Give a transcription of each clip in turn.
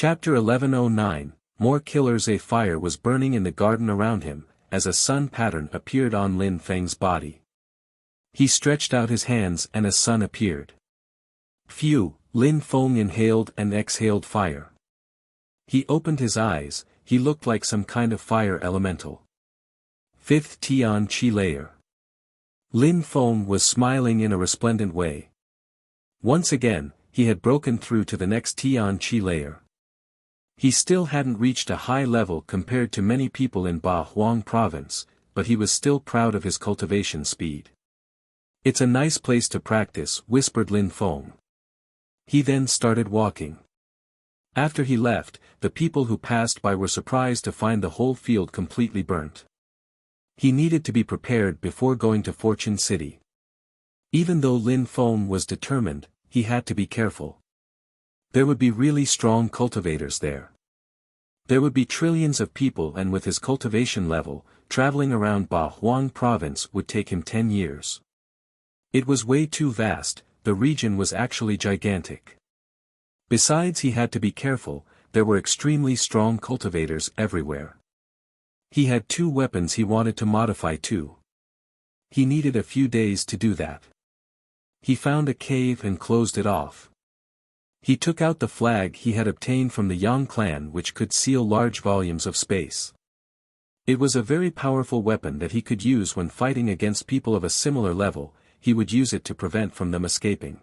Chapter 1109, More Killers. A fire was burning in the garden around him, as a sun pattern appeared on Lin Feng's body. He stretched out his hands and a sun appeared. Phew, Lin Feng inhaled and exhaled fire. He opened his eyes, he looked like some kind of fire elemental. 5th Tian Qi layer. Lin Feng was smiling in a resplendent way. Once again, he had broken through to the next Tian Qi layer. He still hadn't reached a high level compared to many people in Ba Huang province, but he was still proud of his cultivation speed. It's a nice place to practice, whispered Lin Feng. He then started walking. After he left, the people who passed by were surprised to find the whole field completely burnt. He needed to be prepared before going to Fortune City. Even though Lin Feng was determined, he had to be careful. There would be really strong cultivators there. There would be trillions of people, and with his cultivation level, traveling around Ba Huang province would take him 10 years. It was way too vast, the region was actually gigantic. Besides, he had to be careful, there were extremely strong cultivators everywhere. He had 2 weapons he wanted to modify too. He needed a few days to do that. He found a cave and closed it off. He took out the flag he had obtained from the Yang clan, which could seal large volumes of space. It was a very powerful weapon that he could use when fighting against people of a similar level. He would use it to prevent from them escaping.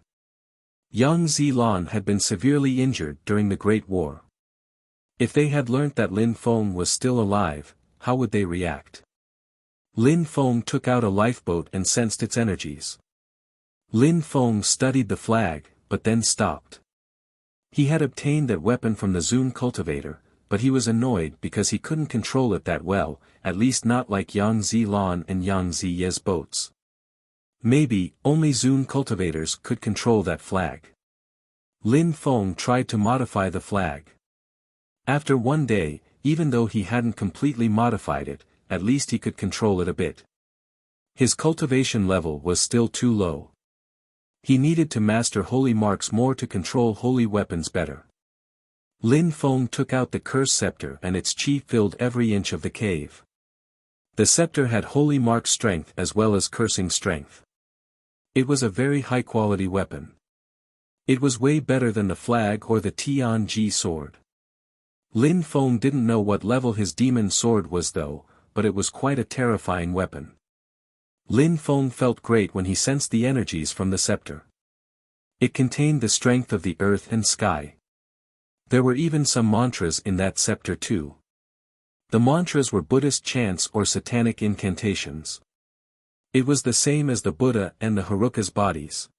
Yang Zilan had been severely injured during the Great War. If they had learnt that Lin Feng was still alive, how would they react? Lin Feng took out a lifeboat and sensed its energies. Lin Feng studied the flag, but then stopped. He had obtained that weapon from the Zun cultivator, but he was annoyed because he couldn't control it that well, at least not like Yang Zilan and Yang Ziye's boats. Maybe, only Zun cultivators could control that flag. Lin Feng tried to modify the flag. After one day, even though he hadn't completely modified it, at least he could control it a bit. His cultivation level was still too low. He needed to master holy marks more to control holy weapons better. Lin Feng took out the curse scepter and its chi filled every inch of the cave. The scepter had holy mark strength as well as cursing strength. It was a very high-quality weapon. It was way better than the flag or the Tianji sword. Lin Feng didn't know what level his demon sword was though, but it was quite a terrifying weapon. Lin Feng felt great when he sensed the energies from the scepter. It contained the strength of the earth and sky. There were even some mantras in that scepter too. The mantras were Buddhist chants or satanic incantations. It was the same as the Buddha and the Haruka's bodies.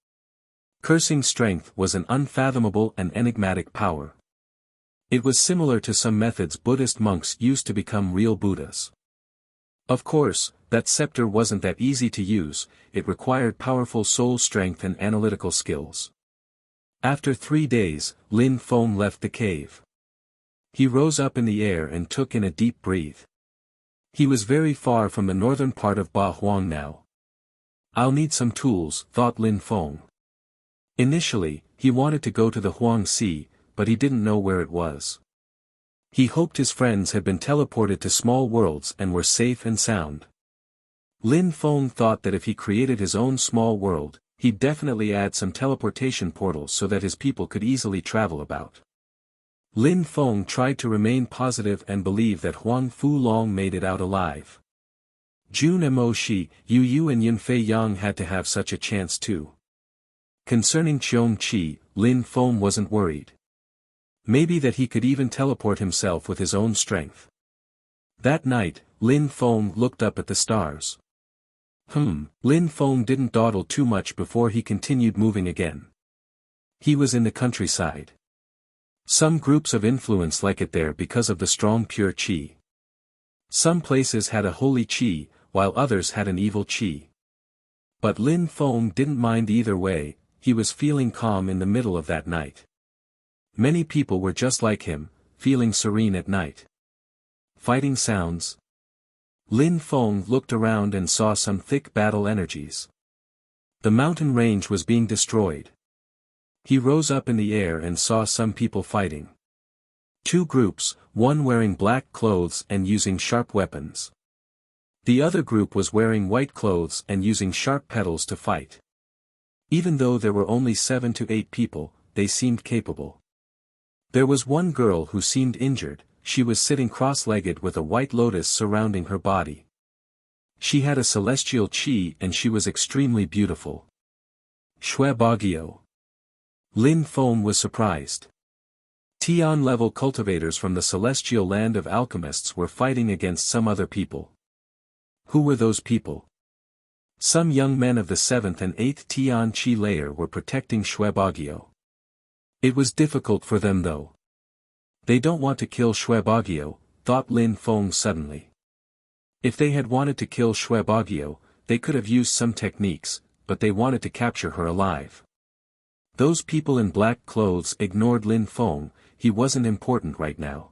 Cursing strength was an unfathomable and enigmatic power. It was similar to some methods Buddhist monks used to become real Buddhas. Of course, that scepter wasn't that easy to use, it required powerful soul strength and analytical skills. After 3 days, Lin Feng left the cave. He rose up in the air and took in a deep breath. He was very far from the northern part of Ba Huang now. I'll need some tools, thought Lin Feng. Initially, he wanted to go to the Huang Sea, but he didn't know where it was. He hoped his friends had been teleported to small worlds and were safe and sound. Lin Feng thought that if he created his own small world, he'd definitely add some teleportation portals so that his people could easily travel about. Lin Feng tried to remain positive and believe that Huang Fu Long made it out alive. Jun Mo Shi, Yu Yu and Yunfei Yang had to have such a chance too. Concerning Qiong Qi, Lin Feng wasn't worried. Maybe that he could even teleport himself with his own strength. That night, Lin Feng looked up at the stars. Lin Feng didn't dawdle too much before he continued moving again. He was in the countryside. Some groups of influence like it there because of the strong pure qi. Some places had a holy qi, while others had an evil qi. But Lin Feng didn't mind either way, he was feeling calm in the middle of that night. Many people were just like him, feeling serene at night. Fighting sounds. Lin Feng looked around and saw some thick battle energies. The mountain range was being destroyed. He rose up in the air and saw some people fighting. Two groups, one wearing black clothes and using sharp weapons. The other group was wearing white clothes and using sharp petals to fight. Even though there were only 7 to 8 people, they seemed capable. There was one girl who seemed injured. She was sitting cross-legged with a white lotus surrounding her body. She had a celestial chi and she was extremely beautiful. Xue Bagio. Lin Feng was surprised. Tian-level cultivators from the celestial land of alchemists were fighting against some other people. Who were those people? Some young men of the 7th and 8th Tian Chi layer were protecting Xue Bagio. It was difficult for them though. They don't want to kill Xue Bagio, thought Lin Feng suddenly. If they had wanted to kill Xue Bagio, they could have used some techniques, but they wanted to capture her alive. Those people in black clothes ignored Lin Feng. He wasn't important right now.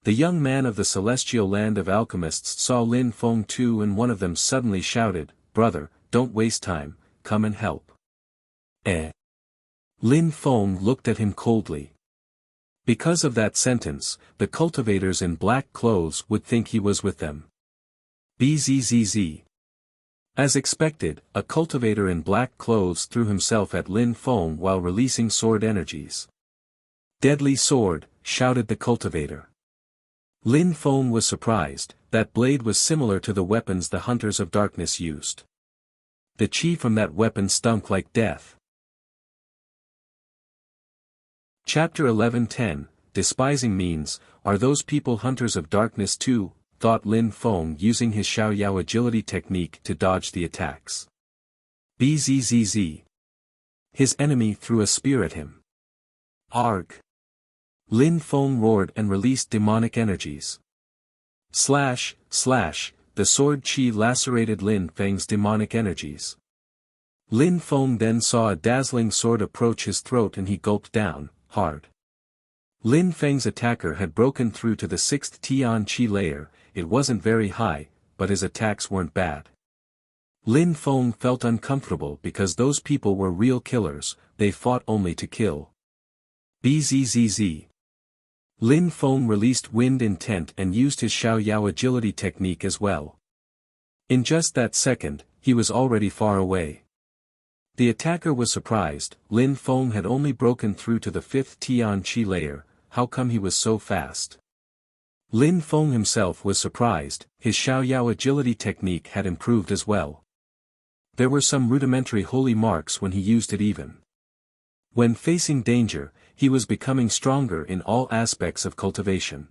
The young man of the celestial land of alchemists saw Lin Feng too, and one of them suddenly shouted, "Brother, don't waste time, come and help." Lin Feng looked at him coldly. Because of that sentence, the cultivators in black clothes would think he was with them. Bzzz. As expected, a cultivator in black clothes threw himself at Lin Feng while releasing sword energies. "Deadly sword," shouted the cultivator. Lin Feng was surprised. That blade was similar to the weapons the Hunters of Darkness used. The chi from that weapon stunk like death. Chapter 11:10, Despising Means, Are those people Hunters of Darkness too? Thought Lin Feng, using his Xiaoyao agility technique to dodge the attacks. Bzzz. His enemy threw a spear at him. Arg. Lin Feng roared and released demonic energies. Slash, slash, the sword chi lacerated Lin Feng's demonic energies. Lin Feng then saw a dazzling sword approach his throat and he gulped down, hard. Lin Feng's attacker had broken through to the 6th Tian Chi layer. It wasn't very high, but his attacks weren't bad. Lin Feng felt uncomfortable because those people were real killers. They fought only to kill. Bzzz. Lin Feng released wind intent and used his Xiaoyao agility technique as well. In just that second, he was already far away. The attacker was surprised. Lin Feng had only broken through to the 5th Tian Chi layer. How come he was so fast? Lin Feng himself was surprised. His Xiaoyao agility technique had improved as well. There were some rudimentary holy marks when he used it even. When facing danger, he was becoming stronger in all aspects of cultivation.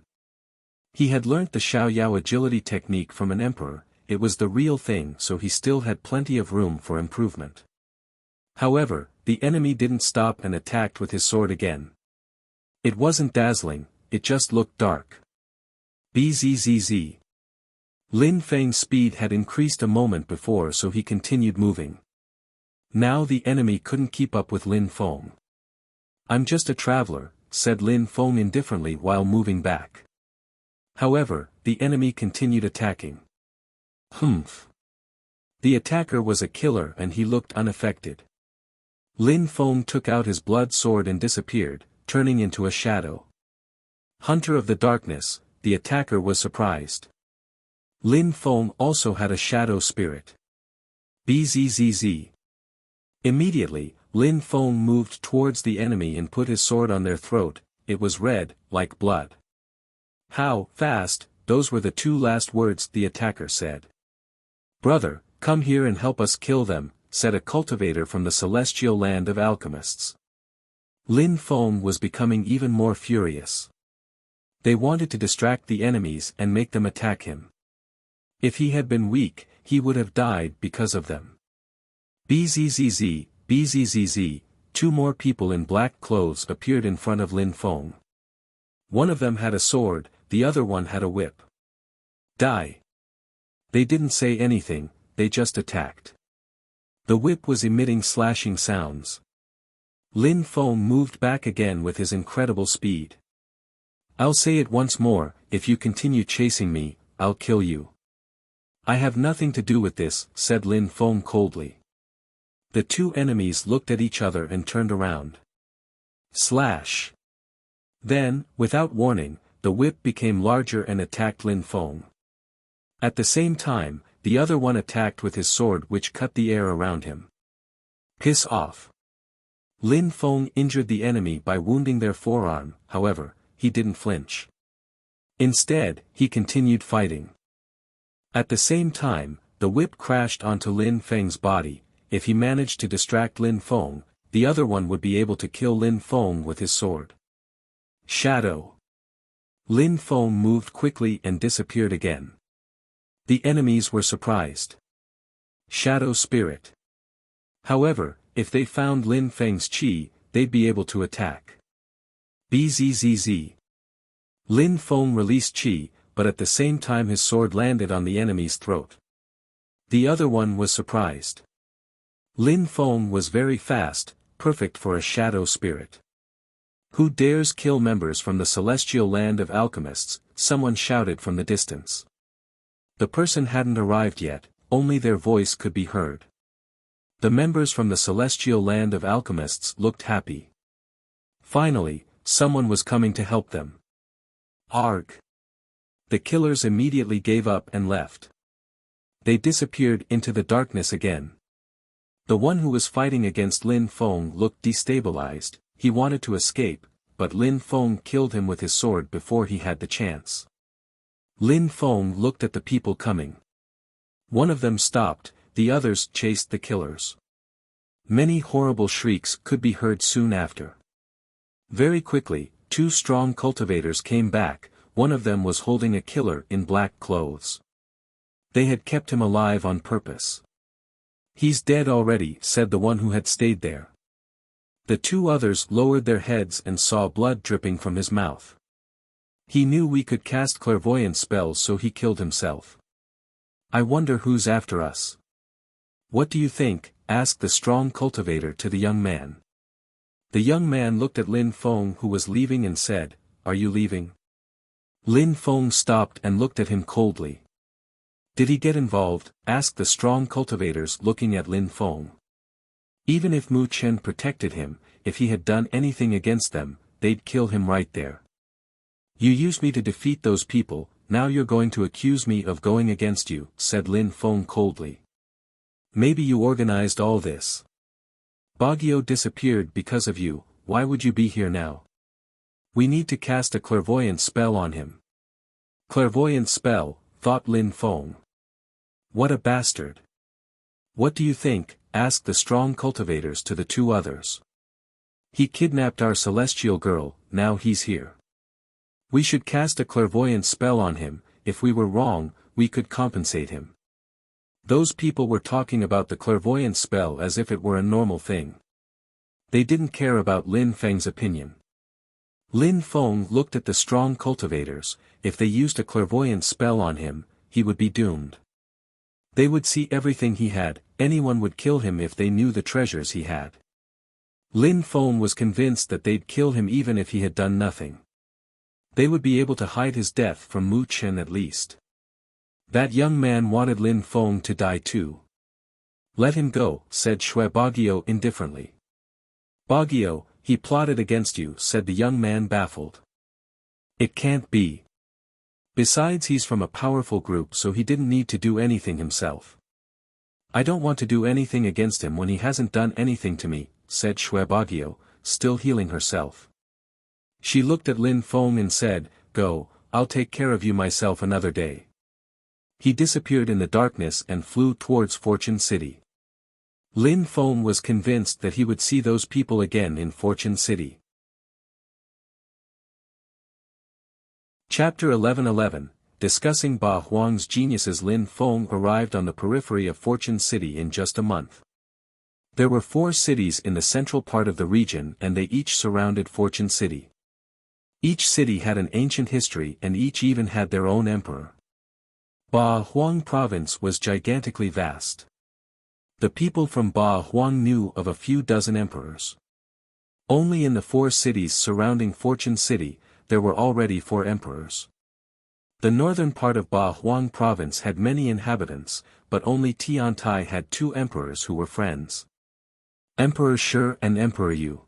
He had learnt the Xiaoyao agility technique from an emperor. It was the real thing, so he still had plenty of room for improvement. However, the enemy didn't stop and attacked with his sword again. It wasn't dazzling, it just looked dark. Bzzz. Lin Feng's speed had increased a moment before, so he continued moving. Now the enemy couldn't keep up with Lin Feng. "I'm just a traveler," said Lin Feng indifferently while moving back. However, the enemy continued attacking. Humph. The attacker was a killer and he looked unaffected. Lin Feng took out his blood sword and disappeared, turning into a shadow. Hunter of the Darkness, the attacker was surprised. Lin Feng also had a shadow spirit. Bzzz. Immediately, Lin Feng moved towards the enemy and put his sword on their throat. It was red, like blood. "How fast," those were the two last words the attacker said. "Brother, come here and help us kill them," said a cultivator from the celestial land of alchemists. Lin Feng was becoming even more furious. They wanted to distract the enemies and make them attack him. If he had been weak, he would have died because of them. Bzzz, bzzz, two more people in black clothes appeared in front of Lin Feng. One of them had a sword, the other one had a whip. Die. They didn't say anything, they just attacked. The whip was emitting slashing sounds. Lin Feng moved back again with his incredible speed. "I'll say it once more, if you continue chasing me, I'll kill you." "I have nothing to do with this," said Lin Feng coldly. The two enemies looked at each other and turned around. Slash. Then, without warning, the whip became larger and attacked Lin Feng. At the same time, the other one attacked with his sword which cut the air around him. Piss off. Lin Feng injured the enemy by wounding their forearm, however, he didn't flinch. Instead, he continued fighting. At the same time, the whip crashed onto Lin Feng's body. If he managed to distract Lin Feng, the other one would be able to kill Lin Feng with his sword. Shadow. Lin Feng moved quickly and disappeared again. The enemies were surprised. Shadow Spirit. However, if they found Lin Feng's chi, they'd be able to attack. Bzzz. Lin Feng released chi, but at the same time his sword landed on the enemy's throat. The other one was surprised. Lin Feng was very fast, perfect for a shadow spirit. Who dares kill members from the celestial land of alchemists? Someone shouted from the distance. The person hadn't arrived yet, only their voice could be heard. The members from the celestial land of alchemists looked happy. Finally, someone was coming to help them. Arg! The killers immediately gave up and left. They disappeared into the darkness again. The one who was fighting against Lin Feng looked destabilized. He wanted to escape, but Lin Feng killed him with his sword before he had the chance. Lin Feng looked at the people coming. One of them stopped, the others chased the killers. Many horrible shrieks could be heard soon after. Very quickly, two strong cultivators came back. One of them was holding a killer in black clothes. They had kept him alive on purpose. He's dead already, said the one who had stayed there. The two others lowered their heads and saw blood dripping from his mouth. He knew we could cast clairvoyant spells, so he killed himself. I wonder who's after us. What do you think? Asked the strong cultivator to the young man. The young man looked at Lin Feng who was leaving and said, "Are you leaving?" Lin Feng stopped and looked at him coldly. Did he get involved? Asked the strong cultivators looking at Lin Feng. Even if Mu Chen protected him, if he had done anything against them, they'd kill him right there. You used me to defeat those people, now you're going to accuse me of going against you, said Lin Feng coldly. Maybe you organized all this. Baguio disappeared because of you. Why would you be here now? We need to cast a clairvoyant spell on him. Clairvoyant spell, thought Lin Feng. What a bastard. What do you think? Asked the strong cultivators to the two others. He kidnapped our celestial girl, now he's here. We should cast a clairvoyant spell on him. If we were wrong, we could compensate him. Those people were talking about the clairvoyant spell as if it were a normal thing. They didn't care about Lin Feng's opinion. Lin Feng looked at the strong cultivators. If they used a clairvoyant spell on him, he would be doomed. They would see everything he had. Anyone would kill him if they knew the treasures he had. Lin Feng was convinced that they'd kill him even if he had done nothing. They would be able to hide his death from Mu Chen at least. That young man wanted Lin Feng to die too. Let him go, said Shui Baguio indifferently. Baguio, he plotted against you, said the young man baffled. It can't be. Besides, he's from a powerful group, so he didn't need to do anything himself. I don't want to do anything against him when he hasn't done anything to me, said Shui Baguio, still healing herself. She looked at Lin Feng and said, Go, I'll take care of you myself another day. He disappeared in the darkness and flew towards Fortune City. Lin Feng was convinced that he would see those people again in Fortune City. Chapter 11:11, Discussing Ba Huang's geniuses. Lin Feng arrived on the periphery of Fortune City in just a month. There were 4 cities in the central part of the region and they each surrounded Fortune City. Each city had an ancient history and each even had their own emperor. Ba Huang province was gigantically vast. The people from Ba Huang knew of a few dozen emperors. Only in the 4 cities surrounding Fortune City, there were already 4 emperors. The northern part of Ba Huang province had many inhabitants, but only Tiantai had 2 emperors who were friends. Emperor Shi and Emperor Yu.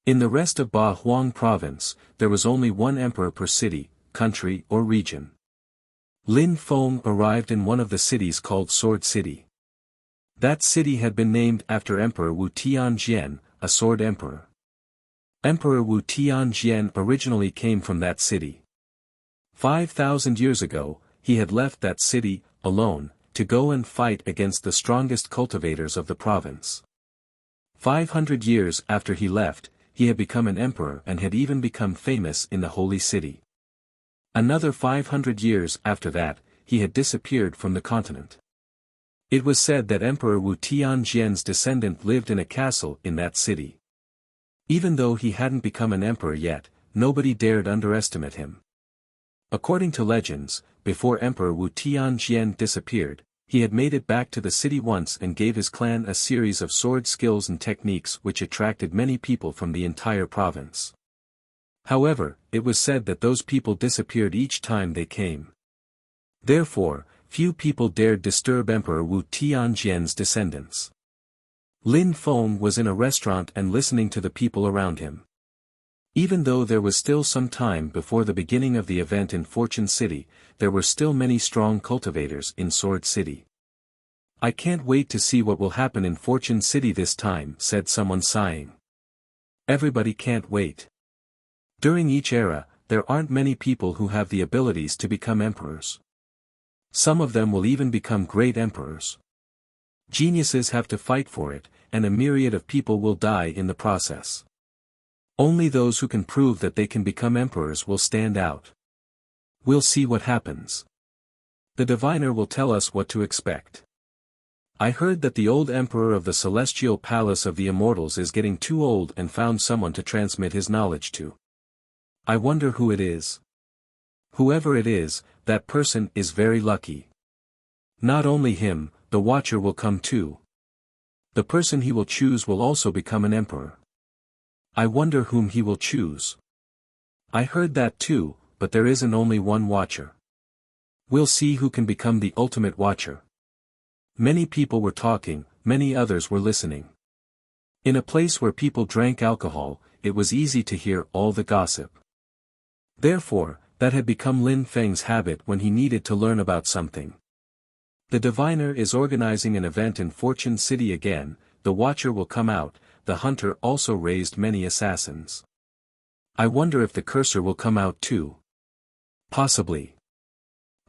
In the rest of Ba Huang province, there was only one emperor per city, country or region. Lin Feng arrived in one of the cities called Sword City. That city had been named after Emperor Wu Tianjian, a sword emperor. Emperor Wu Tianjian originally came from that city. 5,000 years ago, he had left that city, alone, to go and fight against the strongest cultivators of the province. 500 years after he left, he had become an emperor and had even become famous in the holy city. Another 500 years after that, he had disappeared from the continent. It was said that Emperor Wu Tianjian's descendant lived in a castle in that city. Even though he hadn't become an emperor yet, nobody dared underestimate him. According to legends, before Emperor Wu Tianjian disappeared, he had made it back to the city once and gave his clan a series of sword skills and techniques which attracted many people from the entire province. However, it was said that those people disappeared each time they came. Therefore, few people dared disturb Emperor Wu Tianjian's descendants. Lin Feng was in a restaurant and listening to the people around him. Even though there was still some time before the beginning of the event in Fortune City, there were still many strong cultivators in Sword City. "I can't wait to see what will happen in Fortune City this time," said someone sighing. Everybody can't wait. During each era, there aren't many people who have the abilities to become emperors. Some of them will even become great emperors. Geniuses have to fight for it, and a myriad of people will die in the process. Only those who can prove that they can become emperors will stand out. We'll see what happens. The diviner will tell us what to expect. I heard that the old emperor of the celestial palace of the immortals is getting too old and found someone to transmit his knowledge to. I wonder who it is. Whoever it is, that person is very lucky. Not only him, the Watcher will come too. The person he will choose will also become an emperor. I wonder whom he will choose. I heard that too, but there isn't only one Watcher. We'll see who can become the ultimate Watcher. Many people were talking, many others were listening. In a place where people drank alcohol, it was easy to hear all the gossip. Therefore, that had become Lin Feng's habit when he needed to learn about something. The diviner is organizing an event in Fortune City again, the Watcher will come out, the Hunter also raised many assassins. I wonder if the Cursor will come out too. Possibly.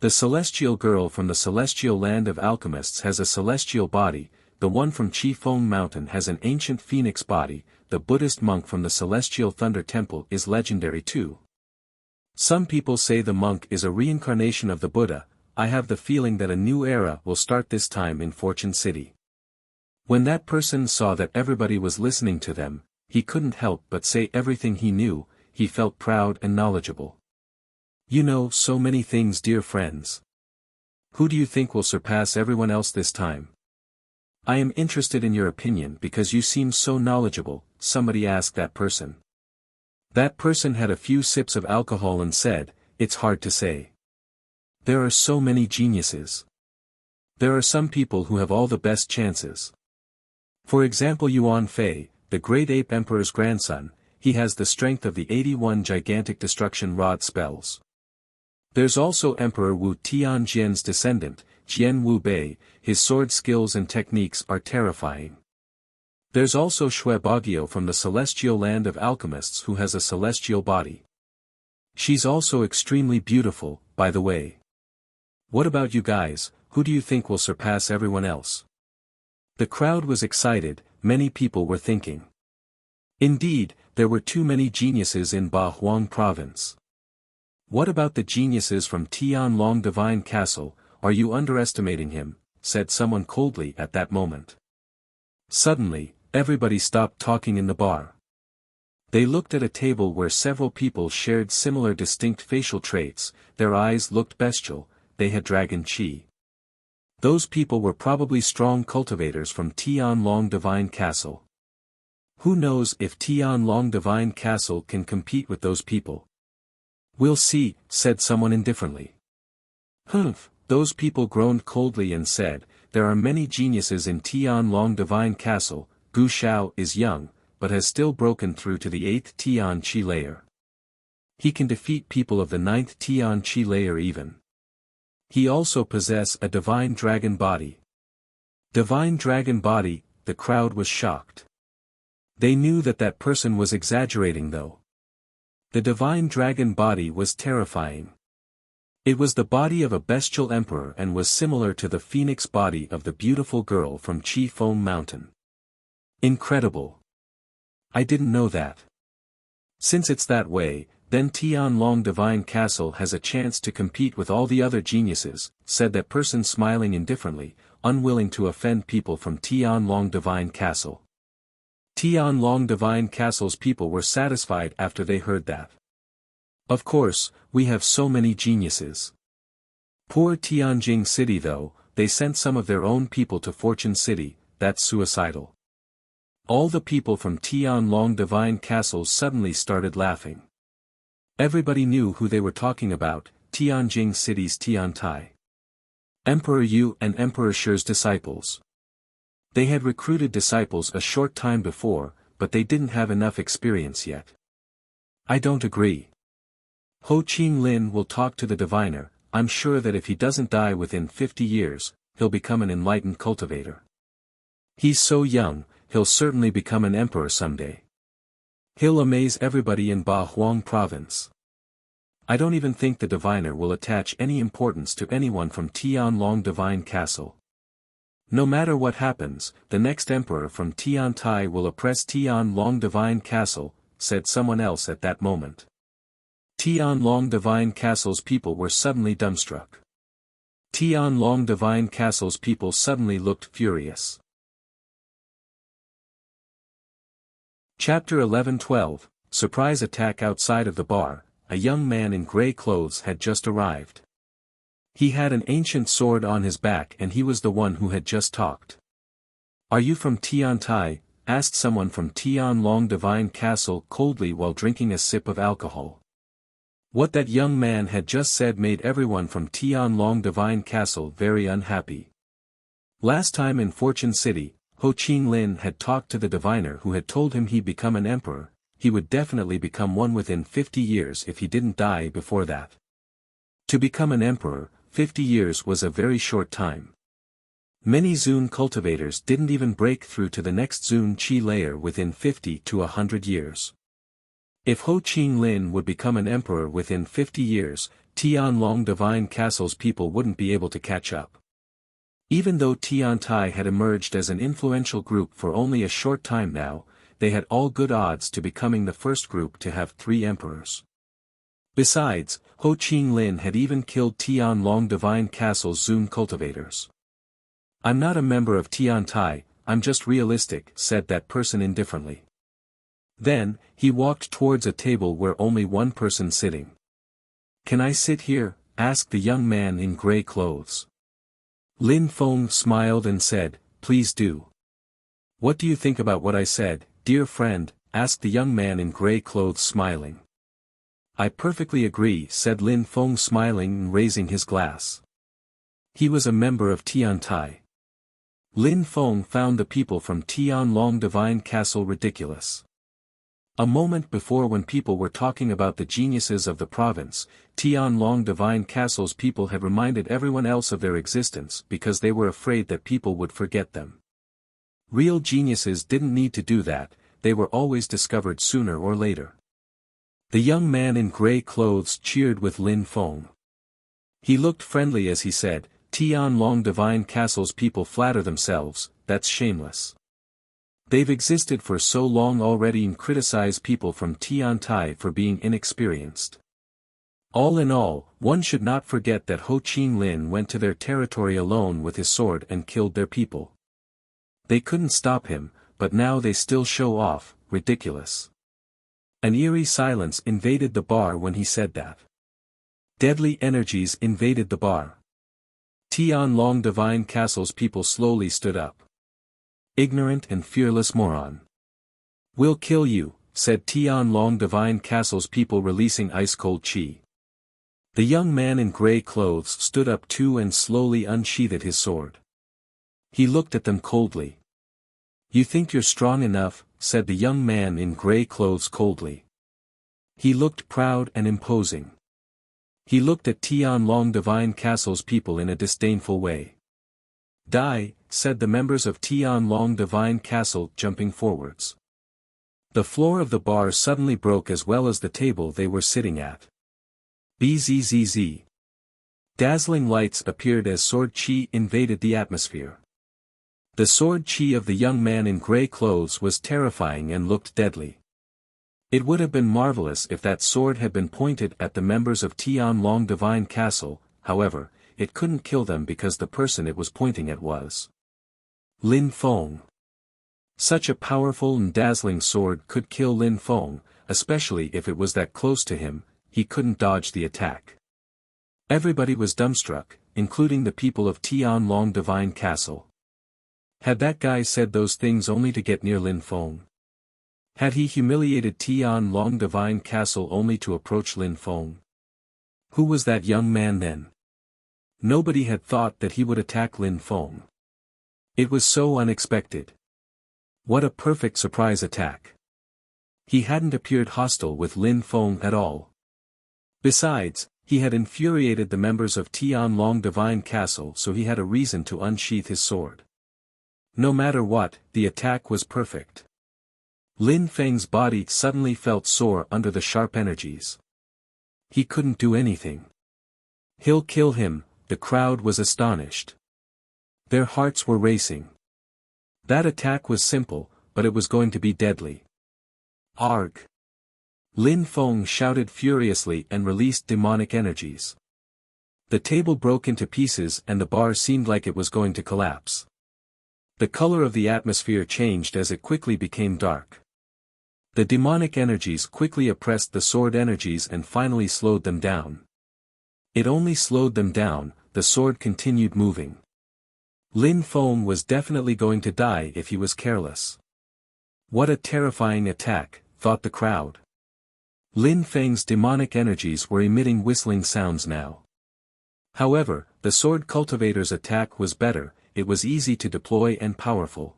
The celestial girl from the celestial land of alchemists has a celestial body, the one from Qifeng Mountain has an ancient phoenix body, the Buddhist monk from the celestial thunder temple is legendary too. Some people say the monk is a reincarnation of the Buddha. I have the feeling that a new era will start this time in Fortune City. When that person saw that everybody was listening to them, he couldn't help but say everything he knew, he felt proud and knowledgeable. You know so many things, dear friends. Who do you think will surpass everyone else this time? I am interested in your opinion because you seem so knowledgeable, somebody asked that person. That person had a few sips of alcohol and said, it's hard to say. There are so many geniuses. There are some people who have all the best chances. For example, Yuan Fei, the great ape emperor's grandson, he has the strength of the 81 gigantic destruction rod spells. There's also Emperor Wu Tianjian's descendant, Jian Wu Bei, his sword skills and techniques are terrifying. There's also Xue Bagio from the celestial land of alchemists who has a celestial body. She's also extremely beautiful, by the way. What about you guys, who do you think will surpass everyone else? The crowd was excited, many people were thinking. Indeed, there were too many geniuses in Ba Huang province. What about the geniuses from Tianlong Divine Castle, are you underestimating him, said someone coldly at that moment. Suddenly, everybody stopped talking in the bar. They looked at a table where several people shared similar distinct facial traits, their eyes looked bestial, they had dragon chi. Those people were probably strong cultivators from Tianlong Divine Castle. Who knows if Tianlong Divine Castle can compete with those people? We'll see, said someone indifferently. Humph, those people groaned coldly and said, there are many geniuses in Tianlong Divine Castle, Gu Shao is young, but has still broken through to the 8th Tian Qi layer. He can defeat people of the 9th Tian Qi layer even. He also possesses a divine dragon body. Divine dragon body, the crowd was shocked. They knew that that person was exaggerating though. The divine dragon body was terrifying. It was the body of a bestial emperor and was similar to the phoenix body of the beautiful girl from Qi Feng Mountain. Incredible. I didn't know that. Since it's that way, then Tianlong Divine Castle has a chance to compete with all the other geniuses, said that person smiling indifferently, unwilling to offend people from Tianlong Divine Castle. Tianlong Divine Castle's people were satisfied after they heard that. Of course, we have so many geniuses. Poor Tianjing City though, they sent some of their own people to Fortune City, that's suicidal. All the people from Tianlong Divine Castle suddenly started laughing. Everybody knew who they were talking about, Tianjing City's Tiantai. Emperor Yu and Emperor Shi's disciples. They had recruited disciples a short time before, but they didn't have enough experience yet. I don't agree. Ho Qinglin will talk to the diviner. I'm sure that if he doesn't die within 50 years, he'll become an enlightened cultivator. He's so young, he'll certainly become an emperor someday. He'll amaze everybody in Ba Huang province. I don't even think the diviner will attach any importance to anyone from Tianlong Divine Castle. No matter what happens, the next emperor from Tiantai will oppress Tianlong Divine Castle, said someone else at that moment. Tianlong Divine Castle's people were suddenly dumbstruck. Tianlong Divine Castle's people suddenly looked furious. Chapter 11-12, Surprise Attack. Outside of the bar, a young man in grey clothes had just arrived. He had an ancient sword on his back and he was the one who had just talked. Are you from Tiantai? Asked someone from Tianlong Divine Castle coldly while drinking a sip of alcohol. What that young man had just said made everyone from Tianlong Divine Castle very unhappy. Last time in Fortune City, Ho Qinglin had talked to the diviner who had told him he'd become an emperor. He would definitely become one within 50 years if he didn't die before that. To become an emperor, 50 years was a very short time. Many Zun cultivators didn't even break through to the next Zun Qi layer within 50 to 100 years. If Ho Qinglin would become an emperor within 50 years, Tianlong Divine Castle's people wouldn't be able to catch up. Even though Tiantai had emerged as an influential group for only a short time now, they had all good odds to becoming the first group to have 3 emperors. Besides, Ho Qinglin had even killed Tianlong Divine Castle's Zun cultivators. I'm not a member of Tiantai, I'm just realistic, said that person indifferently. Then, he walked towards a table where only one person sitting. Can I sit here? Asked the young man in grey clothes. Lin Feng smiled and said, please do. What do you think about what I said, dear friend? Asked the young man in grey clothes smiling. I perfectly agree, said Lin Feng smiling and raising his glass. He was a member of Tiantai. Lin Feng found the people from Tianlong Divine Castle ridiculous. A moment before, when people were talking about the geniuses of the province, Tianlong Divine Castle's people had reminded everyone else of their existence because they were afraid that people would forget them. Real geniuses didn't need to do that, they were always discovered sooner or later. The young man in grey clothes cheered with Lin Feng. He looked friendly as he said, Tianlong Divine Castle's people flatter themselves, that's shameless. They've existed for so long already and criticize people from Tiantai for being inexperienced. All in all, one should not forget that Ho Qinglin went to their territory alone with his sword and killed their people. They couldn't stop him, but now they still show off, ridiculous. An eerie silence invaded the bar when he said that. Deadly energies invaded the bar. Tianlong Divine Castle's people slowly stood up. Ignorant and fearless moron. We'll kill you, said Tianlong Divine Castle's people, releasing ice-cold qi. The young man in grey clothes stood up too and slowly unsheathed his sword. He looked at them coldly. "You think you're strong enough," said the young man in gray clothes coldly. He looked proud and imposing. He looked at Tianlong Divine Castle's people in a disdainful way. "Die," said the members of Tianlong Divine Castle, jumping forwards. The floor of the bar suddenly broke as well as the table they were sitting at. Bzzz. Dazzling lights appeared as sword chi invaded the atmosphere. The sword chi of the young man in gray clothes was terrifying and looked deadly. It would have been marvelous if that sword had been pointed at the members of Tianlong Divine Castle, however, it couldn't kill them because the person it was pointing at was Lin Feng. Such a powerful and dazzling sword could kill Lin Feng, especially if it was that close to him. He couldn't dodge the attack. Everybody was dumbstruck, including the people of Tianlong Divine Castle. Had that guy said those things only to get near Lin Feng? Had he humiliated Tianlong Divine Castle only to approach Lin Feng? Who was that young man then? Nobody had thought that he would attack Lin Feng. It was so unexpected. What a perfect surprise attack. He hadn't appeared hostile with Lin Feng at all. Besides, he had infuriated the members of Tianlong Divine Castle, so he had a reason to unsheath his sword. No matter what, the attack was perfect. Lin Feng's body suddenly felt sore under the sharp energies. He couldn't do anything. "He'll kill him," the crowd was astonished. Their hearts were racing. That attack was simple, but it was going to be deadly. Arg! Lin Feng shouted furiously and released demonic energies. The table broke into pieces and the bar seemed like it was going to collapse. The color of the atmosphere changed as it quickly became dark. The demonic energies quickly oppressed the sword energies and finally slowed them down. It only slowed them down, the sword continued moving. Lin Feng was definitely going to die if he was careless. What a terrifying attack, thought the crowd. Lin Feng's demonic energies were emitting whistling sounds now. However, the sword cultivator's attack was better, it was easy to deploy and powerful.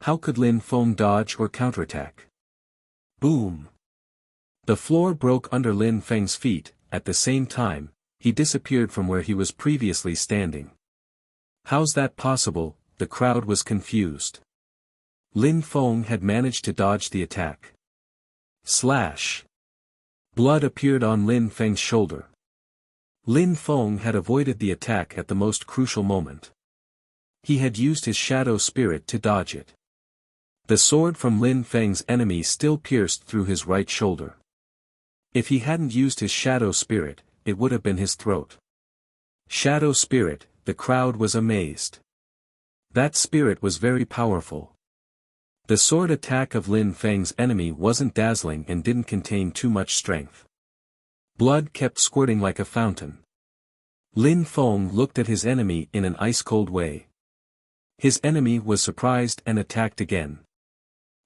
How could Lin Feng dodge or counterattack? Boom! The floor broke under Lin Feng's feet. At the same time, he disappeared from where he was previously standing. How's that possible? The crowd was confused. Lin Feng had managed to dodge the attack. Slash! Blood appeared on Lin Feng's shoulder. Lin Feng had avoided the attack at the most crucial moment. He had used his shadow spirit to dodge it. The sword from Lin Feng's enemy still pierced through his right shoulder. If he hadn't used his shadow spirit, it would have been his throat. Shadow spirit, the crowd was amazed. That spirit was very powerful. The sword attack of Lin Feng's enemy wasn't dazzling and didn't contain too much strength. Blood kept squirting like a fountain. Lin Feng looked at his enemy in an ice-cold way. His enemy was surprised and attacked again.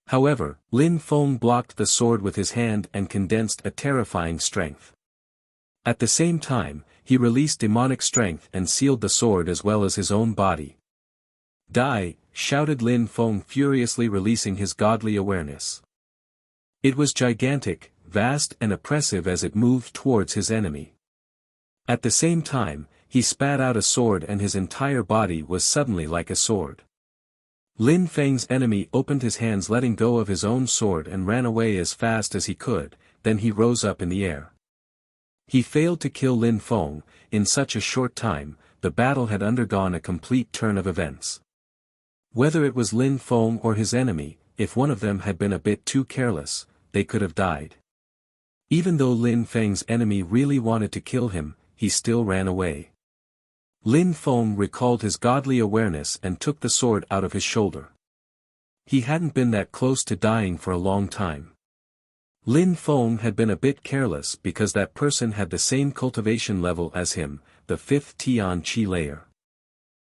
However, Lin Feng blocked the sword with his hand and condensed a terrifying strength. At the same time, he released demonic strength and sealed the sword as well as his own body. "Die!" shouted Lin Feng, furiously releasing his godly awareness. It was gigantic, vast and oppressive as it moved towards his enemy. At the same time, he spat out a sword and his entire body was suddenly like a sword. Lin Feng's enemy opened his hands, letting go of his own sword, and ran away as fast as he could. Then he rose up in the air. He failed to kill Lin Feng. In such a short time, the battle had undergone a complete turn of events. Whether it was Lin Feng or his enemy, if one of them had been a bit too careless, they could have died. Even though Lin Feng's enemy really wanted to kill him, he still ran away. Lin Feng recalled his godly awareness and took the sword out of his shoulder. He hadn't been that close to dying for a long time. Lin Feng had been a bit careless because that person had the same cultivation level as him, the 5th Tian Qi layer.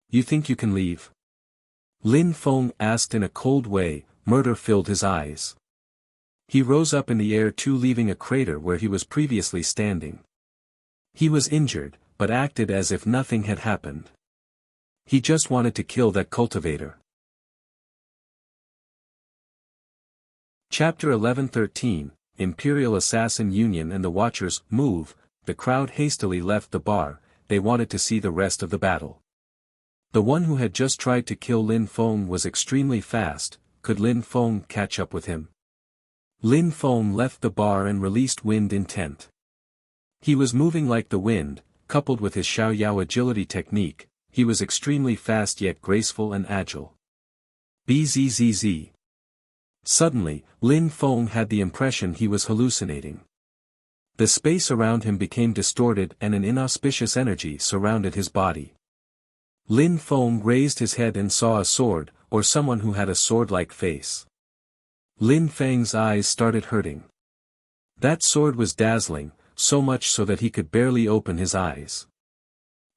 "You think you can leave?" Lin Feng asked in a cold way. Murder filled his eyes. He rose up in the air too, leaving a crater where he was previously standing. He was injured, but acted as if nothing had happened. He just wanted to kill that cultivator. Chapter 11:13, Imperial Assassin Union and the Watchers move. The crowd hastily left the bar, they wanted to see the rest of the battle. The one who had just tried to kill Lin Feng was extremely fast, could Lin Feng catch up with him? Lin Feng left the bar and released wind intent. He was moving like the wind, coupled with his Xiaoyao agility technique, he was extremely fast yet graceful and agile. Bzzz. Suddenly, Lin Feng had the impression he was hallucinating. The space around him became distorted and an inauspicious energy surrounded his body. Lin Feng raised his head and saw a sword, or someone who had a sword-like face. Lin Feng's eyes started hurting. That sword was dazzling, so much so that he could barely open his eyes.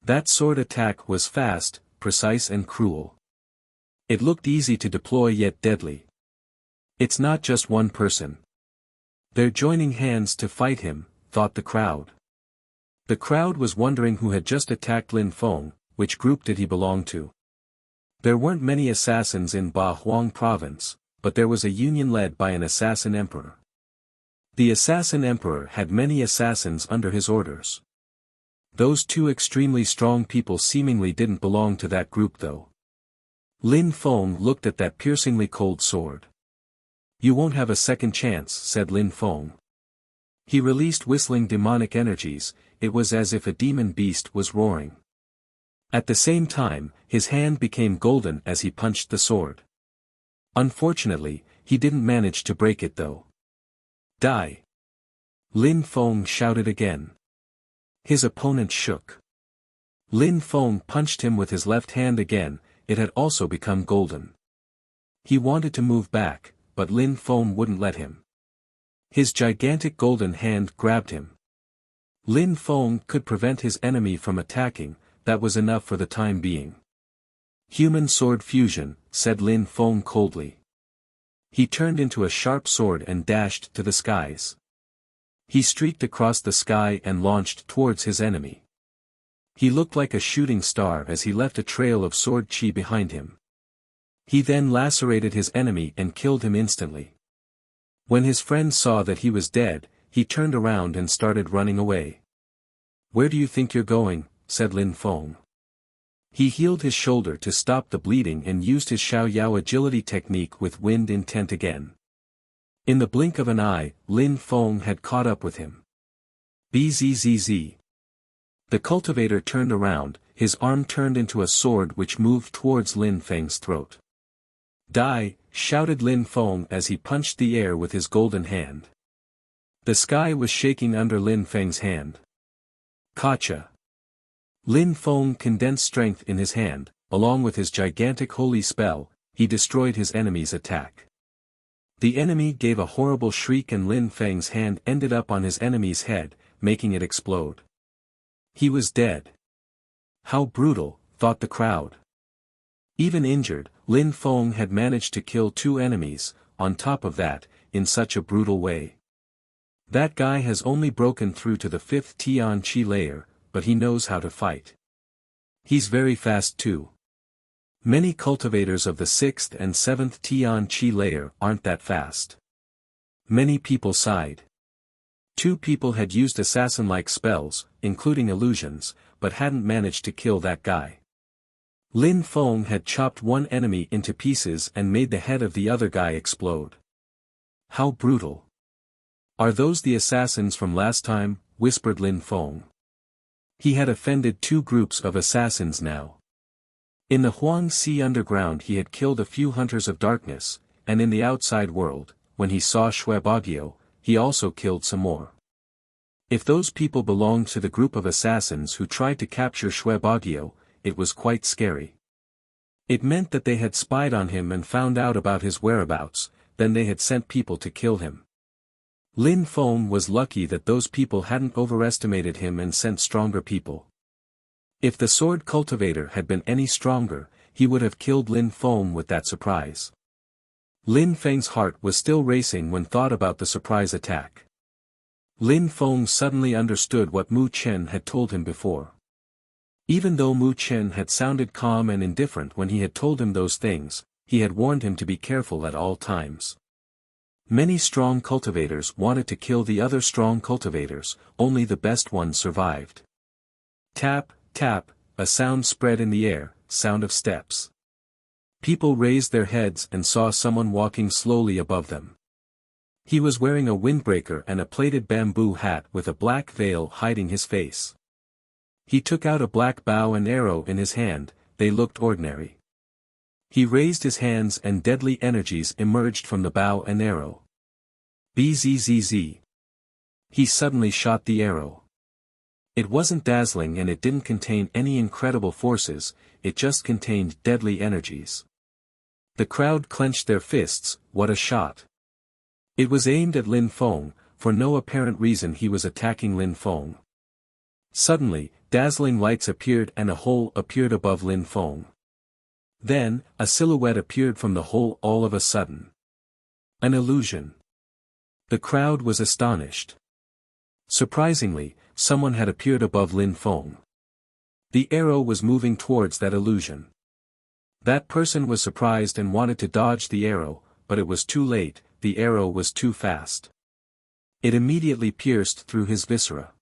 That sword attack was fast, precise and cruel. It looked easy to deploy yet deadly. It's not just one person. They're joining hands to fight him, thought the crowd. The crowd was wondering who had just attacked Lin Feng, which group did he belong to. There weren't many assassins in Ba Huang province, but there was a union led by an assassin emperor. The assassin emperor had many assassins under his orders. Those two extremely strong people seemingly didn't belong to that group though. Lin Feng looked at that piercingly cold sword. You won't have a second chance, said Lin Feng. He released whistling demonic energies, it was as if a demon beast was roaring. At the same time, his hand became golden as he punched the sword. Unfortunately, he didn't manage to break it though. Die! Lin Feng shouted again. His opponent shook. Lin Feng punched him with his left hand again, it had also become golden. He wanted to move back, but Lin Feng wouldn't let him. His gigantic golden hand grabbed him. Lin Feng could prevent his enemy from attacking, that was enough for the time being. Human sword fusion, said Lin Feng coldly. He turned into a sharp sword and dashed to the skies. He streaked across the sky and launched towards his enemy. He looked like a shooting star as he left a trail of sword chi behind him. He then lacerated his enemy and killed him instantly. When his friend saw that he was dead, he turned around and started running away. Where do you think you're going? Said Lin Feng. He healed his shoulder to stop the bleeding and used his Xiaoyao agility technique with wind intent again. In the blink of an eye, Lin Feng had caught up with him. Bzzz. The cultivator turned around, his arm turned into a sword which moved towards Lin Feng's throat. Die, shouted Lin Feng as he punched the air with his golden hand. The sky was shaking under Lin Feng's hand. Gotcha. Lin Feng condensed strength in his hand, along with his gigantic holy spell, he destroyed his enemy's attack. The enemy gave a horrible shriek and Lin Feng's hand ended up on his enemy's head, making it explode. He was dead. How brutal, thought the crowd. Even injured, Lin Feng had managed to kill two enemies, on top of that, in such a brutal way. That guy has only broken through to the 5th Tian Qi layer, but he knows how to fight. He's very fast too. Many cultivators of the 6th and 7th Tian Qi layer aren't that fast. Many people sighed. Two people had used assassin-like spells, including illusions, but hadn't managed to kill that guy. Lin Feng had chopped one enemy into pieces and made the head of the other guy explode. How brutal. Are those the assassins from last time? Whispered Lin Feng. He had offended two groups of assassins now. In the Huangxi underground he had killed a few hunters of darkness, and in the outside world, when he saw Shuebagyo, he also killed some more. If those people belonged to the group of assassins who tried to capture Shuebagyo, it was quite scary. It meant that they had spied on him and found out about his whereabouts, then they had sent people to kill him. Lin Feng was lucky that those people hadn't overestimated him and sent stronger people. If the sword cultivator had been any stronger, he would have killed Lin Feng with that surprise. Lin Feng's heart was still racing when thought about the surprise attack. Lin Feng suddenly understood what Mu Chen had told him before. Even though Mu Chen had sounded calm and indifferent when he had told him those things, he had warned him to be careful at all times. Many strong cultivators wanted to kill the other strong cultivators, only the best ones survived. Tap, tap, a sound spread in the air, sound of steps. People raised their heads and saw someone walking slowly above them. He was wearing a windbreaker and a plaited bamboo hat with a black veil hiding his face. He took out a black bow and arrow in his hand, they looked ordinary. He raised his hands and deadly energies emerged from the bow and arrow. Bzzz. He suddenly shot the arrow. It wasn't dazzling and it didn't contain any incredible forces, it just contained deadly energies. The crowd clenched their fists, what a shot. It was aimed at Lin Feng, for no apparent reason he was attacking Lin Feng. Suddenly, dazzling lights appeared and a hole appeared above Lin Feng. Then, a silhouette appeared from the hole all of a sudden. An illusion. The crowd was astonished. Surprisingly, someone had appeared above Lin Feng. The arrow was moving towards that illusion. That person was surprised and wanted to dodge the arrow, but it was too late, the arrow was too fast. It immediately pierced through his viscera.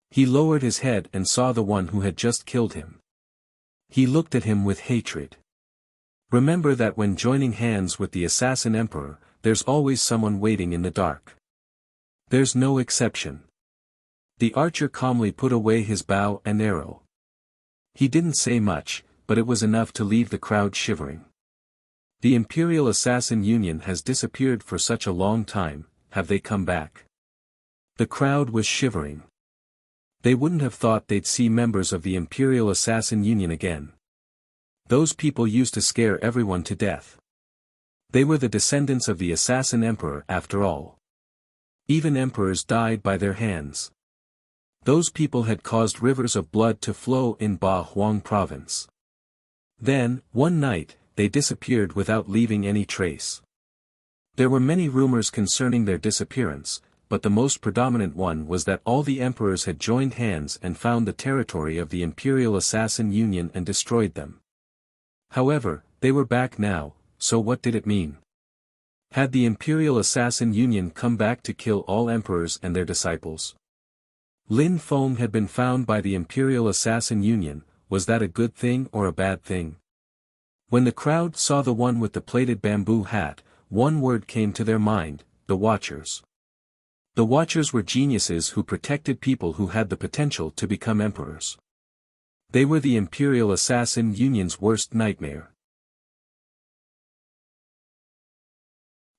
He lowered his head and saw the one who had just killed him. He looked at him with hatred. Remember that when joining hands with the assassin emperor, there's always someone waiting in the dark. There's no exception. The archer calmly put away his bow and arrow. He didn't say much, but it was enough to leave the crowd shivering. The Imperial Assassin Union has disappeared for such a long time, have they come back? The crowd was shivering. They wouldn't have thought they'd see members of the Imperial Assassin Union again. Those people used to scare everyone to death. They were the descendants of the Assassin Emperor after all. Even emperors died by their hands. Those people had caused rivers of blood to flow in Ba Huang province. Then, one night, they disappeared without leaving any trace. There were many rumors concerning their disappearance, but the most predominant one was that all the emperors had joined hands and found the territory of the Imperial Assassin Union and destroyed them. However, they were back now, so what did it mean? Had the Imperial Assassin Union come back to kill all emperors and their disciples? Lin Feng had been found by the Imperial Assassin Union, was that a good thing or a bad thing? When the crowd saw the one with the plaited bamboo hat, one word came to their mind, the Watchers. The Watchers were geniuses who protected people who had the potential to become emperors. They were the Imperial Assassin Union's worst nightmare.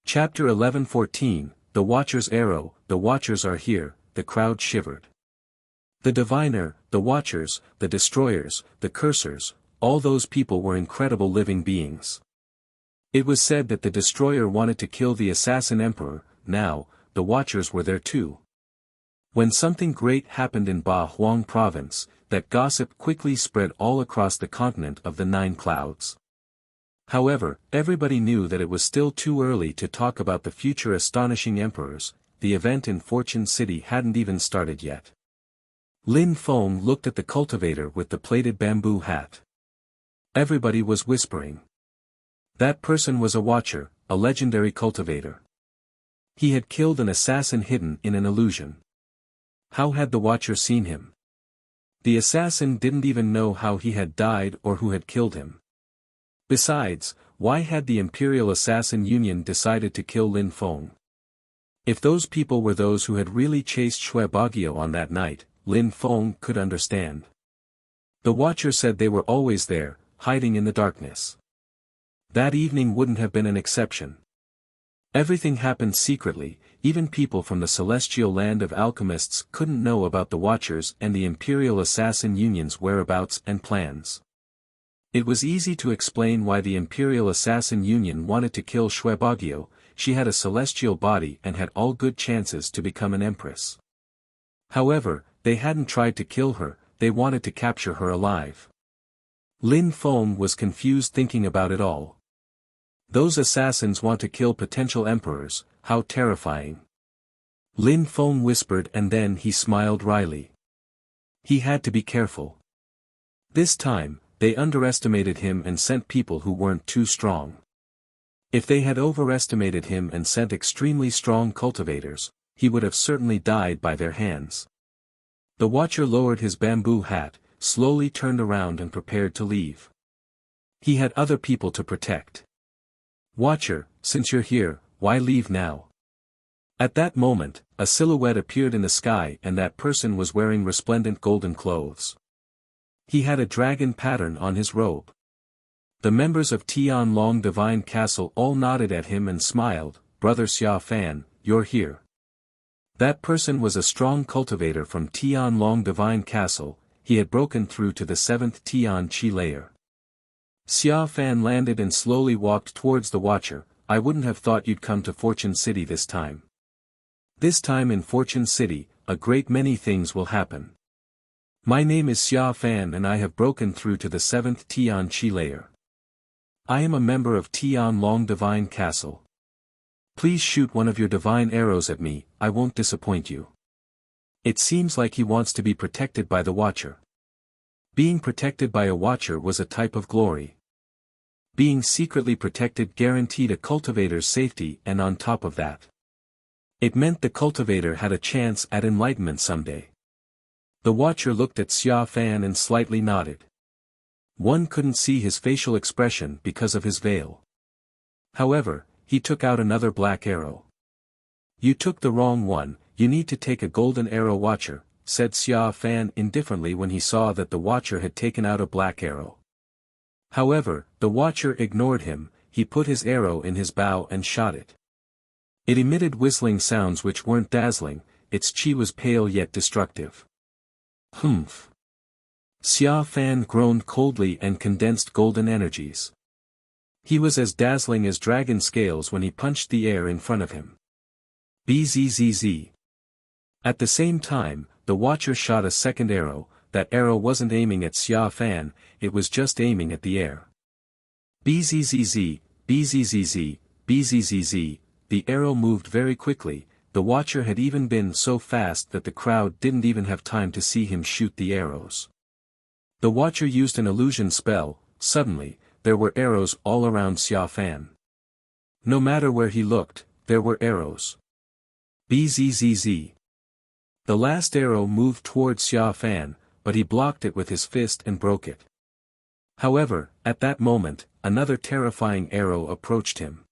Chapter 11:14, The Watcher's Arrow. The Watchers are here, the crowd shivered. The Diviner, the Watchers, the Destroyers, the Cursors, all those people were incredible living beings. It was said that the Destroyer wanted to kill the Assassin Emperor, now, the Watchers were there too. When something great happened in Ba Huang province, that gossip quickly spread all across the continent of the Nine Clouds. However, everybody knew that it was still too early to talk about the future astonishing emperors, the event in Fortune City hadn't even started yet. Lin Feng looked at the cultivator with the plaited bamboo hat. Everybody was whispering. That person was a Watcher, a legendary cultivator. He had killed an assassin hidden in an illusion. How had the Watcher seen him? The assassin didn't even know how he had died or who had killed him. Besides, why had the Imperial Assassin Union decided to kill Lin Feng? If those people were those who had really chased Shui Bagio on that night, Lin Feng could understand. The Watcher said they were always there, hiding in the darkness. That evening wouldn't have been an exception. Everything happened secretly, even people from the celestial land of alchemists couldn't know about the Watchers and the Imperial Assassin Union's whereabouts and plans. It was easy to explain why the Imperial Assassin Union wanted to kill Shui Bagio. She had a celestial body and had all good chances to become an empress. However, they hadn't tried to kill her, they wanted to capture her alive. Lin Feng was confused thinking about it all. Those assassins want to kill potential emperors, how terrifying. Lin Feng whispered and then he smiled wryly. He had to be careful. This time, they underestimated him and sent people who weren't too strong. If they had overestimated him and sent extremely strong cultivators, he would have certainly died by their hands. The watcher lowered his bamboo hat, slowly turned around and prepared to leave. He had other people to protect. Watcher, since you're here, why leave now? At that moment, a silhouette appeared in the sky and that person was wearing resplendent golden clothes. He had a dragon pattern on his robe. The members of Tianlong Divine Castle all nodded at him and smiled. Brother Xia Fan, you're here. That person was a strong cultivator from Tianlong Divine Castle. He had broken through to the 7th Tian Qi layer. Xia Fan landed and slowly walked towards the watcher. I wouldn't have thought you'd come to Fortune City this time. This time in Fortune City, a great many things will happen. My name is Xia Fan and I have broken through to the 7th Tian Qi layer. I am a member of Tianlong Divine Castle. Please shoot one of your divine arrows at me, I won't disappoint you. It seems like he wants to be protected by the Watcher. Being protected by a Watcher was a type of glory. Being secretly protected guaranteed a cultivator's safety, and on top of that, it meant the cultivator had a chance at enlightenment someday. The Watcher looked at Xia Fan and slightly nodded. One couldn't see his facial expression because of his veil. However, he took out another black arrow. You took the wrong one, you need to take a golden arrow, Watcher, said Xia Fan indifferently when he saw that the Watcher had taken out a black arrow. However, the Watcher ignored him. He put his arrow in his bow and shot it. It emitted whistling sounds which weren't dazzling, its chi was pale yet destructive. Humph. Xia Fan groaned coldly and condensed golden energies. He was as dazzling as dragon scales when he punched the air in front of him. Bzzz. At the same time, the Watcher shot a second arrow. That arrow wasn't aiming at Xia Fan, it was just aiming at the air. Bzzz, bzzz, bzzz. The arrow moved very quickly. The Watcher had even been so fast that the crowd didn't even have time to see him shoot the arrows. The Watcher used an illusion spell. Suddenly, there were arrows all around Xia Fan. No matter where he looked, there were arrows. Bzzz. The last arrow moved towards Xia Fan, but he blocked it with his fist and broke it. However, at that moment, another terrifying arrow approached him.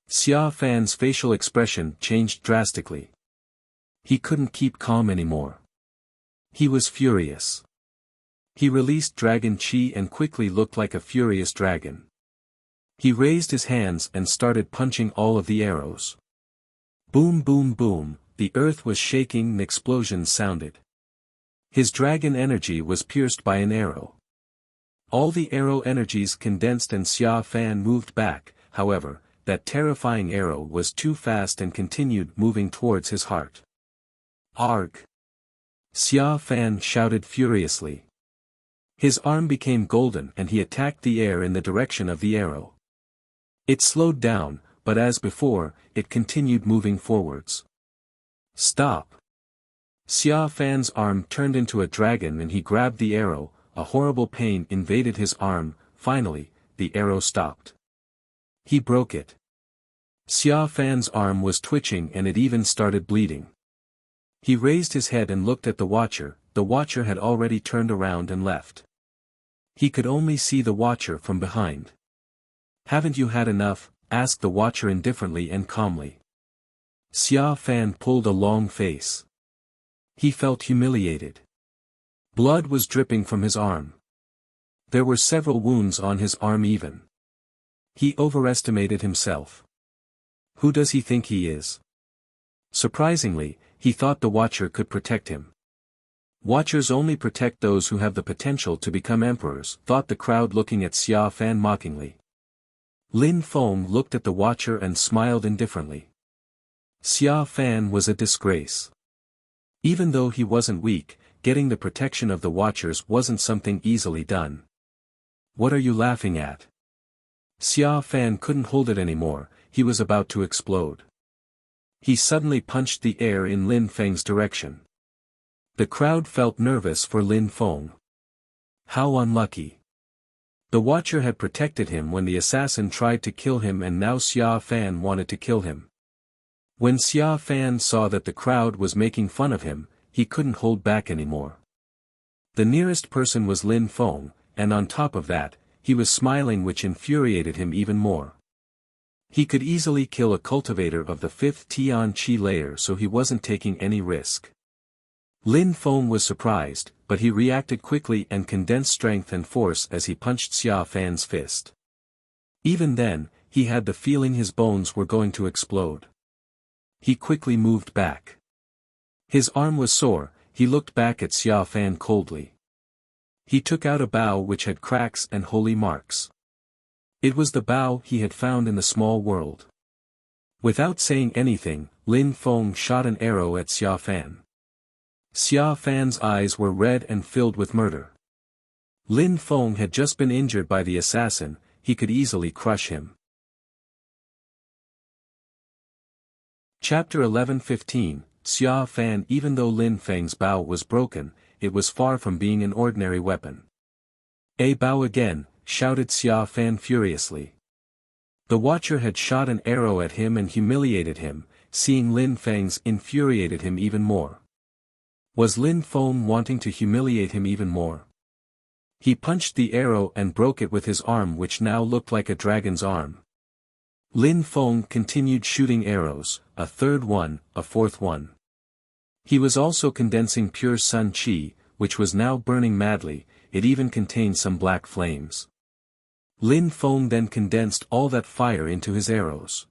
Xia Fan's facial expression changed drastically. He couldn't keep calm anymore. He was furious. He released dragon chi and quickly looked like a furious dragon. He raised his hands and started punching all of the arrows. Boom boom boom, the earth was shaking and explosions sounded. His dragon energy was pierced by an arrow. All the arrow energies condensed and Xia Fan moved back. However, that terrifying arrow was too fast and continued moving towards his heart. Arg! Xia Fan shouted furiously. His arm became golden and he attacked the air in the direction of the arrow. It slowed down, but as before, it continued moving forwards. Stop! Xia Fan's arm turned into a dragon and he grabbed the arrow. A horrible pain invaded his arm. Finally, the arrow stopped. He broke it. Xia Fan's arm was twitching and it even started bleeding. He raised his head and looked at the Watcher. The Watcher had already turned around and left. He could only see the Watcher from behind. Haven't you had enough? Asked the Watcher indifferently and calmly. Xia Fan pulled a long face. He felt humiliated. Blood was dripping from his arm. There were several wounds on his arm even. He overestimated himself. Who does he think he is? Surprisingly, he thought the Watcher could protect him. Watchers only protect those who have the potential to become emperors, thought the crowd looking at Xia Fan mockingly. Lin Feng looked at the Watcher and smiled indifferently. Xia Fan was a disgrace. Even though he wasn't weak, getting the protection of the Watchers wasn't something easily done. What are you laughing at? Xia Fan couldn't hold it anymore, he was about to explode. He suddenly punched the air in Lin Feng's direction. The crowd felt nervous for Lin Feng. How unlucky. The Watcher had protected him when the assassin tried to kill him, and now Xia Fan wanted to kill him. When Xia Fan saw that the crowd was making fun of him, he couldn't hold back anymore. The nearest person was Lin Feng, and on top of that, he was smiling, which infuriated him even more. He could easily kill a cultivator of the 5th Tian Qi layer, so he wasn't taking any risk. Lin Feng was surprised, but he reacted quickly and condensed strength and force as he punched Xia Fan's fist. Even then, he had the feeling his bones were going to explode. He quickly moved back. His arm was sore. He looked back at Xia Fan coldly. He took out a bow which had cracks and holy marks. It was the bow he had found in the small world. Without saying anything, Lin Feng shot an arrow at Xia Fan. Xia Fan's eyes were red and filled with murder. Lin Feng had just been injured by the assassin, he could easily crush him. Chapter 11:15. Xia Fan. Even though Lin Feng's bow was broken, it was far from being an ordinary weapon. "A bow again," shouted Xia Fan furiously. The Watcher had shot an arrow at him and humiliated him. Seeing Lin Feng's infuriated him even more. Was Lin Feng wanting to humiliate him even more? He punched the arrow and broke it with his arm, which now looked like a dragon's arm. Lin Feng continued shooting arrows, a third one, a fourth one. He was also condensing pure sun qi, which was now burning madly. It even contained some black flames. Lin Feng then condensed all that fire into his arrows.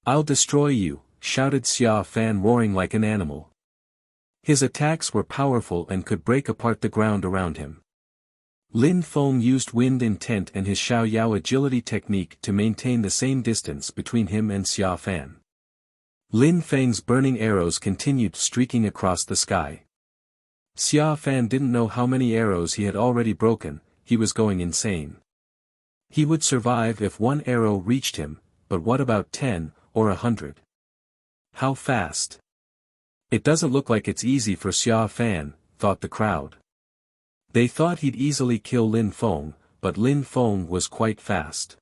"I'll destroy you," shouted Xia Fan, roaring like an animal. His attacks were powerful and could break apart the ground around him. Lin Feng used wind intent and his Xiao Yao agility technique to maintain the same distance between him and Xia Fan. Lin Feng's burning arrows continued streaking across the sky. Xia Fan didn't know how many arrows he had already broken. He was going insane. He would survive if one arrow reached him, but what about 10, or 100? How fast? It doesn't look like it's easy for Xia Fan, thought the crowd. They thought he'd easily kill Lin Feng, but Lin Feng was quite fast.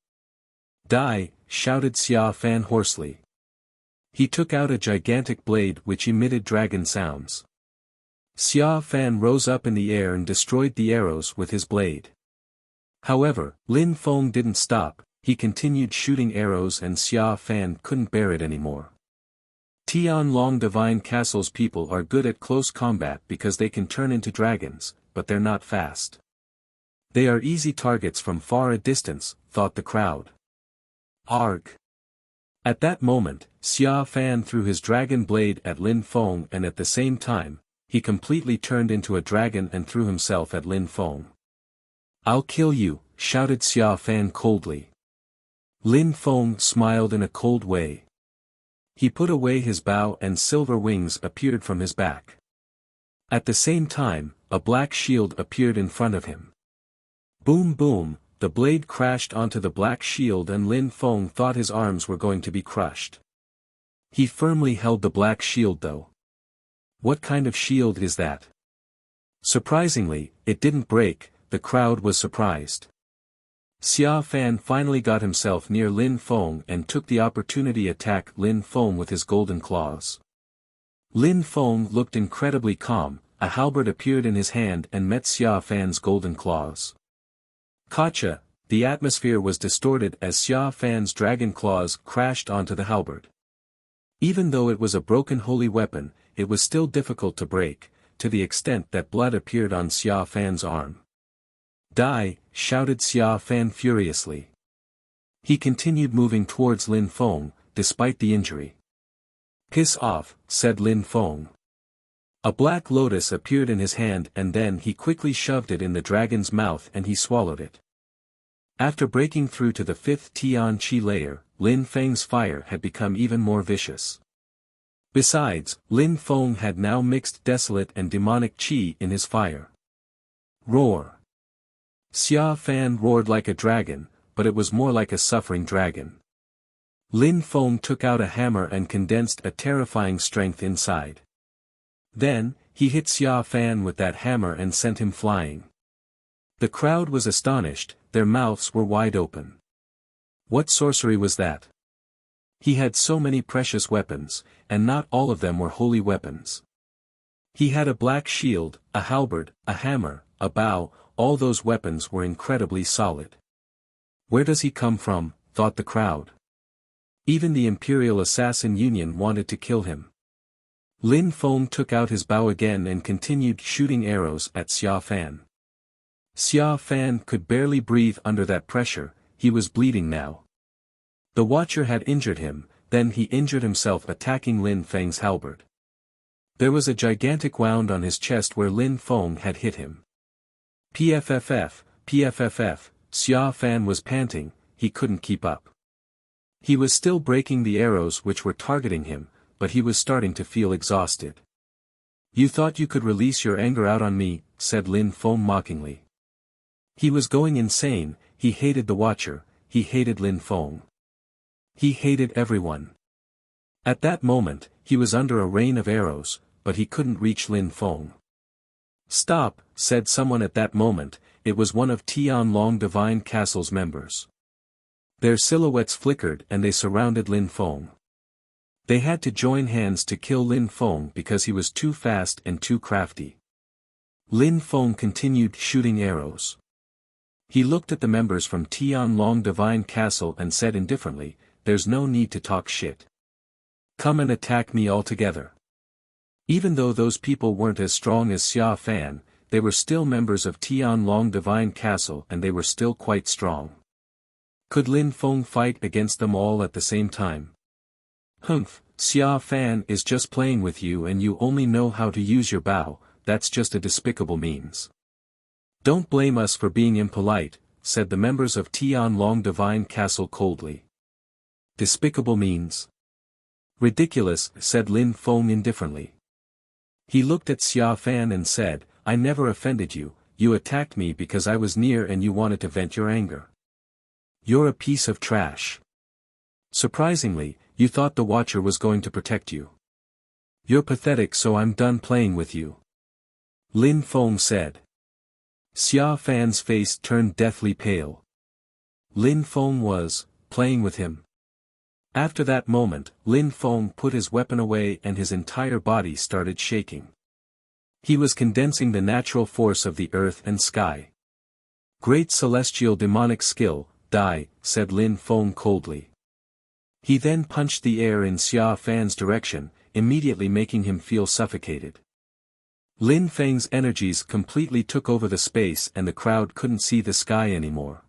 "Die!" shouted Xia Fan hoarsely. He took out a gigantic blade which emitted dragon sounds. Xia Fan rose up in the air and destroyed the arrows with his blade. However, Lin Feng didn't stop. He continued shooting arrows and Xia Fan couldn't bear it anymore. Tianlong Divine Castle's people are good at close combat because they can turn into dragons, but they're not fast. They are easy targets from far a distance, thought the crowd. Arg! At that moment, Xia Fan threw his dragon blade at Lin Feng, and at the same time, he completely turned into a dragon and threw himself at Lin Feng. "I'll kill you," shouted Xia Fan coldly. Lin Feng smiled in a cold way. He put away his bow and silver wings appeared from his back. At the same time, a black shield appeared in front of him. Boom boom, the blade crashed onto the black shield and Lin Feng thought his arms were going to be crushed. He firmly held the black shield though. What kind of shield is that? Surprisingly, it didn't break. The crowd was surprised. Xia Fan finally got himself near Lin Feng and took the opportunity to attack Lin Feng with his golden claws. Lin Feng looked incredibly calm. A halberd appeared in his hand and met Xia Fan's golden claws. Gotcha! The atmosphere was distorted as Xia Fan's dragon claws crashed onto the halberd. Even though it was a broken holy weapon, it was still difficult to break, to the extent that blood appeared on Xia Fan's arm. "Die!" shouted Xia Fan furiously. He continued moving towards Lin Feng, despite the injury. "Piss off," said Lin Feng. A black lotus appeared in his hand and then he quickly shoved it in the dragon's mouth and he swallowed it. After breaking through to the 5th Tian Qi layer, Lin Feng's fire had become even more vicious. Besides, Lin Feng had now mixed desolate and demonic qi in his fire. Roar! Xia Fan roared like a dragon, but it was more like a suffering dragon. Lin Feng took out a hammer and condensed a terrifying strength inside. Then, he hit Xia Fan with that hammer and sent him flying. The crowd was astonished. their mouths were wide open. What sorcery was that? He had so many precious weapons, and not all of them were holy weapons. He had a black shield, a halberd, a hammer, a bow, all those weapons were incredibly solid. Where does he come from, thought the crowd. Even the Imperial Assassin Union wanted to kill him. Lin Feng took out his bow again and continued shooting arrows at Xia Fan. Xia Fan could barely breathe under that pressure, he was bleeding now. The Watcher had injured him, then he injured himself attacking Lin Feng's halberd. There was a gigantic wound on his chest where Lin Feng had hit him. PFFF, PFFF, Xia Fan was panting, he couldn't keep up. He was still breaking the arrows which were targeting him, but he was starting to feel exhausted. You thought you could release your anger out on me, said Lin Feng mockingly. He was going insane, he hated the Watcher, he hated Lin Feng. He hated everyone. At that moment, he was under a rain of arrows, but he couldn't reach Lin Feng. Stop, said someone at that moment, it was one of Tianlong Divine Castle's members. Their silhouettes flickered and they surrounded Lin Feng. They had to join hands to kill Lin Feng because he was too fast and too crafty. Lin Feng continued shooting arrows. He looked at the members from Tianlong Divine Castle and said indifferently, there's no need to talk shit. Come and attack me all together. Even though those people weren't as strong as Xia Fan, they were still members of Tianlong Divine Castle and they were still quite strong. Could Lin Feng fight against them all at the same time? Humph, Xia Fan is just playing with you and you only know how to use your bow, that's just a despicable means. Don't blame us for being impolite, said the members of Tianlong Divine Castle coldly. Despicable means? Ridiculous, said Lin Feng indifferently. He looked at Xia Fan and said, I never offended you, you attacked me because I was near and you wanted to vent your anger. You're a piece of trash. Surprisingly, you thought the Watcher was going to protect you. You're pathetic, so I'm done playing with you. Lin Feng said. Xia Fan's face turned deathly pale. Lin Feng was playing with him. After that moment, Lin Feng put his weapon away and his entire body started shaking. He was condensing the natural force of the earth and sky. Great celestial demonic skill, die, said Lin Feng coldly. He then punched the air in Xia Fan's direction, immediately making him feel suffocated. Lin Feng's energies completely took over the space and the crowd couldn't see the sky anymore.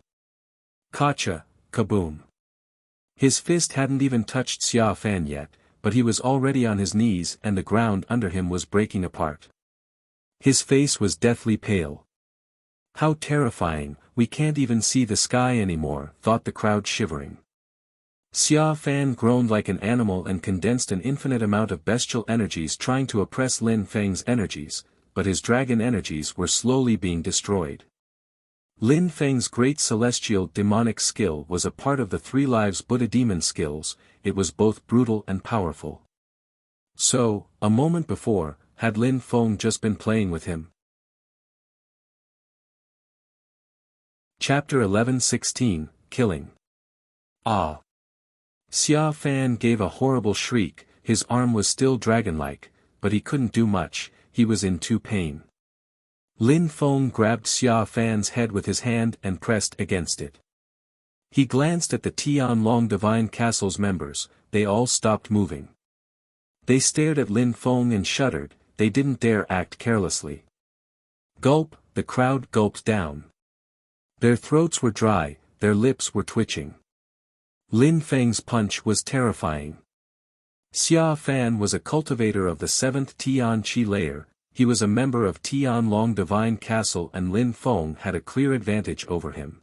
Kacha, kaboom. His fist hadn't even touched Xia Fan yet, but he was already on his knees and the ground under him was breaking apart. His face was deathly pale. How terrifying, we can't even see the sky anymore, thought the crowd shivering. Xia Fan groaned like an animal and condensed an infinite amount of bestial energies trying to oppress Lin Feng's energies, but his dragon energies were slowly being destroyed. Lin Feng's great celestial demonic skill was a part of the Three Lives Buddha demon skills, it was both brutal and powerful. So, a moment before, had Lin Feng just been playing with him? Chapter 11:16, Killing. Ah! Xia Fan gave a horrible shriek, his arm was still dragon-like, but he couldn't do much, he was in too pain. Lin Feng grabbed Xia Fan's head with his hand and pressed against it. He glanced at the Tianlong Divine Castle's members, they all stopped moving. They stared at Lin Feng and shuddered, they didn't dare act carelessly. Gulp, the crowd gulped down. Their throats were dry, their lips were twitching. Lin Feng's punch was terrifying. Xia Fan was a cultivator of the 7th Tian Qi layer, he was a member of Tianlong Divine Castle and Lin Feng had a clear advantage over him.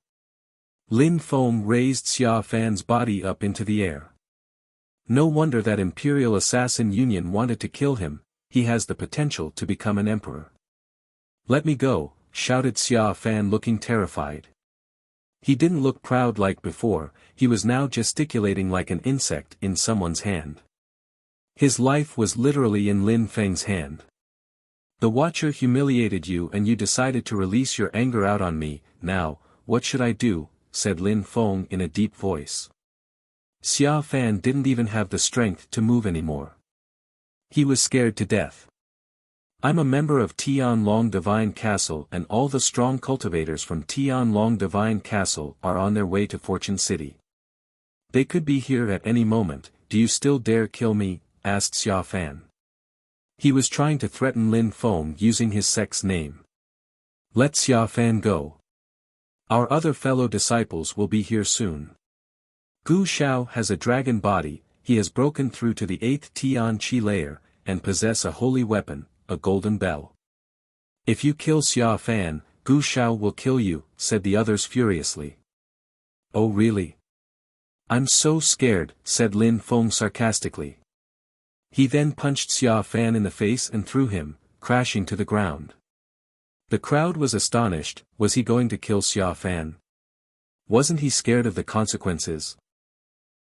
Lin Feng raised Xia Fan's body up into the air. No wonder that Imperial Assassin Union wanted to kill him, he has the potential to become an emperor. Let me go, shouted Xia Fan looking terrified. He didn't look proud like before, he was now gesticulating like an insect in someone's hand. His life was literally in Lin Feng's hand. The Watcher humiliated you and you decided to release your anger out on me, now, what should I do, said Lin Feng in a deep voice. Xia Fan didn't even have the strength to move anymore. He was scared to death. I'm a member of Tianlong Divine Castle and all the strong cultivators from Tianlong Divine Castle are on their way to Fortune City. They could be here at any moment. Do you still dare kill me? Asked Xia Fan. He was trying to threaten Lin Feng using his sect's name. Let Xia Fan go. Our other fellow disciples will be here soon. Gu Xiao has a dragon body, he has broken through to the 8th Tian Qi layer, and possess a holy weapon, a golden bell. If you kill Xia Fan, Gu Xiao will kill you, said the others furiously. Oh really? I'm so scared, said Lin Feng sarcastically. He then punched Xia Fan in the face and threw him, crashing to the ground. The crowd was astonished. Was he going to kill Xia Fan? Wasn't he scared of the consequences?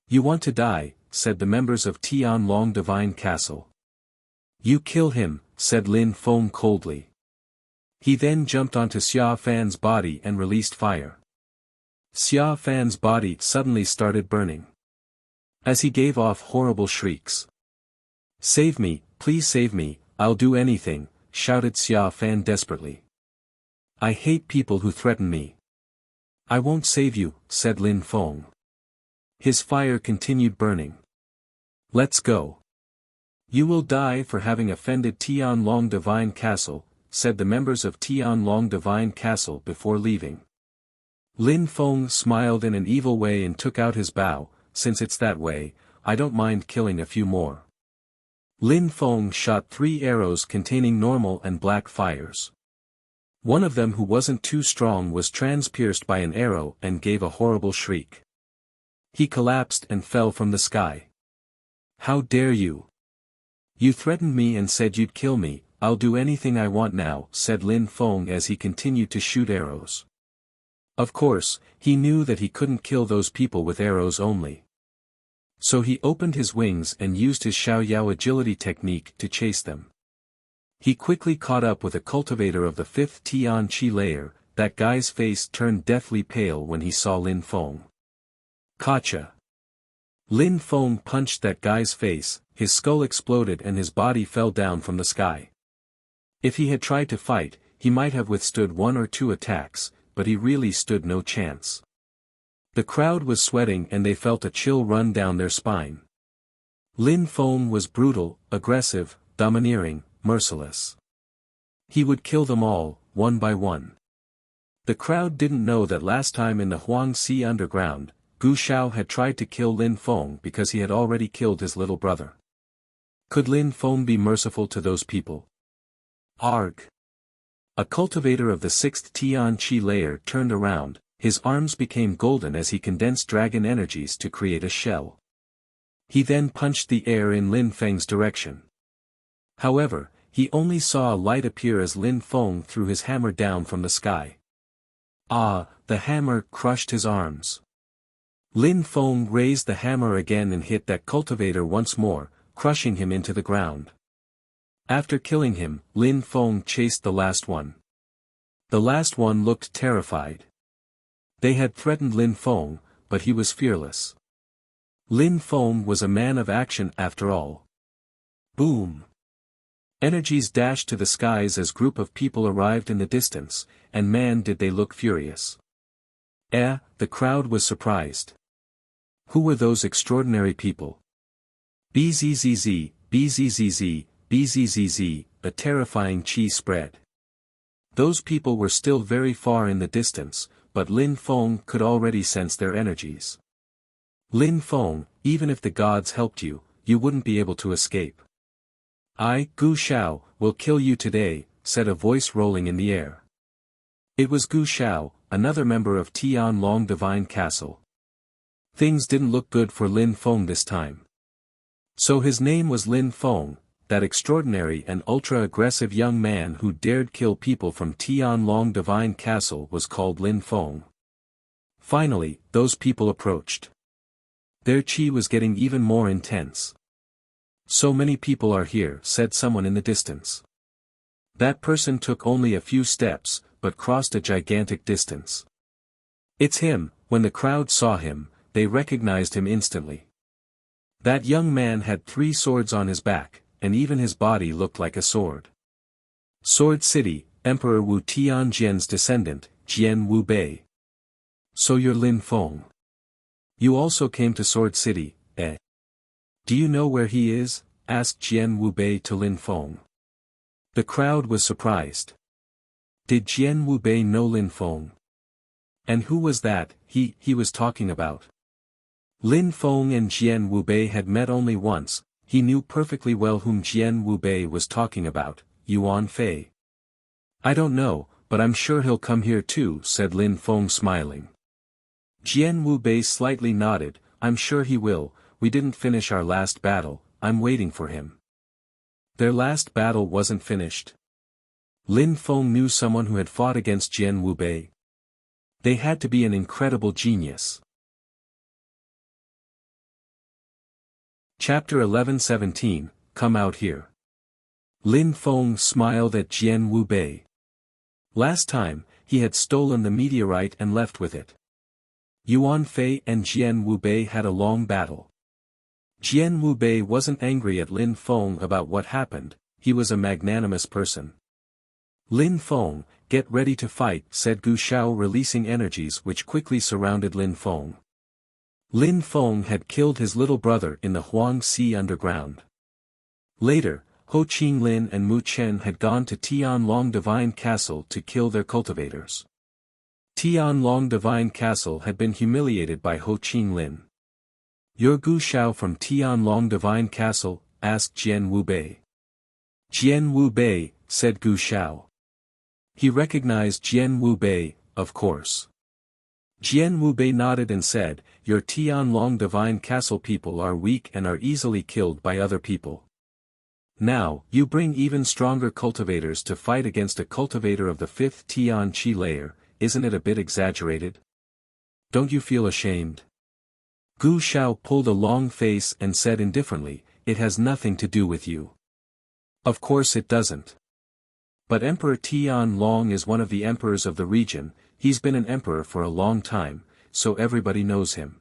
You want to die, said the members of Tianlong Divine Castle. You kill him, said Lin Feng coldly. He then jumped onto Xia Fan's body and released fire. Xia Fan's body suddenly started burning. As he gave off horrible shrieks. Save me, please save me, I'll do anything, shouted Xia Fan desperately. I hate people who threaten me. I won't save you, said Lin Feng. His fire continued burning. Let's go. You will die for having offended Tianlong Divine Castle, said the members of Tianlong Divine Castle before leaving. Lin Feng smiled in an evil way and took out his bow. Since it's that way, I don't mind killing a few more. Lin Feng shot 3 arrows containing normal and black fires. One of them who wasn't too strong was transpierced by an arrow and gave a horrible shriek. He collapsed and fell from the sky. How dare you? You threatened me and said you'd kill me. I'll do anything I want now, said Lin Feng as he continued to shoot arrows. Of course, he knew that he couldn't kill those people with arrows only. So he opened his wings and used his Xiaoyao agility technique to chase them. He quickly caught up with a cultivator of the 5th Tian Qi layer. That guy's face turned deathly pale when he saw Lin Feng. Gotcha! Lin Feng punched that guy's face, his skull exploded and his body fell down from the sky. If he had tried to fight, he might have withstood 1 or 2 attacks, but he really stood no chance. The crowd was sweating and they felt a chill run down their spine. Lin Feng was brutal, aggressive, domineering, merciless. He would kill them all, one by one. The crowd didn't know that last time in the Huangxi underground, Gu Xiao had tried to kill Lin Feng because he had already killed his little brother. Could Lin Feng be merciful to those people? Arg! A cultivator of the 6th Tian Qi layer turned around, his arms became golden as he condensed dragon energies to create a shell. He then punched the air in Lin Feng's direction. However, he only saw a light appear as Lin Feng threw his hammer down from the sky. Ah, the hammer crushed his arms. Lin Feng raised the hammer again and hit that cultivator once more, crushing him into the ground. After killing him, Lin Feng chased the last one. The last one looked terrified. They had threatened Lin Feng, but he was fearless. Lin Feng was a man of action after all. Boom! Energies dashed to the skies as group of people arrived in the distance, and man did they look furious. The crowd was surprised. Who were those extraordinary people? Bzzz, bzzz, bzzz, a terrifying qi spread. Those people were still very far in the distance, but Lin Feng could already sense their energies. Lin Feng, even if the gods helped you, you wouldn't be able to escape. I, Gu Xiao, will kill you today, said a voice rolling in the air. It was Gu Xiao, another member of Tianlong Divine Castle. Things didn't look good for Lin Feng this time. So his name was Lin Feng, that extraordinary and ultra-aggressive young man who dared kill people from Tianlong Divine Castle was called Lin Feng. Finally, those people approached. Their qi was getting even more intense. So many people are here, said someone in the distance. That person took only a few steps, but crossed a gigantic distance. It's him. When the crowd saw him, they recognized him instantly. That young man had 3 swords on his back, and even his body looked like a sword. Sword City, Emperor Wu Tianjian's descendant, Jian Wu Bei. So you're Lin Feng. You also came to Sword City, eh? Do you know where he is? Asked Jian Wu Bei to Lin Feng. The crowd was surprised. Did Jian Wu Bei know Lin Feng? And who was that he was talking about? Lin Feng and Jian Wu Bei had met only once. He knew perfectly well whom Jian Wu Bei was talking about, Yuan Fei. I don't know, but I'm sure he'll come here too, said Lin Feng smiling. Jian Wu Bei slightly nodded. I'm sure he will. We didn't finish our last battle, I'm waiting for him. Their last battle wasn't finished. Lin Feng knew someone who had fought against Jian Wu Bei. They had to be an incredible genius. Chapter 11:17, Come out here. Lin Feng smiled at Jian Wu Bei. Last time, he had stolen the meteorite and left with it. Yuan Fei and Jian Wu Bei had a long battle. Jian Wu Bei wasn't angry at Lin Feng about what happened, he was a magnanimous person. Lin Feng, get ready to fight, said Gu Shao, releasing energies which quickly surrounded Lin Feng. Lin Feng had killed his little brother in the Huangxi underground. Later, Ho Qinglin and Mu Chen had gone to Tianlong Divine Castle to kill their cultivators. Tianlong Divine Castle had been humiliated by Ho Qinglin. You're Gu Shao from Tianlong Divine Castle? Asked Jian Wu Bei. Jian Wu Bei, said Gu Shao. He recognized Jian Wu Bei, of course. Jian Wu Bei nodded and said, Your Tianlong Divine Castle people are weak and are easily killed by other people. Now, you bring even stronger cultivators to fight against a cultivator of the 5th Tian Qi layer, isn't it a bit exaggerated? Don't you feel ashamed? Gu Shao pulled a long face and said indifferently, It has nothing to do with you. Of course it doesn't. But Emperor Tianlong is one of the emperors of the region. He's been an emperor for a long time, so everybody knows him.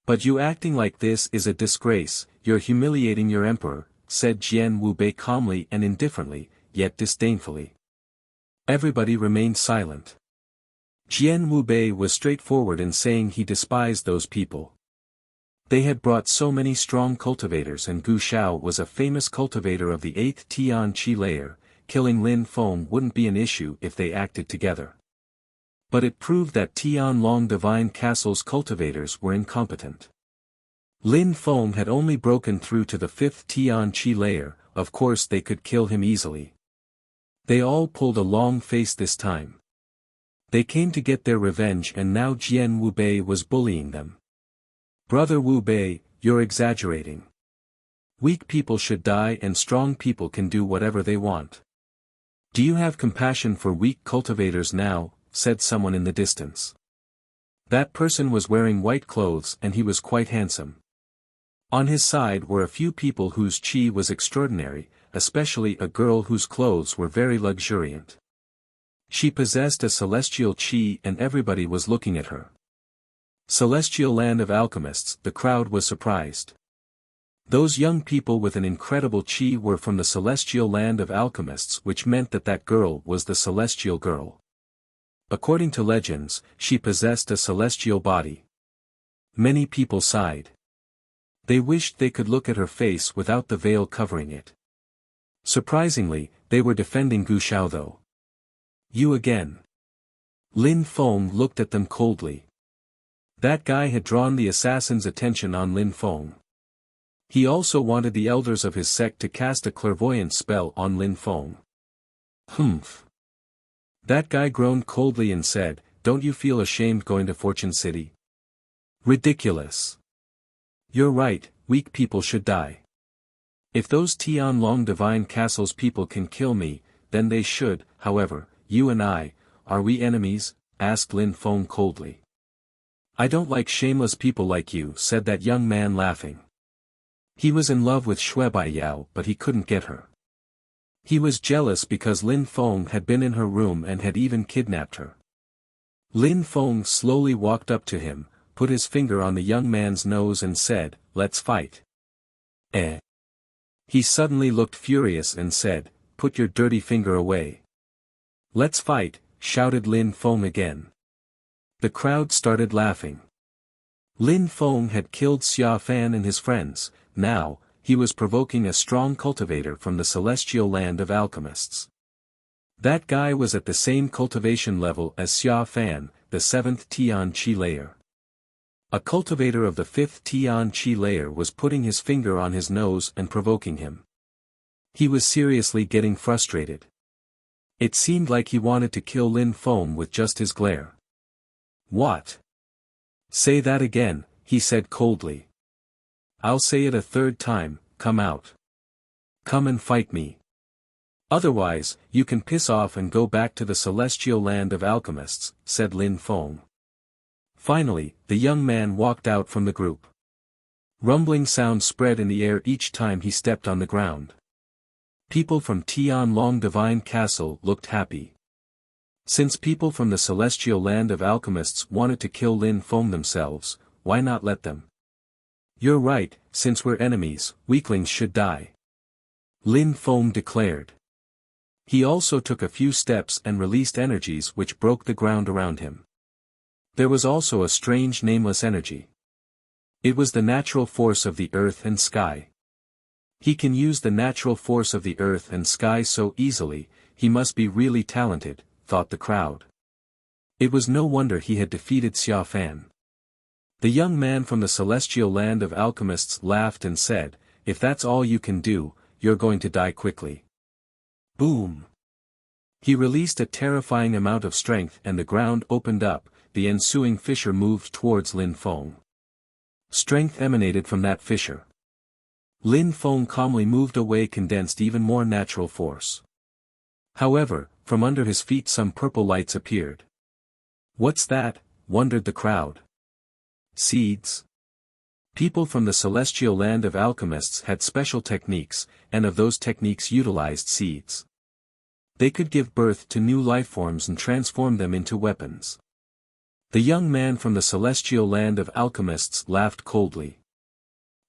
But you acting like this is a disgrace, you're humiliating your emperor, said Jian Wu Bei calmly and indifferently, yet disdainfully. Everybody remained silent. Jian Wu Bei was straightforward in saying he despised those people. They had brought so many strong cultivators, and Gu Shao was a famous cultivator of the 8th Tian Qi layer. Killing Lin Feng wouldn't be an issue if they acted together. But it proved that Tianlong Divine Castle's cultivators were incompetent. Lin Feng had only broken through to the 5th Tian Qi layer, of course they could kill him easily. They all pulled a long face this time. They came to get their revenge, and now Jian Wu Bei was bullying them. Brother Wu Bei, you're exaggerating. Weak people should die and strong people can do whatever they want. Do you have compassion for weak cultivators now? Said someone in the distance. That person was wearing white clothes and he was quite handsome. On his side were a few people whose qi was extraordinary, especially a girl whose clothes were very luxuriant. She possessed a celestial qi and everybody was looking at her. Celestial land of alchemists, the crowd was surprised. Those young people with an incredible qi were from the celestial land of alchemists, which meant that that girl was the celestial girl. According to legends, she possessed a celestial body. Many people sighed. They wished they could look at her face without the veil covering it. Surprisingly, they were defending Gu Shao though. You again. Lin Feng looked at them coldly. That guy had drawn the assassin's attention on Lin Feng. He also wanted the elders of his sect to cast a clairvoyant spell on Lin Feng. Humph. That guy groaned coldly and said, Don't you feel ashamed going to Fortune City? Ridiculous. You're right, weak people should die. If those Tianlong Divine Castle's people can kill me, then they should. However, you and I, are we enemies? Asked Lin Feng coldly. I don't like shameless people like you, said that young man laughing. He was in love with Shui Baiyao, but he couldn't get her. He was jealous because Lin Feng had been in her room and had even kidnapped her. Lin Feng slowly walked up to him, put his finger on the young man's nose and said, "Let's fight." Eh? He suddenly looked furious and said, "Put your dirty finger away." "Let's fight," shouted Lin Feng again. The crowd started laughing. Lin Feng had killed Xia Fan and his friends. Now, he was provoking a strong cultivator from the celestial land of alchemists. That guy was at the same cultivation level as Xia Fan, the 7th Tian Qi layer. A cultivator of the 5th Tian Qi layer was putting his finger on his nose and provoking him. He was seriously getting frustrated. It seemed like he wanted to kill Lin Feng with just his glare. "What? Say that again," he said coldly. "I'll say it a third time, come out. Come and fight me. Otherwise, you can piss off and go back to the celestial land of alchemists," said Lin Feng. Finally, the young man walked out from the group. Rumbling sounds spread in the air each time he stepped on the ground. People from Tianlong Divine Castle looked happy. Since people from the celestial land of alchemists wanted to kill Lin Feng themselves, why not let them? "You're right, since we're enemies, weaklings should die," Lin Feng declared. He also took a few steps and released energies which broke the ground around him. There was also a strange nameless energy. It was the natural force of the earth and sky. He can use the natural force of the earth and sky so easily, he must be really talented, thought the crowd. It was no wonder he had defeated Xia Fan. The young man from the celestial land of alchemists laughed and said, "If that's all you can do, you're going to die quickly." Boom! He released a terrifying amount of strength and the ground opened up, the ensuing fissure moved towards Lin Feng. Strength emanated from that fissure. Lin Feng calmly moved away, condensed even more natural force. However, from under his feet some purple lights appeared. "What's that?" wondered the crowd. Seeds. People from the celestial land of alchemists had special techniques, and of those techniques utilized seeds. They could give birth to new lifeforms and transform them into weapons. The young man from the celestial land of alchemists laughed coldly.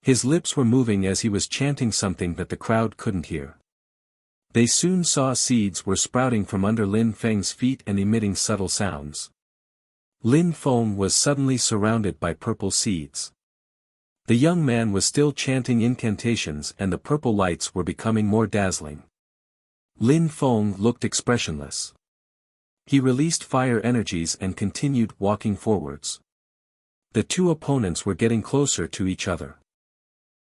His lips were moving as he was chanting something that the crowd couldn't hear. They soon saw seeds were sprouting from under Lin Feng's feet and emitting subtle sounds. Lin Feng was suddenly surrounded by purple seeds. The young man was still chanting incantations and the purple lights were becoming more dazzling. Lin Feng looked expressionless. He released fire energies and continued walking forwards. The two opponents were getting closer to each other.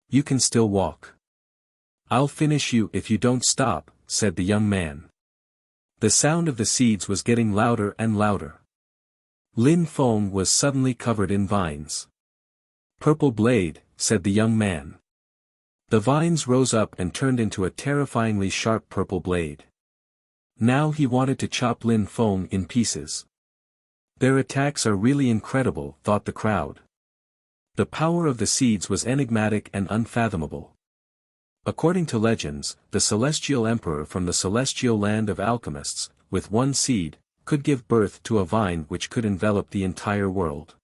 "You can still walk. I'll finish you if you don't stop," said the young man. The sound of the seeds was getting louder and louder. Lin Feng was suddenly covered in vines. "Purple blade," said the young man. The vines rose up and turned into a terrifyingly sharp purple blade. Now he wanted to chop Lin Feng in pieces. Their attacks are really incredible, thought the crowd. The power of the seeds was enigmatic and unfathomable. According to legends, the celestial emperor from the celestial land of alchemists, with one seed, could give birth to a vine which could envelop the entire world.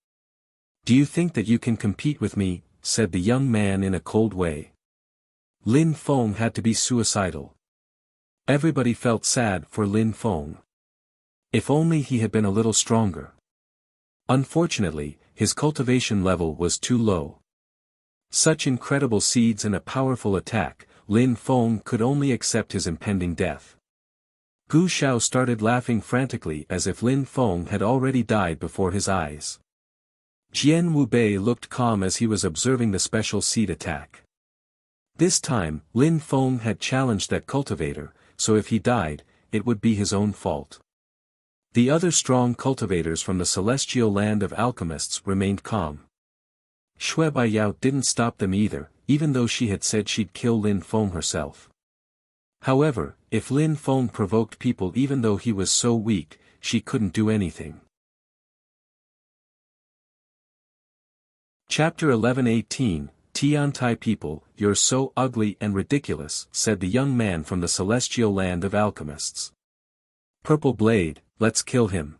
"Do you think that you can compete with me?" said the young man in a cold way. Lin Feng had to be suicidal. Everybody felt sad for Lin Feng. If only he had been a little stronger. Unfortunately, his cultivation level was too low. Such incredible seeds and a powerful attack, Lin Feng could only accept his impending death. Gu Xiao started laughing frantically as if Lin Feng had already died before his eyes. Jian Wubei looked calm as he was observing the special seed attack. This time, Lin Feng had challenged that cultivator, so if he died, it would be his own fault. The other strong cultivators from the celestial land of alchemists remained calm. Xue Baiyao didn't stop them either, even though she had said she'd kill Lin Feng herself. However, if Lin Feng provoked people even though he was so weak, she couldn't do anything. Chapter 11:18, Tiantai people, "You're so ugly and ridiculous," said the young man from the celestial land of alchemists. "Purple blade, let's kill him."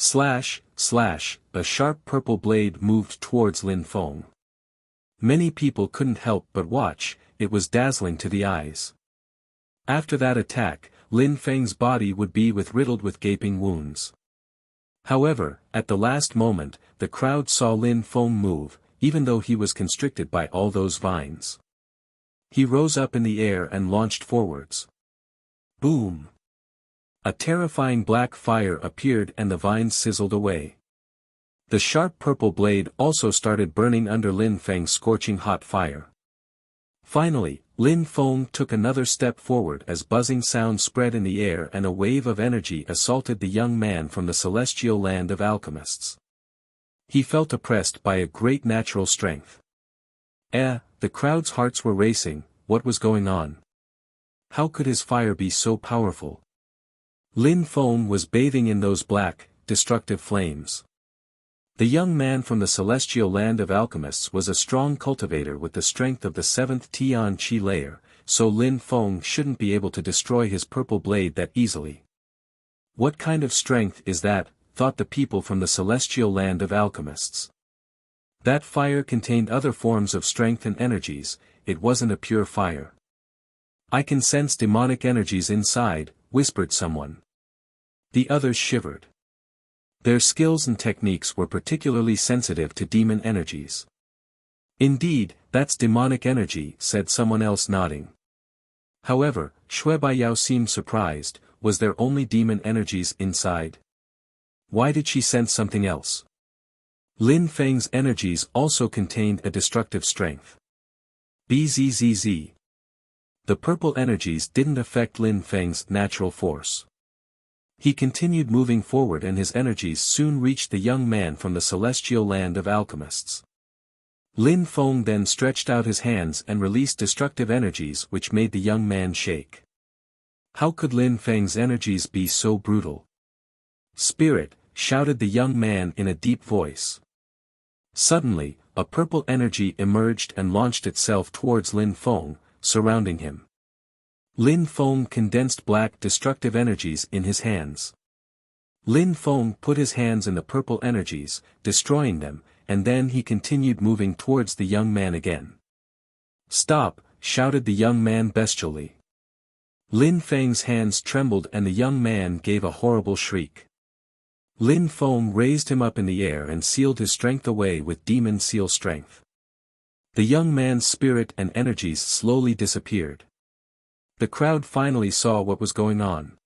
Slash, slash, a sharp purple blade moved towards Lin Feng. Many people couldn't help but watch, it was dazzling to the eyes. After that attack, Lin Feng's body would be riddled with gaping wounds. However, at the last moment, the crowd saw Lin Feng move, even though he was constricted by all those vines. He rose up in the air and launched forwards. Boom! A terrifying black fire appeared and the vines sizzled away. The sharp purple blade also started burning under Lin Feng's scorching hot fire. Finally, Lin Feng took another step forward as buzzing sound spread in the air and a wave of energy assaulted the young man from the celestial land of alchemists. He felt oppressed by a great natural strength. The crowd's hearts were racing. What was going on? How could his fire be so powerful? Lin Feng was bathing in those black, destructive flames. The young man from the celestial land of alchemists was a strong cultivator with the strength of the 7th Tian Qi layer, so Lin Feng shouldn't be able to destroy his purple blade that easily. What kind of strength is that, thought the people from the celestial land of alchemists. That fire contained other forms of strength and energies, it wasn't a pure fire. I can sense demonic energies inside, whispered someone. The others shivered. Their skills and techniques were particularly sensitive to demon energies. Indeed, that's demonic energy, said someone else nodding. However, Shui Baiyao seemed surprised, was there only demon energies inside? Why did she sense something else? Lin Feng's energies also contained a destructive strength. Bzzz. The purple energies didn't affect Lin Feng's natural force. He continued moving forward and his energies soon reached the young man from the celestial land of alchemists. Lin Feng then stretched out his hands and released destructive energies which made the young man shake. How could Lin Feng's energies be so brutal? Spirit, shouted the young man in a deep voice. Suddenly, a purple energy emerged and launched itself towards Lin Feng, surrounding him. Lin Feng condensed black destructive energies in his hands. Lin Feng put his hands in the purple energies, destroying them, and then he continued moving towards the young man again. Stop, shouted the young man bestially. Lin Feng's hands trembled and the young man gave a horrible shriek. Lin Feng raised him up in the air and sealed his strength away with demon seal strength. The young man's spirit and energies slowly disappeared. The crowd finally saw what was going on.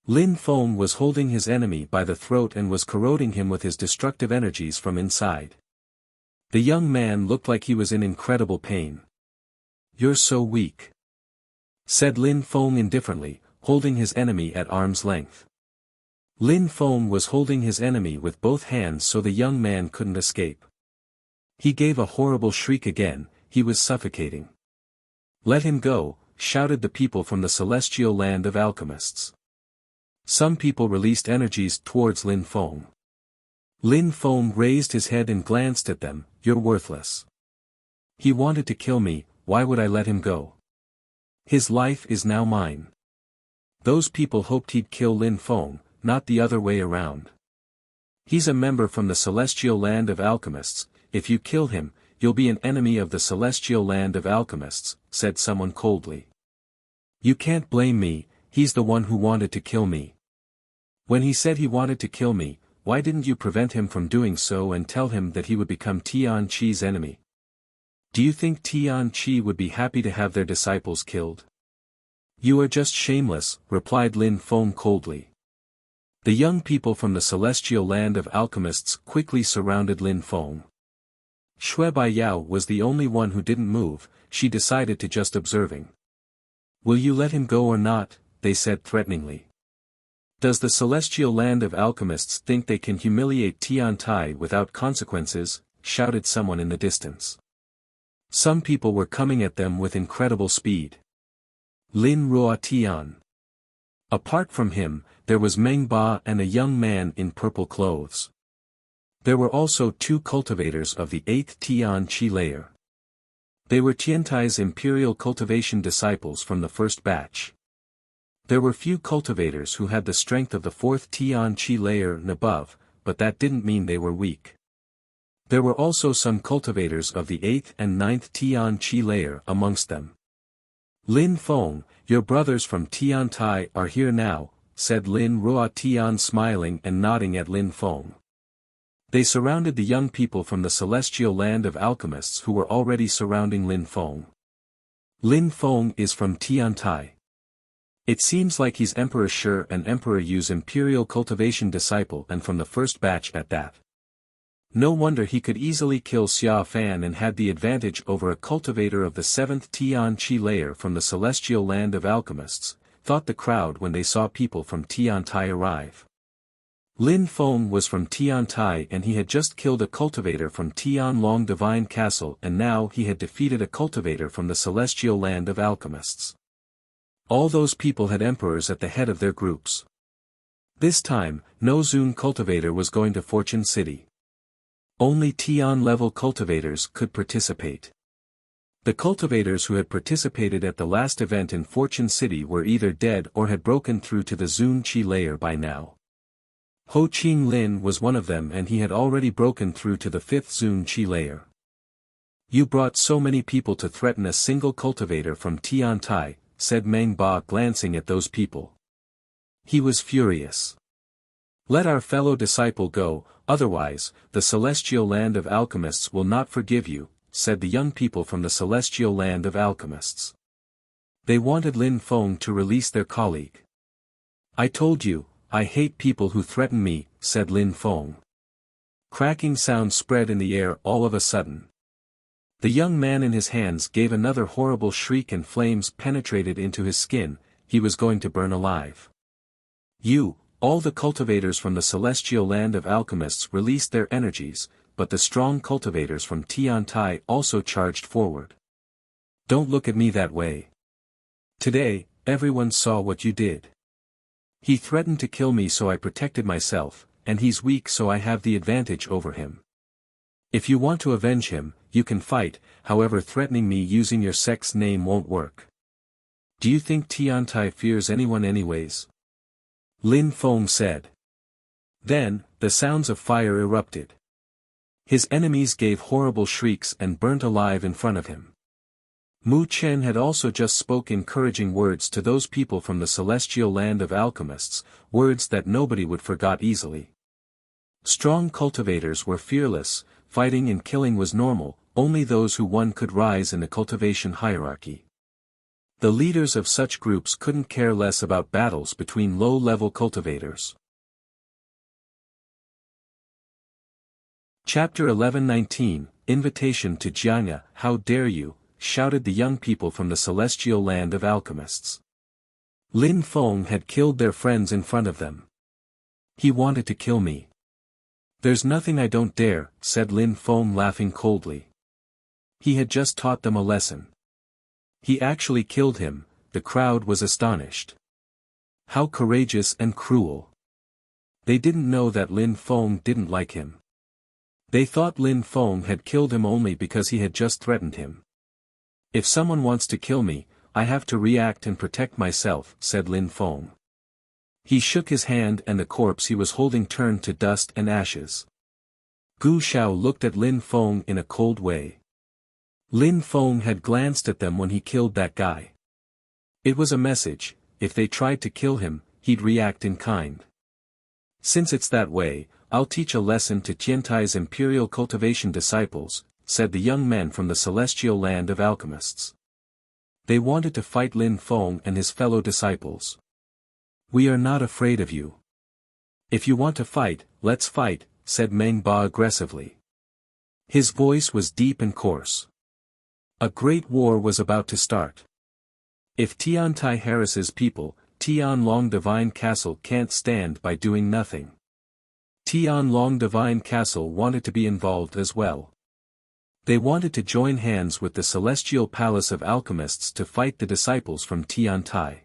Lin Feng was holding his enemy by the throat and was corroding him with his destructive energies from inside. The young man looked like he was in incredible pain. You're so weak, said Lin Feng indifferently, holding his enemy at arm's length. Lin Feng was holding his enemy with both hands so the young man couldn't escape. He gave a horrible shriek again, he was suffocating. Let him go, shouted the people from the celestial land of alchemists. Some people released energies towards Lin Feng. Lin Feng raised his head and glanced at them, you're worthless. He wanted to kill me, why would I let him go? His life is now mine. Those people hoped he'd kill Lin Feng, not the other way around. He's a member from the celestial land of alchemists, if you kill him, you'll be an enemy of the celestial land of alchemists, said someone coldly. You can't blame me, he's the one who wanted to kill me. When he said he wanted to kill me, why didn't you prevent him from doing so and tell him that he would become Tian Qi's enemy? Do you think Tian Qi would be happy to have their disciples killed? You are just shameless, replied Lin Feng coldly. The young people from the celestial land of alchemists quickly surrounded Lin Feng. Shui Baiyao was the only one who didn't move, she decided to just observing. Will you let him go or not? They said threateningly. Does the celestial land of alchemists think they can humiliate Tian Tai without consequences? Shouted someone in the distance. Some people were coming at them with incredible speed. Lin Ruo Tian. Apart from him, there was Meng Ba and a young man in purple clothes. There were also 2 cultivators of the 8th Tian Qi layer. They were Tiantai's imperial cultivation disciples from the first batch. There were few cultivators who had the strength of the 4th Tian Qi layer and above, but that didn't mean they were weak. There were also some cultivators of the 8th and 9th Tian Qi layer amongst them. Lin Feng, your brothers from Tian Tai are here now, said Lin Rua Tian smiling and nodding at Lin Feng. They surrounded the young people from the celestial land of alchemists who were already surrounding Lin Feng. Lin Feng is from Tian Tai. It seems like he's Emperor Shi and Emperor Yu's imperial cultivation disciple and from the first batch at that. No wonder he could easily kill Xia Fan and had the advantage over a cultivator of the 7th Tian Qi layer from the celestial land of alchemists, thought the crowd when they saw people from Tian Tai arrive. Lin Feng was from Tian Tai and he had just killed a cultivator from Tian Long Divine Castle and now he had defeated a cultivator from the celestial land of alchemists. All those people had emperors at the head of their groups. This time, no Zun cultivator was going to Fortune City. Only Tian-level cultivators could participate. The cultivators who had participated at the last event in Fortune City were either dead or had broken through to the Zun Qi layer by now. Ho Qing Lin was one of them and he had already broken through to the 5th Zun Qi layer. You brought so many people to threaten a single cultivator from Tian Tai, said Meng Ba glancing at those people. He was furious. Let our fellow disciple go, otherwise, the celestial land of alchemists will not forgive you, said the young people from the celestial land of alchemists. They wanted Lin Feng to release their colleague. I told you, I hate people who threaten me, said Lin Feng. Cracking sound spread in the air all of a sudden. The young man in his hands gave another horrible shriek and flames penetrated into his skin, he was going to burn alive. All the cultivators from the celestial land of alchemists released their energies, but the strong cultivators from Tian Tai also charged forward. Don't look at me that way. Today, everyone saw what you did. He threatened to kill me so I protected myself, and he's weak so I have the advantage over him. If you want to avenge him, you can fight, however threatening me using your sect's name won't work. Do you think Tian Tai fears anyone anyways? Lin Feng said. Then, the sounds of fire erupted. His enemies gave horrible shrieks and burnt alive in front of him. Mu Chen had also just spoke encouraging words to those people from the celestial land of alchemists, words that nobody would forget easily. Strong cultivators were fearless, fighting and killing was normal, only those who won could rise in the cultivation hierarchy. The leaders of such groups couldn't care less about battles between low-level cultivators. Chapter 11:19, Invitation to Jianya. How dare you, shouted the young people from the celestial land of alchemists. Lin Feng had killed their friends in front of them. He wanted to kill me. There's nothing I don't dare, said Lin Feng laughing coldly. He had just taught them a lesson. He actually killed him, the crowd was astonished. How courageous and cruel. They didn't know that Lin Feng didn't like him. They thought Lin Feng had killed him only because he had just threatened him. If someone wants to kill me, I have to react and protect myself, said Lin Feng. He shook his hand and the corpse he was holding turned to dust and ashes. Gu Xiao looked at Lin Feng in a cold way. Lin Feng had glanced at them when he killed that guy. It was a message, if they tried to kill him, he'd react in kind. Since it's that way, I'll teach a lesson to Tiantai's imperial cultivation disciples, said the young men from the celestial land of alchemists. They wanted to fight Lin Feng and his fellow disciples. We are not afraid of you. If you want to fight, let's fight, said Meng Ba aggressively. His voice was deep and coarse. A great war was about to start. If Tian Tai harasses people, Tian Long Divine Castle can't stand by doing nothing. Tian Long Divine Castle wanted to be involved as well. They wanted to join hands with the Celestial Palace of Alchemists to fight the disciples from Tian Tai.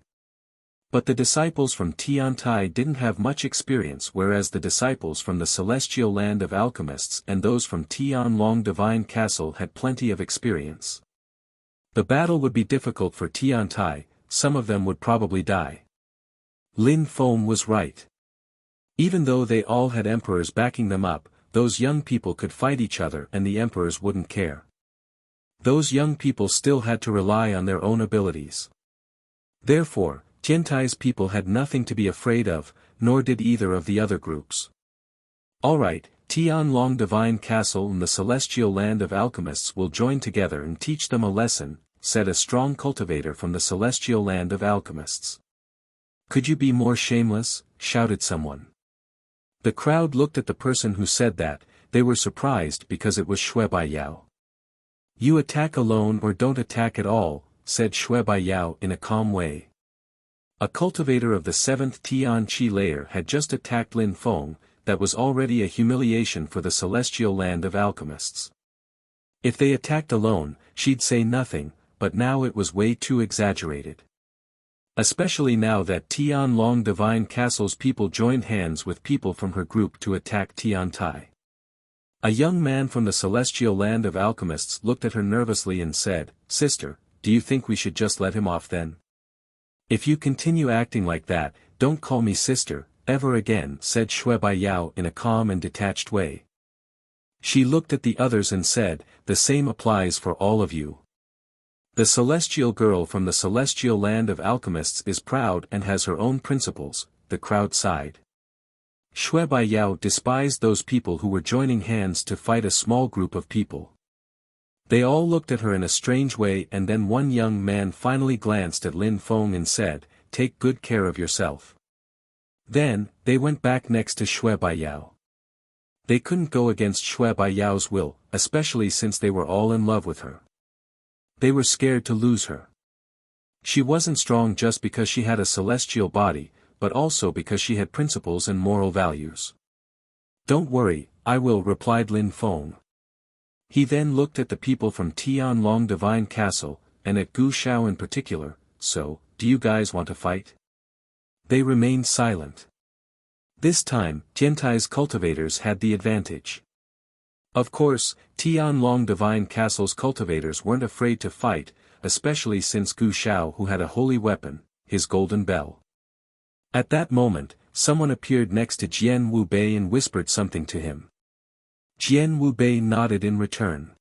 But the disciples from Tian Tai didn't have much experience, whereas the disciples from the Celestial Land of Alchemists and those from Tian Long Divine Castle had plenty of experience. The battle would be difficult for Tian Tai, some of them would probably die. Lin Feng was right. Even though they all had emperors backing them up, those young people could fight each other and the emperors wouldn't care. Those young people still had to rely on their own abilities. Therefore, Tiantai's people had nothing to be afraid of, nor did either of the other groups. Alright, Tianlong Divine Castle and the Celestial Land of Alchemists will join together and teach them a lesson, said a strong cultivator from the Celestial Land of Alchemists. Could you be more shameless? Shouted someone. The crowd looked at the person who said that. They were surprised because it was Shui Baiyao. You attack alone or don't attack at all, said Shui Baiyao in a calm way. A cultivator of the 7th Tian Qi layer had just attacked Lin Feng. That was already a humiliation for the Celestial Land of Alchemists. If they attacked alone, she'd say nothing, but now it was way too exaggerated. Especially now that Tianlong Divine Castle's people joined hands with people from her group to attack Tiantai. A young man from the Celestial Land of Alchemists looked at her nervously and said, Sister, do you think we should just let him off then? If you continue acting like that, don't call me sister, ever again, said Shui Baiyao in a calm and detached way. She looked at the others and said, the same applies for all of you. The celestial girl from the Celestial Land of Alchemists is proud and has her own principles, the crowd sighed. Shui Baiyao despised those people who were joining hands to fight a small group of people. They all looked at her in a strange way and then one young man finally glanced at Lin Feng and said, take good care of yourself. Then, they went back next to Shui Baiyao. They couldn't go against Shui Baiyao's will, especially since they were all in love with her. They were scared to lose her. She wasn't strong just because she had a celestial body, but also because she had principles and moral values. Don't worry, I will, replied Lin Feng. He then looked at the people from Tianlong Divine Castle, and at Gu Shao in particular, so, do you guys want to fight? They remained silent. This time, Tiantai's cultivators had the advantage. Of course, Tianlong Divine Castle's cultivators weren't afraid to fight, especially since Gu Shao who had a holy weapon, his golden bell. At that moment, someone appeared next to Jian Wu Bei and whispered something to him. Jian Wu Bei nodded in return.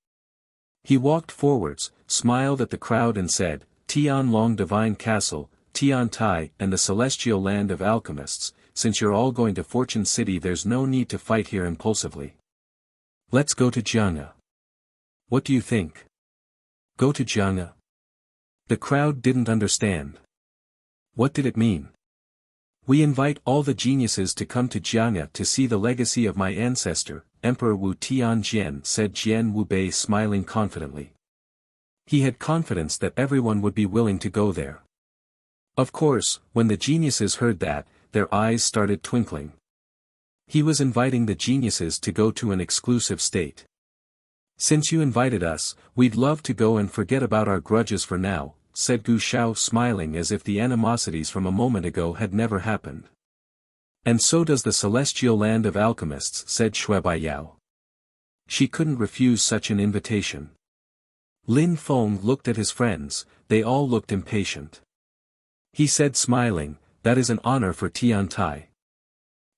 He walked forwards, smiled at the crowd and said, Tianlong Divine Castle, Tiantai and the Celestial Land of Alchemists, since you're all going to Fortune City there's no need to fight here impulsively. Let's go to Jianghe. What do you think? Go to Jianghe? The crowd didn't understand. What did it mean? We invite all the geniuses to come to Jianghe to see the legacy of my ancestor, Emperor Wu Tianjian, said Jian Wu Bei smiling confidently. He had confidence that everyone would be willing to go there. Of course, when the geniuses heard that, their eyes started twinkling. He was inviting the geniuses to go to an exclusive state. Since you invited us, we'd love to go and forget about our grudges for now, said Gu Shao smiling as if the animosities from a moment ago had never happened. And so does the Celestial Land of Alchemists, said Shui Baiyao. She couldn't refuse such an invitation. Lin Feng looked at his friends, they all looked impatient. He said smiling, that is an honor for Tiantai.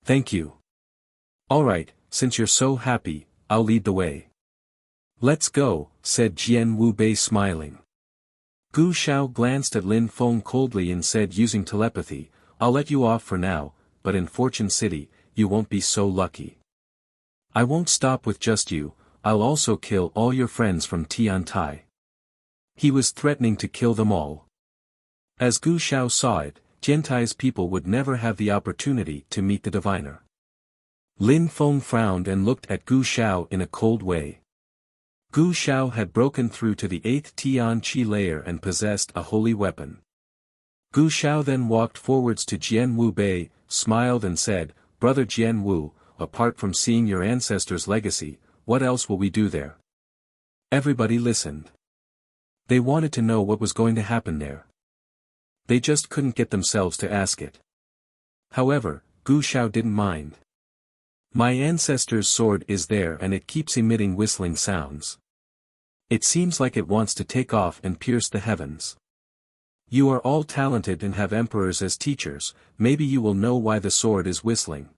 Thank you. Alright, since you're so happy, I'll lead the way. Let's go, said Jian Wu Bei smiling. Gu Shao glanced at Lin Feng coldly and said using telepathy, I'll let you off for now, but in Fortune City, you won't be so lucky. I won't stop with just you, I'll also kill all your friends from Tiantai. He was threatening to kill them all. As Gu Shao saw it, Tiantai's people would never have the opportunity to meet the diviner. Lin Feng frowned and looked at Gu Shao in a cold way. Gu Shao had broken through to the 8th Tian Qi layer and possessed a holy weapon. Gu Shao then walked forwards to Jian Wu Bei, smiled and said, Brother Jian Wu, apart from seeing your ancestors' legacy, what else will we do there? Everybody listened. They wanted to know what was going to happen there. They just couldn't get themselves to ask it. However, Gu Shao didn't mind. My ancestor's sword is there and it keeps emitting whistling sounds. It seems like it wants to take off and pierce the heavens. You are all talented and have emperors as teachers, maybe you will know why the sword is whistling.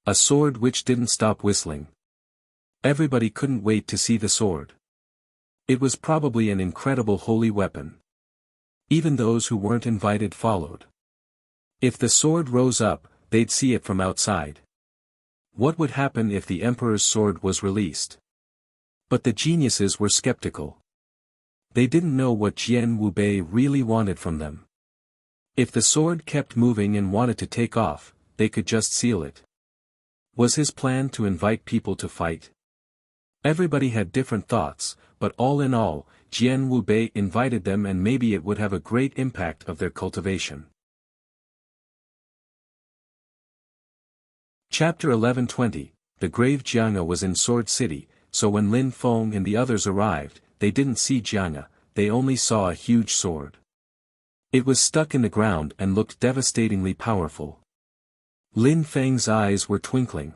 A sword which didn't stop whistling. Everybody couldn't wait to see the sword. It was probably an incredible holy weapon. Even those who weren't invited followed. If the sword rose up, they'd see it from outside. What would happen if the emperor's sword was released? But the geniuses were skeptical. They didn't know what Jian Wubei really wanted from them. If the sword kept moving and wanted to take off, they could just seal it. Was his plan to invite people to fight? Everybody had different thoughts, but all in all, Jian Wubei invited them and maybe it would have a great impact of their cultivation. Chapter 11:20. The grave Jianga was in Sword City, so when Lin Feng and the others arrived, they didn't see Jianga, they only saw a huge sword. It was stuck in the ground and looked devastatingly powerful. Lin Feng's eyes were twinkling.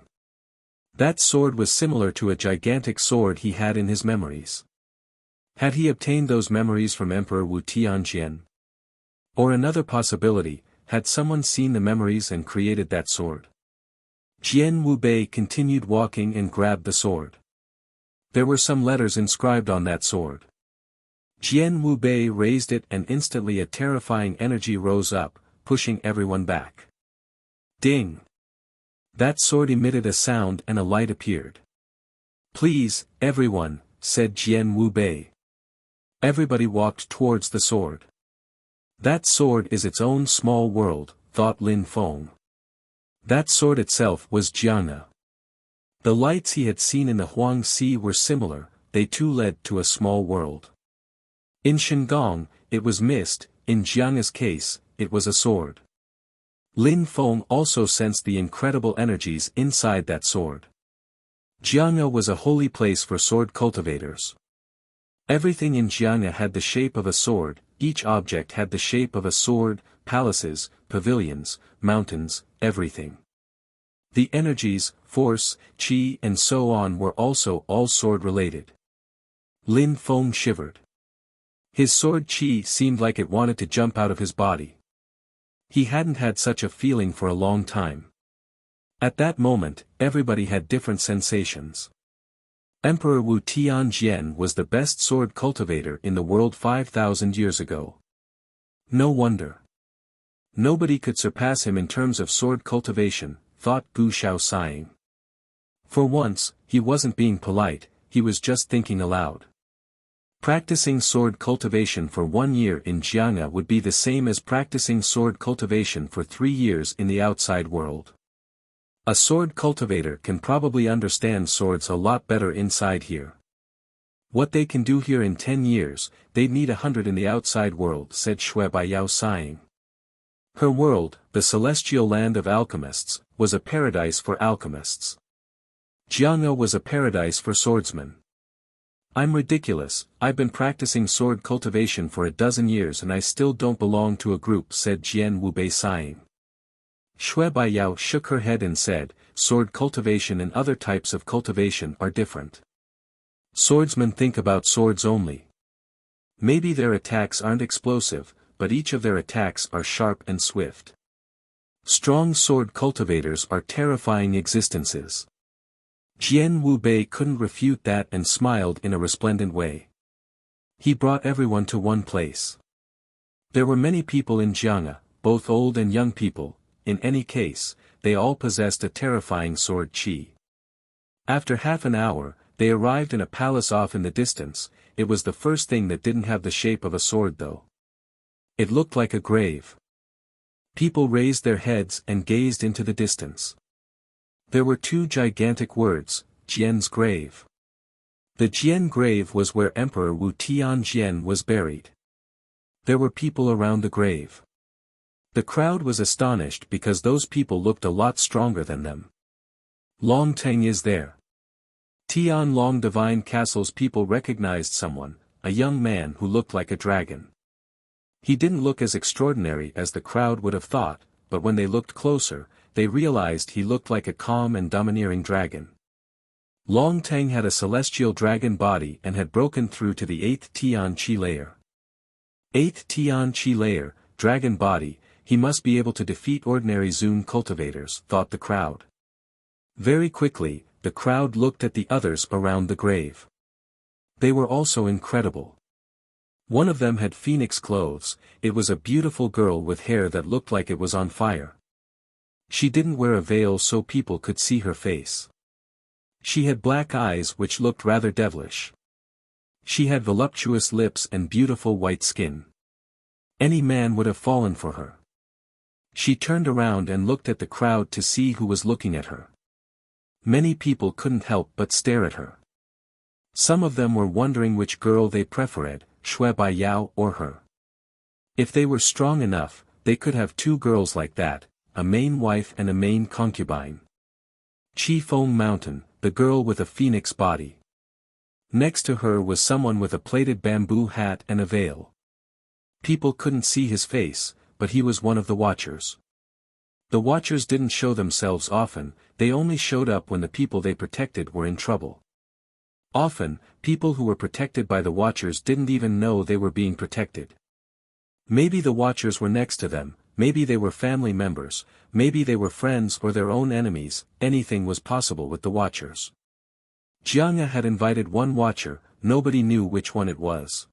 That sword was similar to a gigantic sword he had in his memories. Had he obtained those memories from Emperor Wu Tianjian? Or another possibility, had someone seen the memories and created that sword? Jian Wubei continued walking and grabbed the sword. There were some letters inscribed on that sword. Jian Wubei raised it and instantly a terrifying energy rose up, pushing everyone back. Ding! That sword emitted a sound and a light appeared. Please, everyone, said Jian Wubei. Everybody walked towards the sword. That sword is its own small world, thought Lin Feng. That sword itself was Jianga. The lights he had seen in the Huang Sea were similar, they too led to a small world. In Shandong, it was mist, in Jianga's case, it was a sword. Lin Feng also sensed the incredible energies inside that sword. Jianga was a holy place for sword cultivators. Everything in Jianga had the shape of a sword, each object had the shape of a sword, palaces, pavilions, mountains, everything. The energies, force, qi and so on were also all sword-related. Lin Feng shivered. His sword qi seemed like it wanted to jump out of his body. He hadn't had such a feeling for a long time. At that moment, everybody had different sensations. Emperor Wu Tianjian was the best sword cultivator in the world 5,000 years ago. No wonder. Nobody could surpass him in terms of sword cultivation, thought Gu Xiao sighing. For once, he wasn't being polite, he was just thinking aloud. Practicing sword cultivation for 1 year in Jianga would be the same as practicing sword cultivation for 3 years in the outside world. A sword cultivator can probably understand swords a lot better inside here. What they can do here in 10 years, they'd need 100 in the outside world, said Shui Baiyao sighing. Her world, the celestial land of alchemists, was a paradise for alchemists. Jianga was a paradise for swordsmen. I'm ridiculous, I've been practicing sword cultivation for a dozen years and I still don't belong to a group, said Jian Wubei sighing. Shui Baiyao shook her head and said, sword cultivation and other types of cultivation are different. Swordsmen think about swords only. Maybe their attacks aren't explosive, but each of their attacks are sharp and swift. Strong sword cultivators are terrifying existences. Jian Wubei couldn't refute that and smiled in a resplendent way. He brought everyone to one place. There were many people in Jianga, both old and young people, in any case, they all possessed a terrifying sword qi. After half an hour, they arrived in a palace off in the distance, it was the first thing that didn't have the shape of a sword though. It looked like a grave. People raised their heads and gazed into the distance. There were 2 gigantic words, Jian's grave. The Jian grave was where Emperor Wu Tianjian was buried. There were people around the grave. The crowd was astonished because those people looked a lot stronger than them. Long Teng is there. Tian Long Divine Castle's people recognized someone, a young man who looked like a dragon. He didn't look as extraordinary as the crowd would have thought, but when they looked closer, they realized he looked like a calm and domineering dragon. Long Teng had a celestial dragon body and had broken through to the 8th Tian Qi layer. 8th Tian Chi layer, dragon body, he must be able to defeat ordinary Zun cultivators, thought the crowd. Very quickly, the crowd looked at the others around the grave. They were also incredible. One of them had phoenix clothes. It was a beautiful girl with hair that looked like it was on fire. She didn't wear a veil so people could see her face. She had black eyes which looked rather devilish. She had voluptuous lips and beautiful white skin. Any man would have fallen for her. She turned around and looked at the crowd to see who was looking at her. Many people couldn't help but stare at her. Some of them were wondering which girl they preferred, Shui Bai Yao or her. If they were strong enough, they could have two girls like that, a main wife and a main concubine. Chi Feng Mountain, the girl with a phoenix body. Next to her was someone with a plaited bamboo hat and a veil. People couldn't see his face, but he was one of the watchers. The watchers didn't show themselves often, they only showed up when the people they protected were in trouble. Often, people who were protected by the watchers didn't even know they were being protected. Maybe the watchers were next to them, maybe they were family members, maybe they were friends or their own enemies, anything was possible with the watchers. Jiangya had invited one watcher, nobody knew which one it was.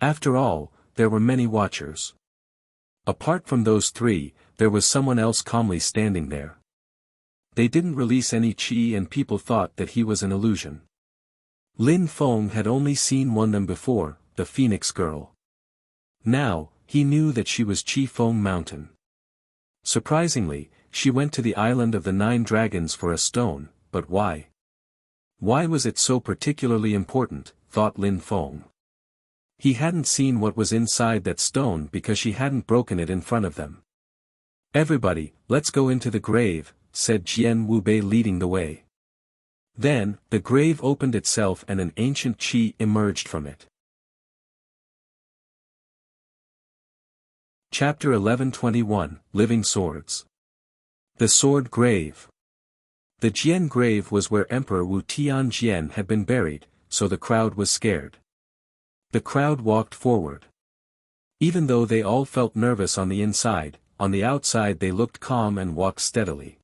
After all, there were many watchers. Apart from those three, there was someone else calmly standing there. They didn't release any chi and people thought that he was an illusion. Lin Feng had only seen one of them before, the Phoenix girl. Now, he knew that she was Chi Feng Mountain. Surprisingly, she went to the island of the 9 dragons for a stone, but why? Why was it so particularly important, thought Lin Feng. He hadn't seen what was inside that stone because she hadn't broken it in front of them. Everybody, let's go into the grave, said Jian Wubei leading the way. Then, the grave opened itself and an ancient chi emerged from it. Chapter 1121, Living Swords. The Sword Grave. The Jian grave was where Emperor Wu Tianjian had been buried, so the crowd was scared. The crowd walked forward. Even though they all felt nervous on the inside, on the outside they looked calm and walked steadily.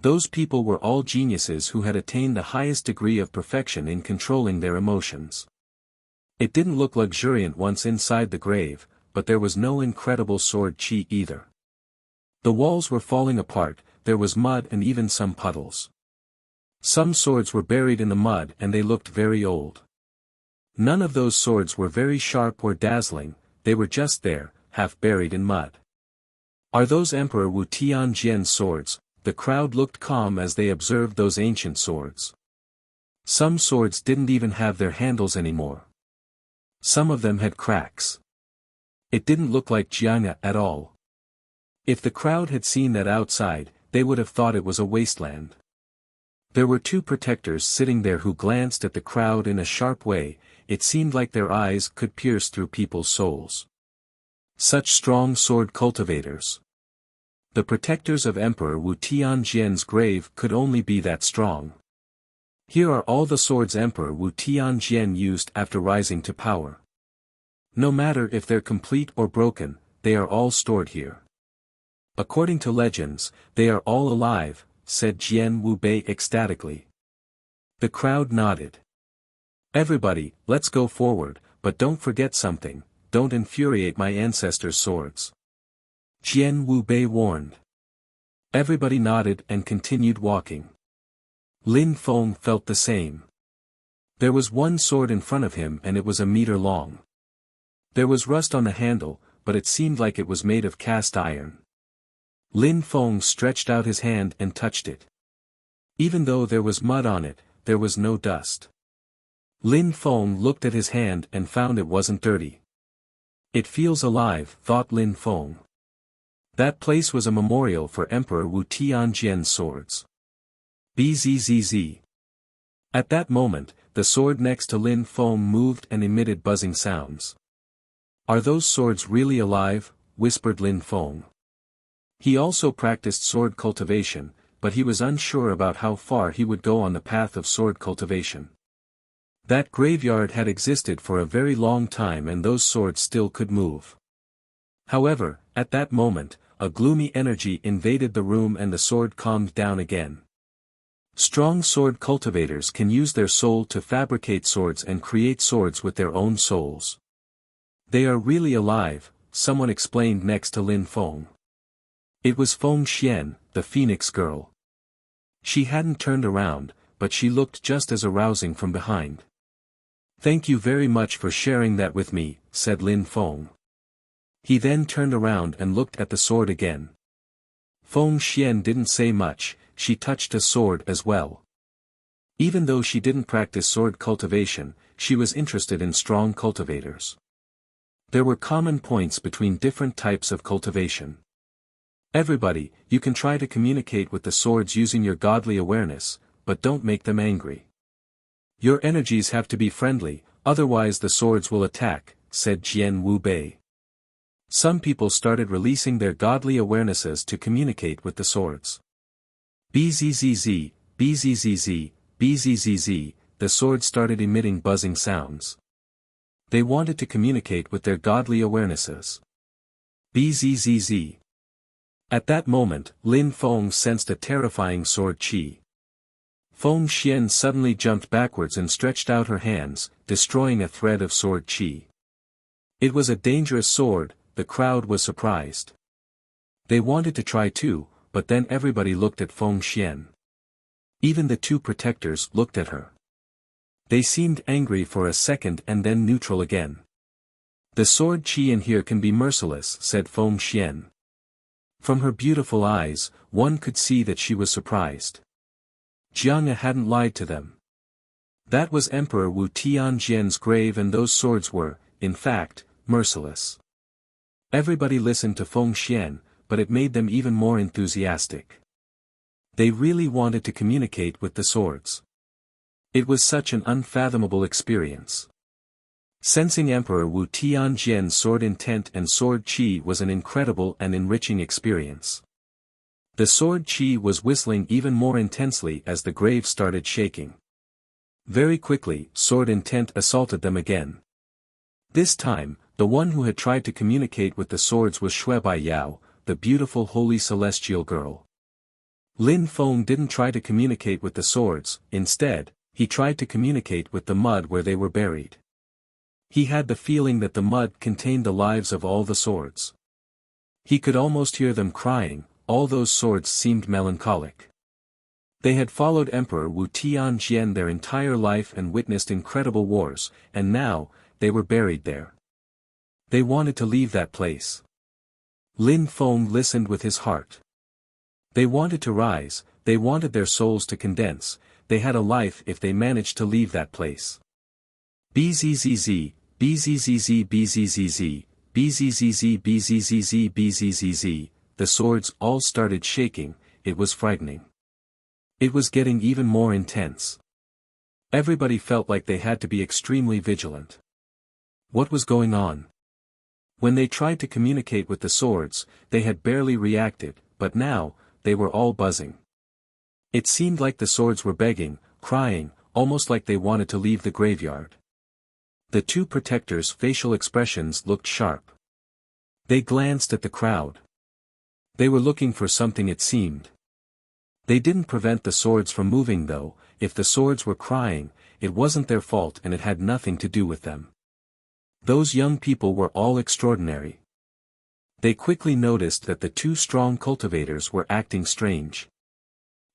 Those people were all geniuses who had attained the highest degree of perfection in controlling their emotions. It didn't look luxuriant once inside the grave, but there was no incredible sword chi either. The walls were falling apart, there was mud and even some puddles. Some swords were buried in the mud and they looked very old. None of those swords were very sharp or dazzling, they were just there, half buried in mud. Are those Emperor Wu Tianjian's swords? The crowd looked calm as they observed those ancient swords. Some swords didn't even have their handles anymore. Some of them had cracks. It didn't look like Jiangya at all. If the crowd had seen that outside, they would have thought it was a wasteland. There were 2 protectors sitting there who glanced at the crowd in a sharp way, it seemed like their eyes could pierce through people's souls. Such strong sword cultivators. The protectors of Emperor Wu Tianjian's grave could only be that strong. Here are all the swords Emperor Wu Tianjian used after rising to power. No matter if they're complete or broken, they are all stored here. According to legends, they are all alive, said Jian Wubei ecstatically. The crowd nodded. Everybody, let's go forward, but don't forget something, don't infuriate my ancestors' swords. Jian Wubei warned. Everybody nodded and continued walking. Lin Feng felt the same. There was one sword in front of him and it was a meter long. There was rust on the handle, but it seemed like it was made of cast iron. Lin Feng stretched out his hand and touched it. Even though there was mud on it, there was no dust. Lin Feng looked at his hand and found it wasn't dirty. It feels alive, thought Lin Feng. That place was a memorial for Emperor Wu Tianjian's swords. Bzzz. At that moment, the sword next to Lin Feng moved and emitted buzzing sounds. Are those swords really alive? Whispered Lin Feng. He also practiced sword cultivation, but he was unsure about how far he would go on the path of sword cultivation. That graveyard had existed for a very long time and those swords still could move. However, at that moment, a gloomy energy invaded the room and the sword calmed down again. Strong sword cultivators can use their soul to fabricate swords and create swords with their own souls. They are really alive, someone explained next to Lin Feng. It was Feng Xian, the Phoenix girl. She hadn't turned around, but she looked just as arousing from behind. "Thank you very much for sharing that with me," said Lin Feng. He then turned around and looked at the sword again. Feng Xian didn't say much, she touched a sword as well. Even though she didn't practice sword cultivation, she was interested in strong cultivators. There were common points between different types of cultivation. Everybody, you can try to communicate with the swords using your godly awareness, but don't make them angry. Your energies have to be friendly, otherwise the swords will attack, said Jian Wu Bei. Some people started releasing their godly awarenesses to communicate with the swords. Bzzz, bzzz, bzzz, the swords started emitting buzzing sounds. They wanted to communicate with their godly awarenesses. Bzzz. At that moment, Lin Feng sensed a terrifying sword qi. Feng Xian suddenly jumped backwards and stretched out her hands, destroying a thread of sword qi. It was a dangerous sword, the crowd was surprised. They wanted to try too, but then everybody looked at Feng Xian. Even the two protectors looked at her. They seemed angry for a second and then neutral again. "The sword qi in here can be merciless," said Feng Xian. From her beautiful eyes, one could see that she was surprised. Jiang hadn't lied to them. That was Emperor Wu Tianjian's grave and those swords were, in fact, merciless. Everybody listened to Feng Xian, but it made them even more enthusiastic. They really wanted to communicate with the swords. It was such an unfathomable experience. Sensing Emperor Wu Tianjian's sword intent and sword qi was an incredible and enriching experience. The sword qi was whistling even more intensely as the grave started shaking. Very quickly, sword intent assaulted them again. This time, the one who had tried to communicate with the swords was Shui Bai Yao, the beautiful holy celestial girl. Lin Feng didn't try to communicate with the swords, instead, he tried to communicate with the mud where they were buried. He had the feeling that the mud contained the lives of all the swords. He could almost hear them crying, all those swords seemed melancholic. They had followed Emperor Wu Tianjian their entire life and witnessed incredible wars, and now, they were buried there. They wanted to leave that place. Lin Feng listened with his heart. They wanted to rise, they wanted their souls to condense, they had a life if they managed to leave that place. Bzzz, bzzz, bzzz, bzzz, bzzz, bzzz, the swords all started shaking, it was frightening. It was getting even more intense. Everybody felt like they had to be extremely vigilant. What was going on? When they tried to communicate with the swords, they had barely reacted, but now, they were all buzzing. It seemed like the swords were begging, crying, almost like they wanted to leave the graveyard. The two protectors' facial expressions looked sharp. They glanced at the crowd. They were looking for something it seemed. They didn't prevent the swords from moving though, if the swords were crying, it wasn't their fault and it had nothing to do with them. Those young people were all extraordinary. They quickly noticed that the two strong cultivators were acting strange.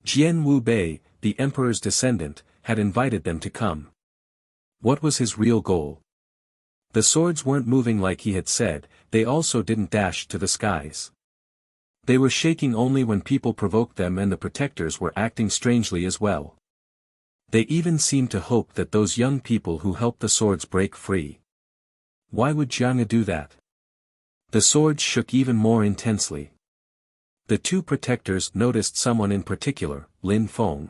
Jian Wu Bei, the emperor's descendant, had invited them to come. What was his real goal? The swords weren't moving like he had said, they also didn't dash to the skies. They were shaking only when people provoked them and the protectors were acting strangely as well. They even seemed to hope that those young people who helped the swords break free. Why would Jiang do that? The swords shook even more intensely. The two protectors noticed someone in particular, Lin Feng.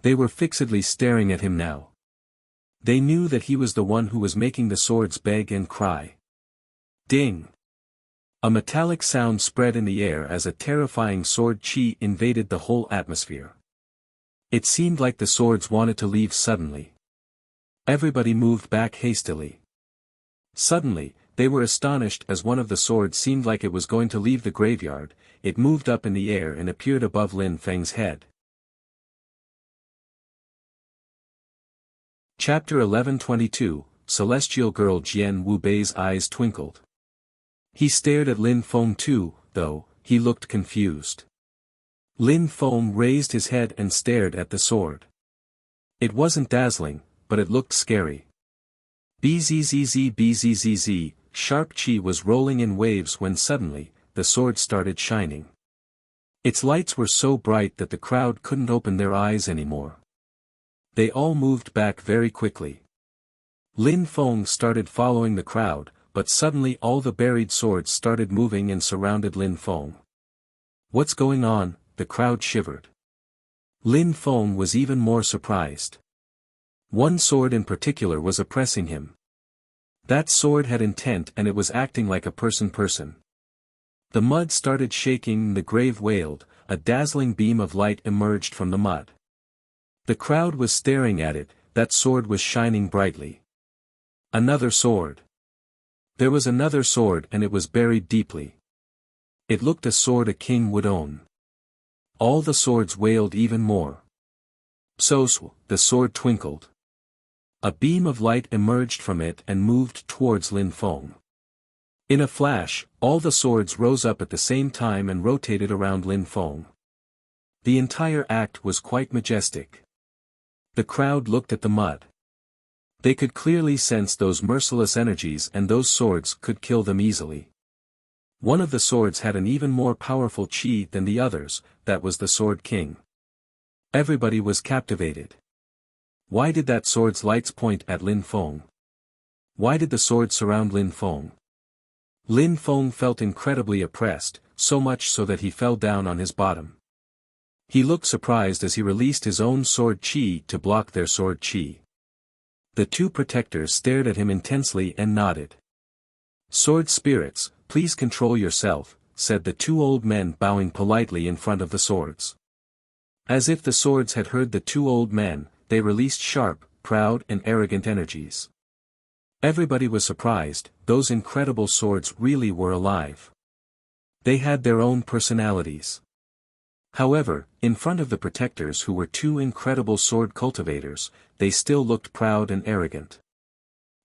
They were fixedly staring at him now. They knew that he was the one who was making the swords beg and cry. Ding! A metallic sound spread in the air as a terrifying sword qi invaded the whole atmosphere. It seemed like the swords wanted to leave suddenly. Everybody moved back hastily. Suddenly, they were astonished as one of the swords seemed like it was going to leave the graveyard. It moved up in the air and appeared above Lin Feng's head. Chapter 1122, Celestial Girl. Jian Wubei's eyes twinkled. He stared at Lin Feng too, though, he looked confused. Lin Feng raised his head and stared at the sword. It wasn't dazzling, but it looked scary. Bzzz, sharp qi was rolling in waves when suddenly, the sword started shining. Its lights were so bright that the crowd couldn't open their eyes anymore. They all moved back very quickly. Lin Feng started following the crowd, but suddenly all the buried swords started moving and surrounded Lin Feng. What's going on? The crowd shivered. Lin Feng was even more surprised. One sword in particular was oppressing him. That sword had intent and it was acting like a person. The mud started shaking and the grave wailed, a dazzling beam of light emerged from the mud. The crowd was staring at it, that sword was shining brightly. Another sword. There was another sword and it was buried deeply. It looked a sword a king would own. All the swords wailed even more. The sword twinkled. A beam of light emerged from it and moved towards Lin Feng. In a flash, all the swords rose up at the same time and rotated around Lin Feng. The entire act was quite majestic. The crowd looked at the mud. They could clearly sense those merciless energies and those swords could kill them easily. One of the swords had an even more powerful qi than the others, that was the Sword King. Everybody was captivated. Why did that sword's lights point at Lin Feng? Why did the sword surround Lin Feng? Lin Feng felt incredibly oppressed, so much so that he fell down on his bottom. He looked surprised as he released his own sword qi to block their sword qi. The two protectors stared at him intensely and nodded. "Sword spirits, please control yourself," said the two old men, bowing politely in front of the swords. As if the swords had heard the two old men, they released sharp, proud and arrogant energies. Everybody was surprised, those incredible swords really were alive. They had their own personalities. However, in front of the protectors who were two incredible sword cultivators, they still looked proud and arrogant.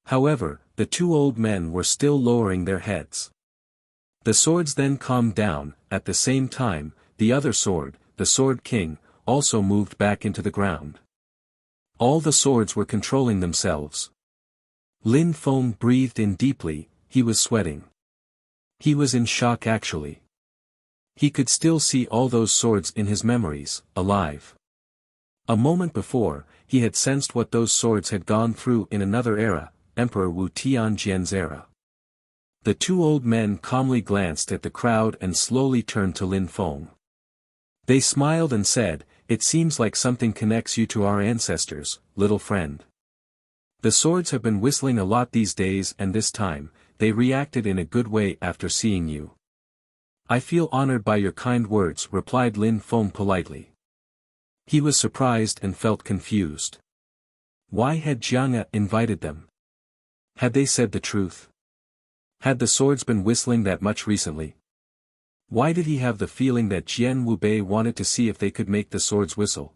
However, the two old men were still lowering their heads. The swords then calmed down. At the same time, the other sword, the Sword King, also moved back into the ground. All the swords were controlling themselves. Lin Feng breathed in deeply, he was sweating. He was in shock actually. He could still see all those swords in his memories, alive. A moment before, he had sensed what those swords had gone through in another era, Emperor Wu Tianjian's era. The two old men calmly glanced at the crowd and slowly turned to Lin Feng. They smiled and said, "It seems like something connects you to our ancestors, little friend. The swords have been whistling a lot these days and this time, they reacted in a good way after seeing you." "I feel honored by your kind words," replied Lin Feng politely. He was surprised and felt confused. Why had Jiang invited them? Had they said the truth? Had the swords been whistling that much recently? Why did he have the feeling that Jian Wubei wanted to see if they could make the swords whistle?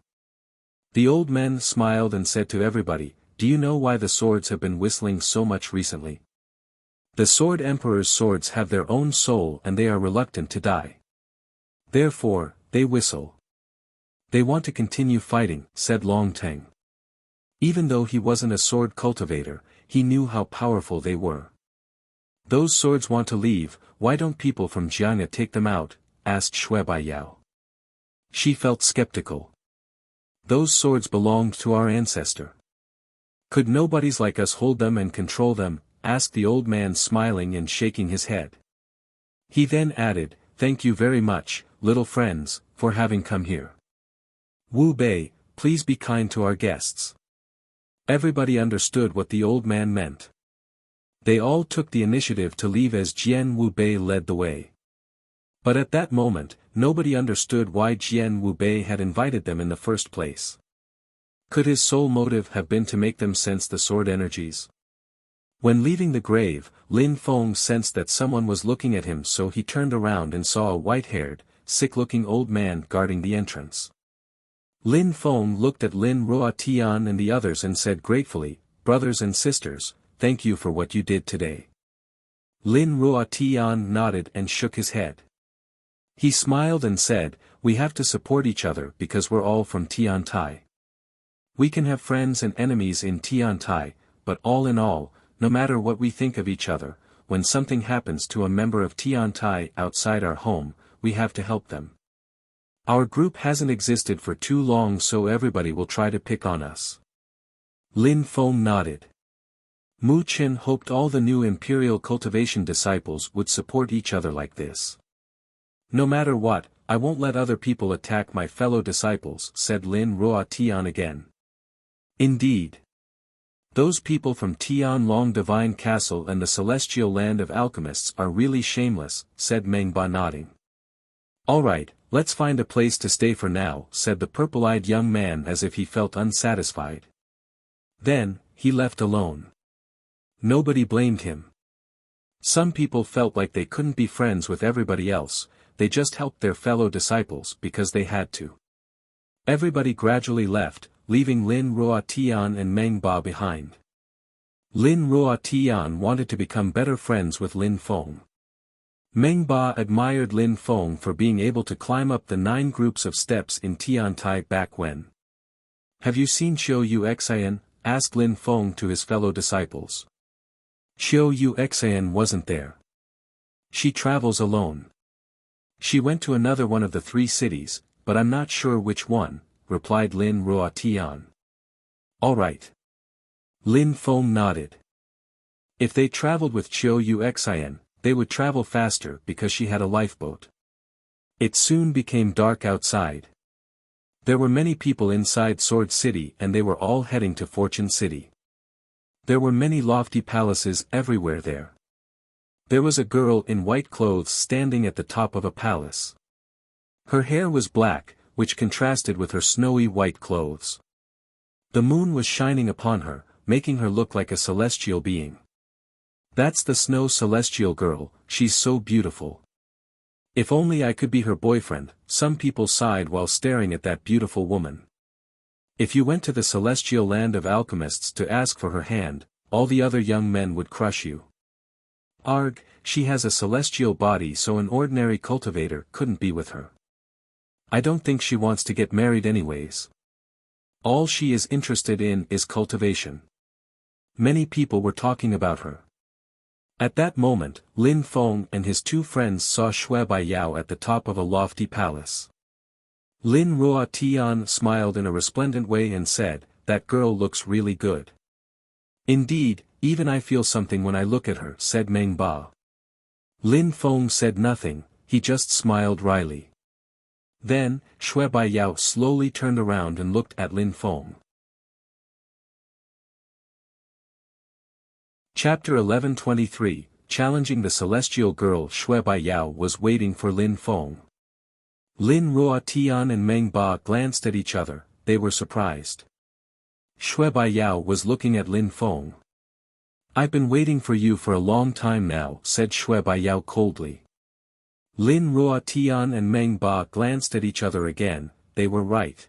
The old men smiled and said to everybody, "Do you know why the swords have been whistling so much recently? The Sword Emperor's swords have their own soul and they are reluctant to die. Therefore, they whistle. They want to continue fighting," said Long Teng. Even though he wasn't a sword cultivator, he knew how powerful they were. "Those swords want to leave, why don't people from Jiang'a take them out?" asked Shui Baiyao. She felt skeptical. "Those swords belonged to our ancestor. Could nobodies like us hold them and control them?" asked the old man, smiling and shaking his head. He then added, "Thank you very much, little friends, for having come here. Wu Bei, please be kind to our guests." Everybody understood what the old man meant. They all took the initiative to leave as Jian Wubei led the way. But at that moment, nobody understood why Jian Wubei had invited them in the first place. Could his sole motive have been to make them sense the sword energies? When leaving the grave, Lin Feng sensed that someone was looking at him, so he turned around and saw a white-haired, sick-looking old man guarding the entrance. Lin Feng looked at Lin Ruotian and the others and said gratefully, "Brothers and sisters, thank you for what you did today." Lin Ruotian nodded and shook his head. He smiled and said, "We have to support each other because we're all from Tiantai. We can have friends and enemies in Tiantai, but all in all, no matter what we think of each other, when something happens to a member of Tiantai outside our home, we have to help them. Our group hasn't existed for too long, so everybody will try to pick on us." Lin Feng nodded. Mu Qin hoped all the new imperial cultivation disciples would support each other like this. "No matter what, I won't let other people attack my fellow disciples," said Lin Ruotian again. "Indeed. Those people from Tianlong Divine Castle and the celestial land of alchemists are really shameless," said Meng Ba nodding. "All right, let's find a place to stay for now," said the purple-eyed young man as if he felt unsatisfied. Then, he left alone. Nobody blamed him. Some people felt like they couldn't be friends with everybody else, they just helped their fellow disciples because they had to. Everybody gradually left, leaving Lin Ruotian and Meng Ba behind. Lin Ruotian wanted to become better friends with Lin Feng. Meng Ba admired Lin Feng for being able to climb up the 9 groups of steps in Tiantai back when. "Have you seen Qiu Yuxian?" asked Lin Feng to his fellow disciples. "Qiu Yuxian wasn't there. She travels alone. She went to another one of the 3 cities, but I'm not sure which one," replied Lin Ruotian. "All right." Lin Feng nodded. If they traveled with Qiu Yuxian, they would travel faster because she had a lifeboat. It soon became dark outside. There were many people inside Sword City and they were all heading to Fortune City. There were many lofty palaces everywhere there. There was a girl in white clothes standing at the top of a palace. Her hair was black, which contrasted with her snowy white clothes. The moon was shining upon her, making her look like a celestial being. "That's the Snow Celestial Girl, she's so beautiful. If only I could be her boyfriend," some people sighed while staring at that beautiful woman. If you went to the celestial land of alchemists to ask for her hand, all the other young men would crush you. "Arg, she has a celestial body, so an ordinary cultivator couldn't be with her. I don't think she wants to get married anyways. All she is interested in is cultivation." Many people were talking about her. At that moment, Lin Feng and his 2 friends saw Shui Baiyao at the top of a lofty palace. Lin Ruotian smiled in a resplendent way and said, "That girl looks really good." "Indeed, even I feel something when I look at her," said Meng Ba. Lin Feng said nothing, he just smiled wryly. Then, Shui Baiyao slowly turned around and looked at Lin Feng. Chapter 1123, Challenging the Celestial Girl. Shui Baiyao was waiting for Lin Feng. Lin Ruotian and Meng Ba glanced at each other, they were surprised. Shui Baiyao was looking at Lin Feng. "I've been waiting for you for a long time now," said Shui Baiyao coldly. Lin Ruotian and Meng Ba glanced at each other again, they were right.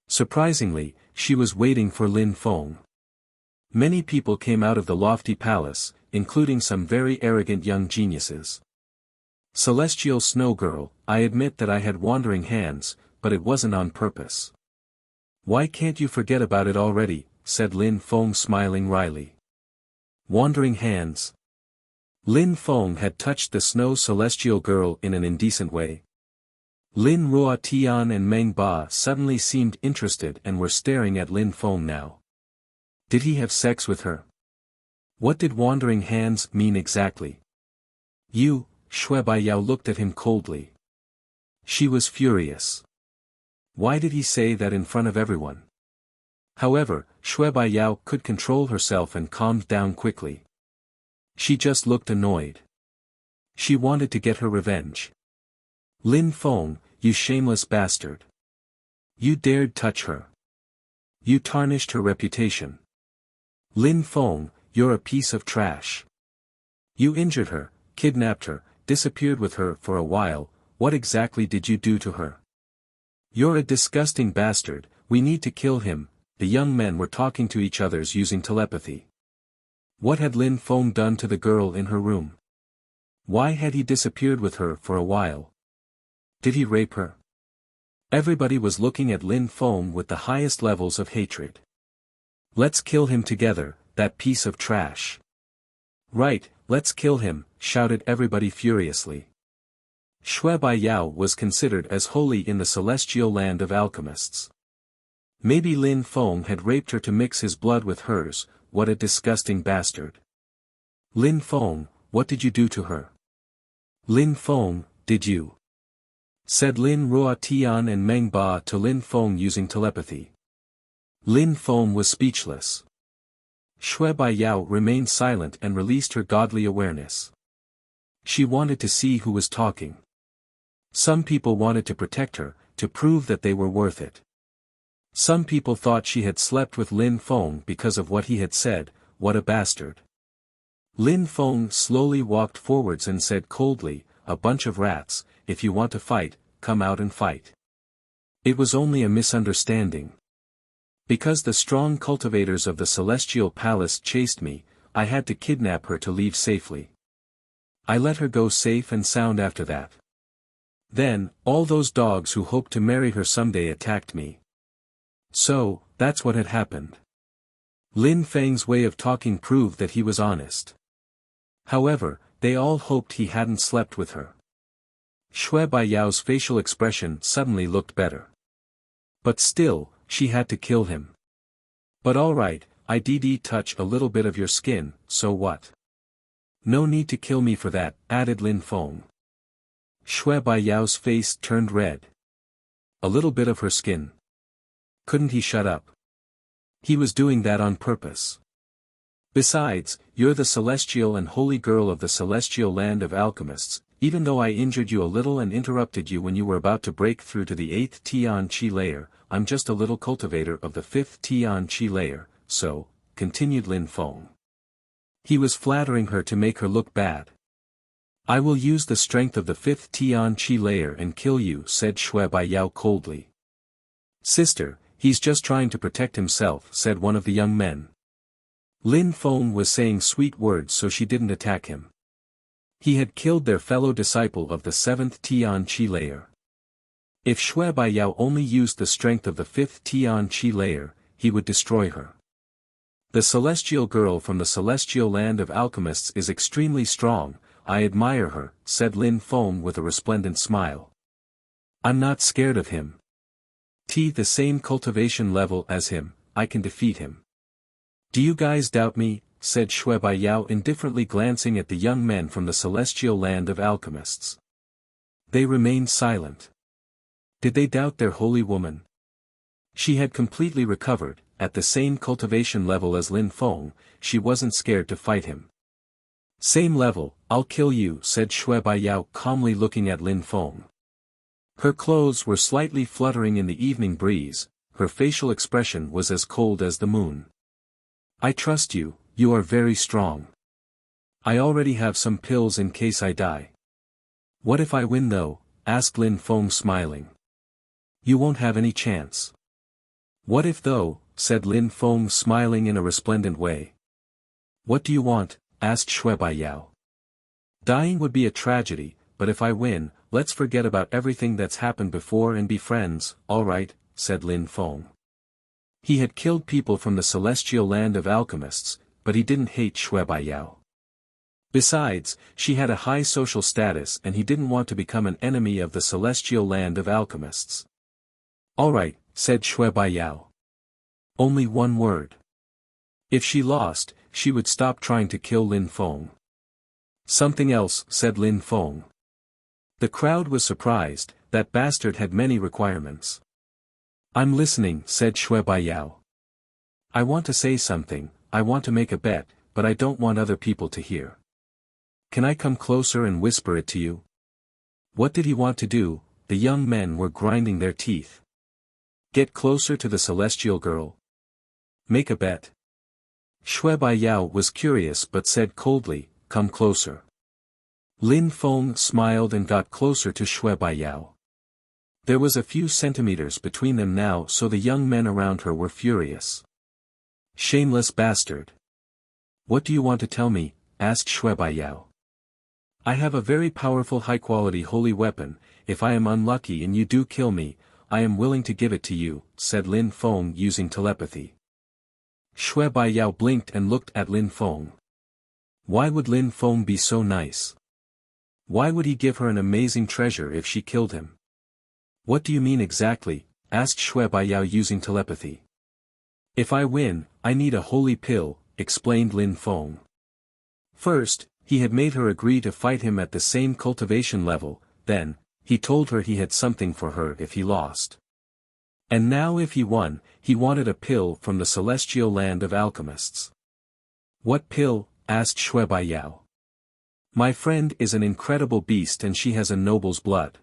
Surprisingly, she was waiting for Lin Feng. Many people came out of the lofty palace, including some very arrogant young geniuses. "Celestial Snow Girl, I admit that I had wandering hands, but it wasn't on purpose." "Why can't you forget about it already?" said Lin Feng smiling wryly. Wandering hands. Lin Feng had touched the Snow Celestial Girl in an indecent way. Lin Ruotian and Meng Ba suddenly seemed interested and were staring at Lin Feng now. Did he have sex with her? What did wandering hands mean exactly? "You," Shui Baiyao looked at him coldly. She was furious. Why did he say that in front of everyone? However, Shui Baiyao could control herself and calmed down quickly. She just looked annoyed. She wanted to get her revenge. "Lin Feng, you shameless bastard. You dared touch her. You tarnished her reputation. Lin Feng, you're a piece of trash. You injured her, kidnapped her, disappeared with her for a while. What exactly did you do to her? You're a disgusting bastard, we need to kill him. The young men were talking to each other using telepathy. What had Lin Feng done to the girl in her room? Why had he disappeared with her for a while? Did he rape her? Everybody was looking at Lin Feng with the highest levels of hatred. Let's kill him together, that piece of trash. Right, let's kill him, shouted everybody furiously. Shui Baiyao was considered as holy in the celestial land of alchemists. Maybe Lin Feng had raped her to mix his blood with hers. What a disgusting bastard. Lin Feng, what did you do to her? Lin Feng, did you? Said Lin Rua Tian and Meng Ba to Lin Feng using telepathy. Lin Feng was speechless. Shui Baiyao remained silent and released her godly awareness. She wanted to see who was talking. Some people wanted to protect her, to prove that they were worth it. Some people thought she had slept with Lin Feng because of what he had said. What a bastard. Lin Feng slowly walked forwards and said coldly, a bunch of rats, if you want to fight, come out and fight. It was only a misunderstanding. Because the strong cultivators of the celestial palace chased me, I had to kidnap her to leave safely. I let her go safe and sound after that. Then, all those dogs who hoped to marry her someday attacked me. So, that's what had happened. Lin Feng's way of talking proved that he was honest. However, they all hoped he hadn't slept with her. Shui Baiyao's facial expression suddenly looked better. But still, she had to kill him. But alright, I did touch a little bit of your skin, so what? No need to kill me for that, added Lin Feng. Shui Baiyao's face turned red. A little bit of her skin. Couldn't he shut up? He was doing that on purpose. Besides, you're the celestial and holy girl of the celestial land of alchemists. Even though I injured you a little and interrupted you when you were about to break through to the 8th Tian Qi layer, I'm just a little cultivator of the 5th Tian Qi layer, so, continued Lin Feng. He was flattering her to make her look bad. I will use the strength of the 5th Tian Qi layer and kill you, said Shui Baiyao coldly. Sister, he's just trying to protect himself, said one of the young men. Lin Feng was saying sweet words so she didn't attack him. He had killed their fellow disciple of the 7th Tian Qi layer. If Shui Baiyao only used the strength of the 5th Tian Qi layer, he would destroy her. The celestial girl from the celestial land of alchemists is extremely strong. I admire her, said Lin Feng with a resplendent smile. I'm not scared of him. The same cultivation level as him, I can defeat him. Do you guys doubt me? Said Shui Baiyao indifferently glancing at the young men from the celestial land of alchemists. They remained silent. Did they doubt their holy woman? She had completely recovered, at the same cultivation level as Lin Feng. She wasn't scared to fight him. Same level, I'll kill you, said Shui Baiyao calmly looking at Lin Feng. Her clothes were slightly fluttering in the evening breeze, her facial expression was as cold as the moon. I trust you, you are very strong. I already have some pills in case I die. What if I win though? Asked Lin Feng smiling. You won't have any chance. What if though? Said Lin Feng smiling in a resplendent way. What do you want? Asked Shui Baiyao. Dying would be a tragedy, but if I win, let's forget about everything that's happened before and be friends. Alright, said Lin Feng. He had killed people from the celestial land of alchemists, but he didn't hate Shui Baiyao. Besides, she had a high social status and he didn't want to become an enemy of the celestial land of alchemists. Alright, said Shui Baiyao. Only one word. If she lost, she would stop trying to kill Lin Feng. Something else, said Lin Feng. The crowd was surprised, that bastard had many requirements. I'm listening, said Shui Baiyao. I want to say something, I want to make a bet, but I don't want other people to hear. Can I come closer and whisper it to you? What did he want to do? The young men were grinding their teeth. Get closer to the celestial girl? Make a bet. Shui Baiyao was curious but said coldly, come closer. Lin Feng smiled and got closer to Shui Baiyao. There was a few centimeters between them now, so the young men around her were furious. Shameless bastard. What do you want to tell me? Asked Shui Baiyao. I have a very powerful high-quality holy weapon. If I am unlucky and you do kill me, I am willing to give it to you, said Lin Feng using telepathy. Shui Baiyao blinked and looked at Lin Feng. Why would Lin Feng be so nice? Why would he give her an amazing treasure if she killed him? What do you mean exactly? Asked Shui Baiyao using telepathy. If I win, I need a holy pill, explained Lin Feng. First, he had made her agree to fight him at the same cultivation level, then, he told her he had something for her if he lost. And now if he won, he wanted a pill from the celestial land of alchemists. What pill? Asked Shui Baiyao. My friend is an incredible beast and she has a noble's blood.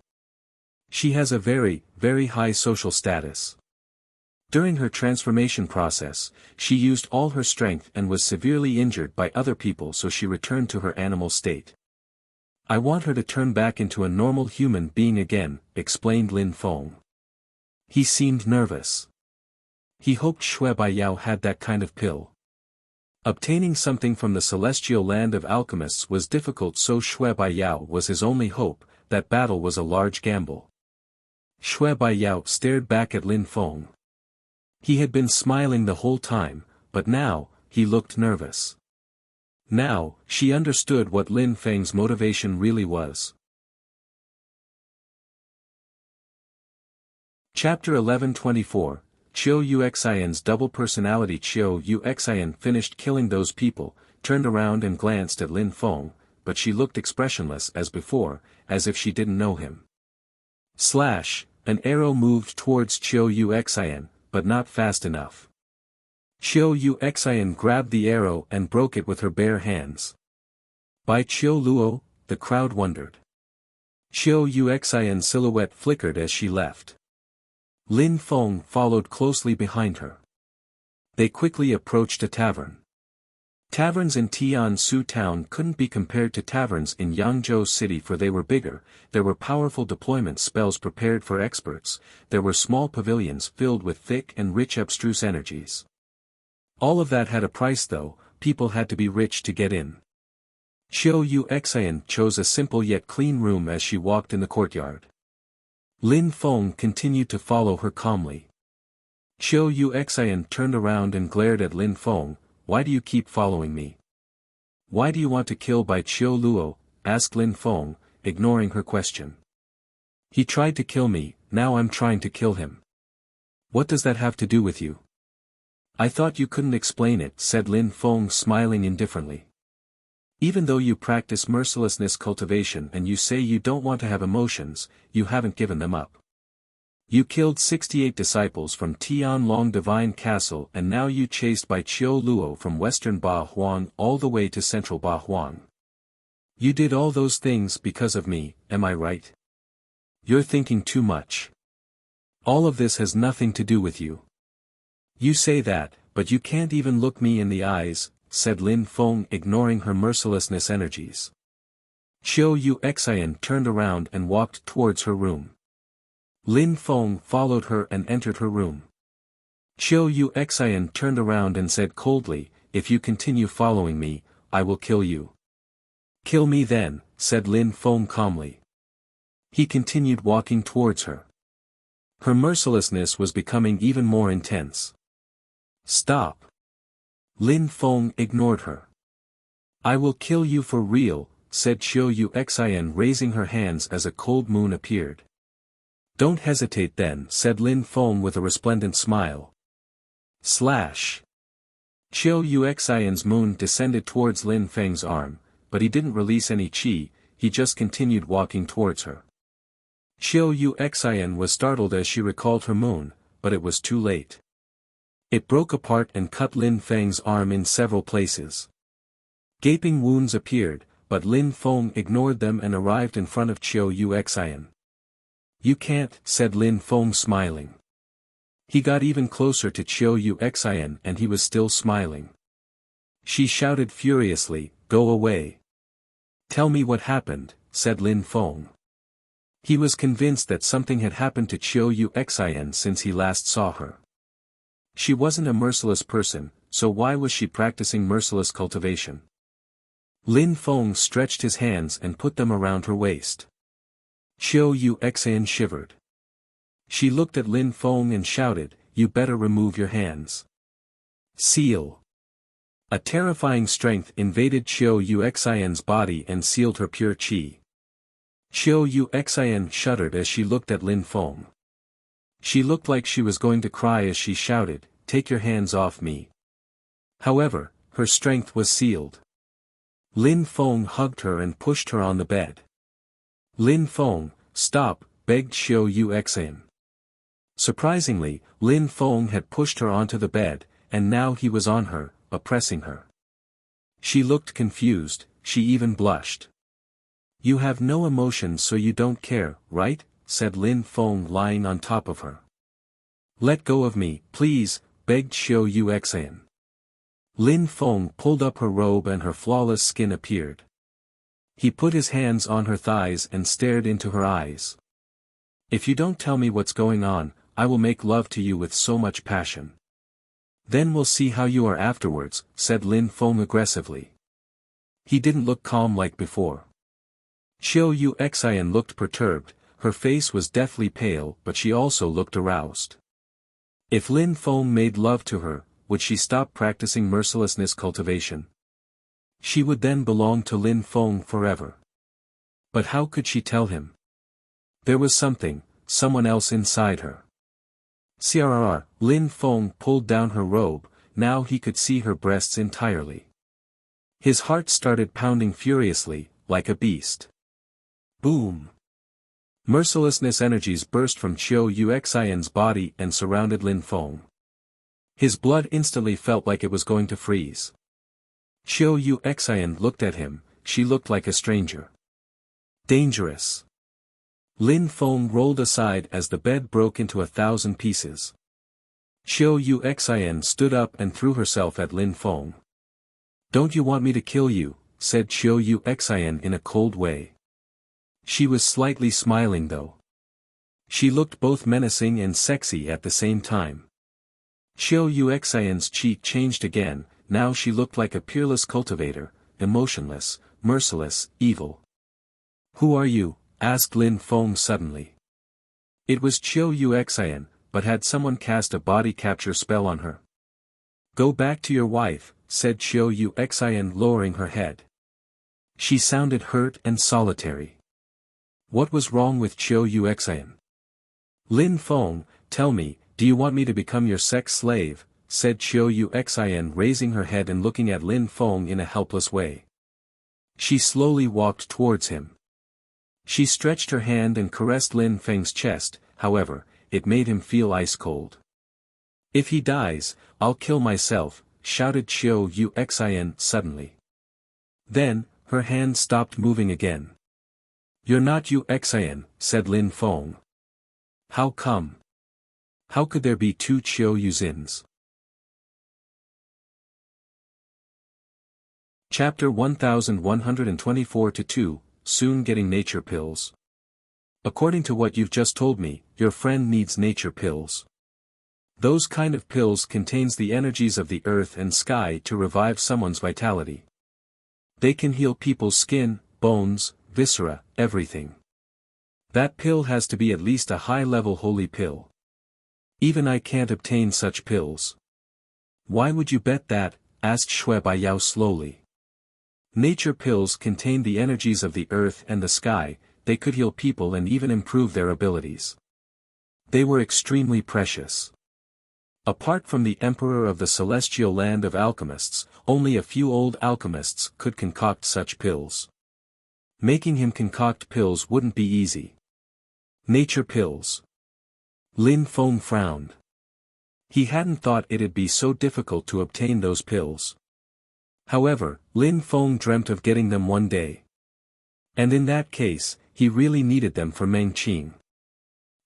She has a very, very high social status. During her transformation process, she used all her strength and was severely injured by other people, so she returned to her animal state. I want her to turn back into a normal human being again, explained Lin Feng. He seemed nervous. He hoped Shui Baiyao had that kind of pill. Obtaining something from the celestial land of alchemists was difficult, so Shui Baiyao was his only hope. That battle was a large gamble. Shui Baiyao stared back at Lin Feng. He had been smiling the whole time, but now, he looked nervous. Now, she understood what Lin Feng's motivation really was. Chapter 1124, Qiu Yuxian's double personality. Qiu Yuxian finished killing those people, turned around and glanced at Lin Feng, but she looked expressionless as before, as if she didn't know him. Slash, an arrow moved towards Qiu Yuxian, but not fast enough. Qiu Yuxian grabbed the arrow and broke it with her bare hands. By Qiu Luo, the crowd wondered. Qiu Yuxian's silhouette flickered as she left. Lin Feng followed closely behind her. They quickly approached a tavern. Taverns in Tiansu town couldn't be compared to taverns in Yangzhou city, for they were bigger, there were powerful deployment spells prepared for experts, there were small pavilions filled with thick and rich abstruse energies. All of that had a price though, people had to be rich to get in. Qiu Yuxian chose a simple yet clean room as she walked in the courtyard. Lin Feng continued to follow her calmly. Qiu Yuxian turned around and glared at Lin Feng. Why do you keep following me? Why do you want to kill Bai Qiu Luo? Asked Lin Feng, ignoring her question. He tried to kill me, now I'm trying to kill him. What does that have to do with you? I thought you couldn't explain it, said Lin Feng, smiling indifferently. Even though you practice mercilessness cultivation and you say you don't want to have emotions, you haven't given them up. You killed 68 disciples from Tianlong Divine Castle, and now you chased Bai Qiu Luo from western Ba Huang all the way to central Ba Huang. You did all those things because of me, am I right? You're thinking too much. All of this has nothing to do with you. You say that, but you can't even look me in the eyes, said Lin Feng, ignoring her mercilessness energies. Qiu Yuxian turned around and walked towards her room. Lin Feng followed her and entered her room. Qiu Yuxian turned around and said coldly, if you continue following me, I will kill you. Kill me then, said Lin Feng calmly. He continued walking towards her. Her mercilessness was becoming even more intense. Stop. Lin Feng ignored her. I will kill you for real, said Qiu Yuxian, raising her hands as a cold moon appeared. Don't hesitate then, said Lin Feng with a resplendent smile. Slash. Qiu Yuxian's moon descended towards Lin Feng's arm, but he didn't release any qi, he just continued walking towards her. Qiu Yuxian was startled as she recalled her moon, but it was too late. It broke apart and cut Lin Feng's arm in several places. Gaping wounds appeared, but Lin Feng ignored them and arrived in front of Qiu Yuxian. You can't, said Lin Feng, smiling. He got even closer to Chiu Yuxian and he was still smiling. She shouted furiously, "Go away." "Tell me what happened," said Lin Feng. He was convinced that something had happened to Chiu Yuxian since he last saw her. She wasn't a merciless person, so why was she practicing merciless cultivation? Lin Feng stretched his hands and put them around her waist. Chiu Yuxian shivered. She looked at Lin Feng and shouted, "You better remove your hands." Seal. A terrifying strength invaded Chiu Yuxian's body and sealed her pure qi. Chiu Yuxian shuddered as she looked at Lin Feng. She looked like she was going to cry as she shouted, "Take your hands off me." However, her strength was sealed. Lin Feng hugged her and pushed her on the bed. "Lin Feng, stop," begged Chiu Yuxian. Surprisingly, Lin Feng had pushed her onto the bed, and now he was on her, oppressing her. She looked confused, she even blushed. "You have no emotion, so you don't care, right?" said Lin Feng, lying on top of her. "Let go of me, please," begged Chiu Yuxian. Lin Feng pulled up her robe and her flawless skin appeared. He put his hands on her thighs and stared into her eyes. "If you don't tell me what's going on, I will make love to you with so much passion. Then we'll see how you are afterwards," said Lin Feng aggressively. He didn't look calm like before. Chiu Yuxian looked perturbed, her face was deathly pale, but she also looked aroused. If Lin Feng made love to her, would she stop practicing mercilessness cultivation? She would then belong to Lin Feng forever. But how could she tell him? There was someone else inside her. Crrr, Lin Feng pulled down her robe, now he could see her breasts entirely. His heart started pounding furiously, like a beast. Boom! Mercilessness energies burst from Chiu Yuxian's body and surrounded Lin Feng. His blood instantly felt like it was going to freeze. Chiu Yuxian looked at him, she looked like a stranger. Dangerous. Lin Feng rolled aside as the bed broke into 1,000 pieces. Chiu Yuxian stood up and threw herself at Lin Feng. "Don't you want me to kill you?" said Chiu Yuxian in a cold way. She was slightly smiling though. She looked both menacing and sexy at the same time. Chiu Yuxian's cheek changed again, now she looked like a peerless cultivator, emotionless, merciless, evil. "Who are you?" asked Lin Feng suddenly. It was Chiu Yuxian, but had someone cast a body capture spell on her? "Go back to your wife," said Chiu Yuxian, lowering her head. She sounded hurt and solitary. What was wrong with Chiu Yuxian? "Lin Feng, tell me, do you want me to become your sex slave?" said Chiu Yuxian, raising her head and looking at Lin Feng in a helpless way. She slowly walked towards him. She stretched her hand and caressed Lin Feng's chest, however, it made him feel ice cold. "If he dies, I'll kill myself," shouted Chiu Yuxian suddenly. Then, her hand stopped moving again. "You're not Yuxian," said Lin Feng. "How come? How could there be two Chiu Yuxians?" Chapter 1124-2, Soon Getting Nature Pills. According to what you've just told me, your friend needs nature pills. Those kind of pills contains the energies of the earth and sky to revive someone's vitality. They can heal people's skin, bones, viscera, everything. That pill has to be at least a high-level holy pill. Even I can't obtain such pills. "Why would you bet that?" asked Shui Baiyao slowly. Nature pills contain the energies of the earth and the sky, they could heal people and even improve their abilities. They were extremely precious. Apart from the emperor of the celestial land of alchemists, only a few old alchemists could concoct such pills. Making him concoct pills wouldn't be easy. Nature pills. Lin Feng frowned. He hadn't thought it'd be so difficult to obtain those pills. However, Lin Feng dreamt of getting them one day. And in that case, he really needed them for Meng Qing.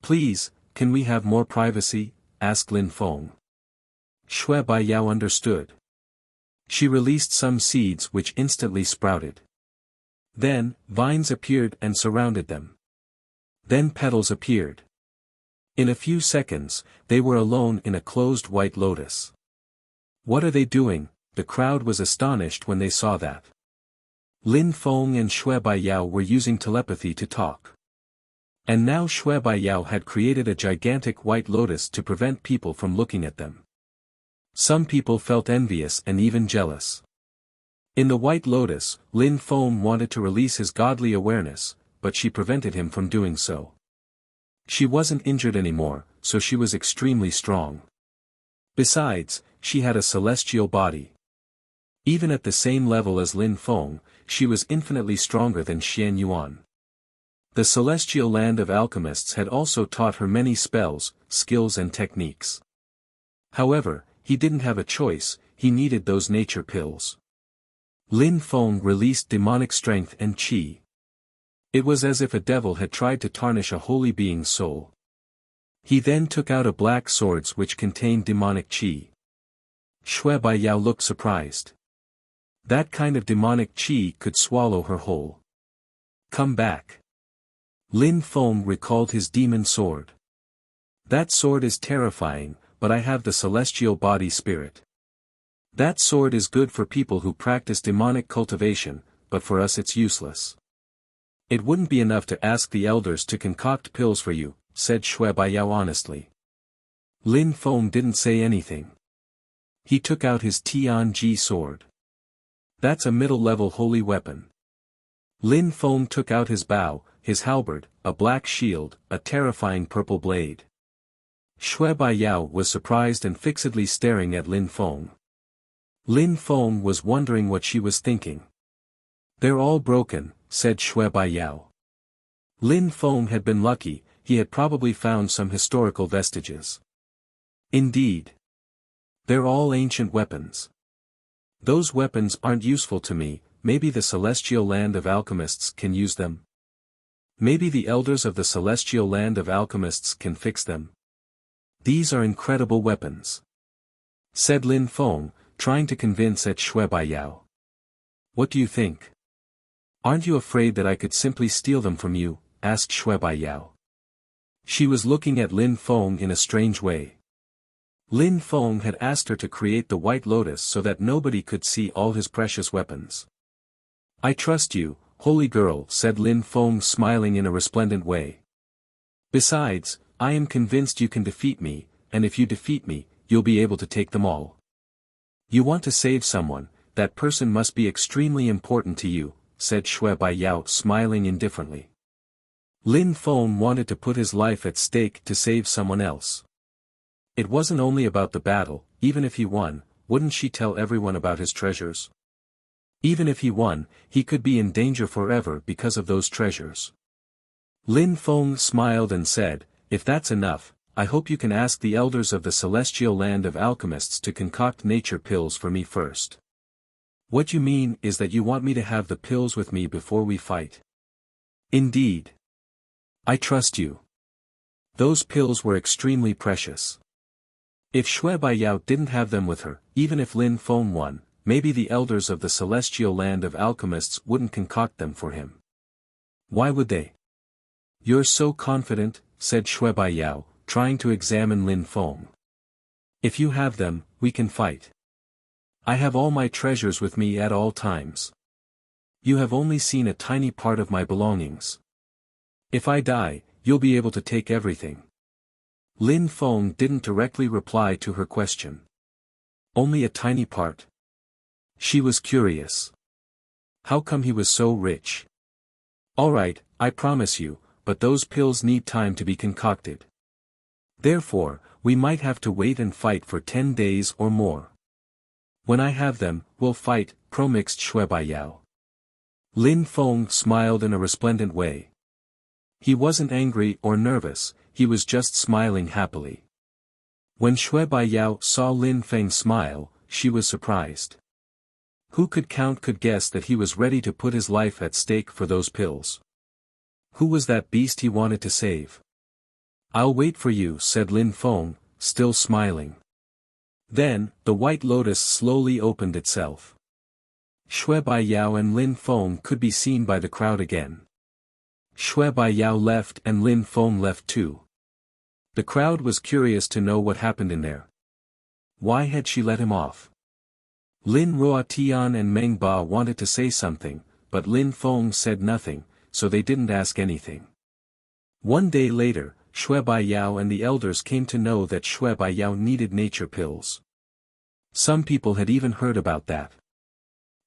"Please, can we have more privacy?" asked Lin Feng. Shui Baiyao understood. She released some seeds which instantly sprouted. Then, vines appeared and surrounded them. Then petals appeared. In a few seconds, they were alone in a closed white lotus. What are they doing? The crowd was astonished when they saw that. Lin Feng and Shui Baiyao were using telepathy to talk. And now Shui Baiyao had created a gigantic white lotus to prevent people from looking at them. Some people felt envious and even jealous. In the white lotus, Lin Feng wanted to release his godly awareness, but she prevented him from doing so. She wasn't injured anymore, so she was extremely strong. Besides, she had a celestial body. Even at the same level as Lin Feng, she was infinitely stronger than Xian Yuan. The celestial land of alchemists had also taught her many spells, skills and techniques. However, he didn't have a choice, he needed those nature pills. Lin Feng released demonic strength and qi. It was as if a devil had tried to tarnish a holy being's soul. He then took out a black sword which contained demonic qi. Shui Baiyao looked surprised. That kind of demonic qi could swallow her whole. Come back. Lin Feng recalled his demon sword. That sword is terrifying, but I have the celestial body spirit. That sword is good for people who practice demonic cultivation, but for us it's useless. It wouldn't be enough to ask the elders to concoct pills for you, said Shui Baiyao honestly. Lin Feng didn't say anything. He took out his Tianji sword. That's a middle-level holy weapon. Lin Feng took out his bow, his halberd, a black shield, a terrifying purple blade. Shui Baiyao was surprised and fixedly staring at Lin Feng. Lin Feng was wondering what she was thinking. They're all broken, said Shui Baiyao. Lin Feng had been lucky, he had probably found some historical vestiges. Indeed. They're all ancient weapons. Those weapons aren't useful to me, maybe the celestial land of alchemists can use them. Maybe the elders of the celestial land of alchemists can fix them. These are incredible weapons, said Lin Feng, trying to convince Shui Baiyao. What do you think? Aren't you afraid that I could simply steal them from you? Asked Shui Baiyao. She was looking at Lin Feng in a strange way. Lin Feng had asked her to create the white lotus so that nobody could see all his precious weapons. I trust you, holy girl, said Lin Feng, smiling in a resplendent way. Besides, I am convinced you can defeat me, and if you defeat me, you'll be able to take them all. You want to save someone, that person must be extremely important to you, said Shui Baiyao, smiling indifferently. Lin Feng wanted to put his life at stake to save someone else. It wasn't only about the battle, even if he won, wouldn't she tell everyone about his treasures? Even if he won, he could be in danger forever because of those treasures. Lin Feng smiled and said, if that's enough, I hope you can ask the elders of the celestial land of alchemists to concoct nature pills for me first. What you mean is that you want me to have the pills with me before we fight? Indeed. I trust you. Those pills were extremely precious. If Shui Baiyao didn't have them with her, even if Lin Feng won, maybe the elders of the celestial land of alchemists wouldn't concoct them for him. Why would they? You're so confident, said Shui Baiyao, trying to examine Lin Feng. If you have them, we can fight. I have all my treasures with me at all times. You have only seen a tiny part of my belongings. If I die, you'll be able to take everything. Lin Feng didn't directly reply to her question. Only a tiny part? She was curious. How come he was so rich? Alright, I promise you, but those pills need time to be concocted. Therefore, we might have to wait and fight for 10 days or more. When I have them, we'll fight, promixed Shui Baiyao. Lin Feng smiled in a resplendent way. He wasn't angry or nervous, he was just smiling happily. When Shui Baiyao saw Lin Feng smile, she was surprised. Who could guess that he was ready to put his life at stake for those pills? Who was that beast he wanted to save? I'll wait for you, said Lin Feng, still smiling. Then, the white lotus slowly opened itself. Shui Baiyao and Lin Feng could be seen by the crowd again. Shui Baiyao left and Lin Feng left too. The crowd was curious to know what happened in there. Why had she let him off? Lin Ruotian and Meng Ba wanted to say something, but Lin Feng said nothing, so they didn't ask anything. One day later, Shui Baiyao and the elders came to know that Shui Baiyao needed nature pills. Some people had even heard about that.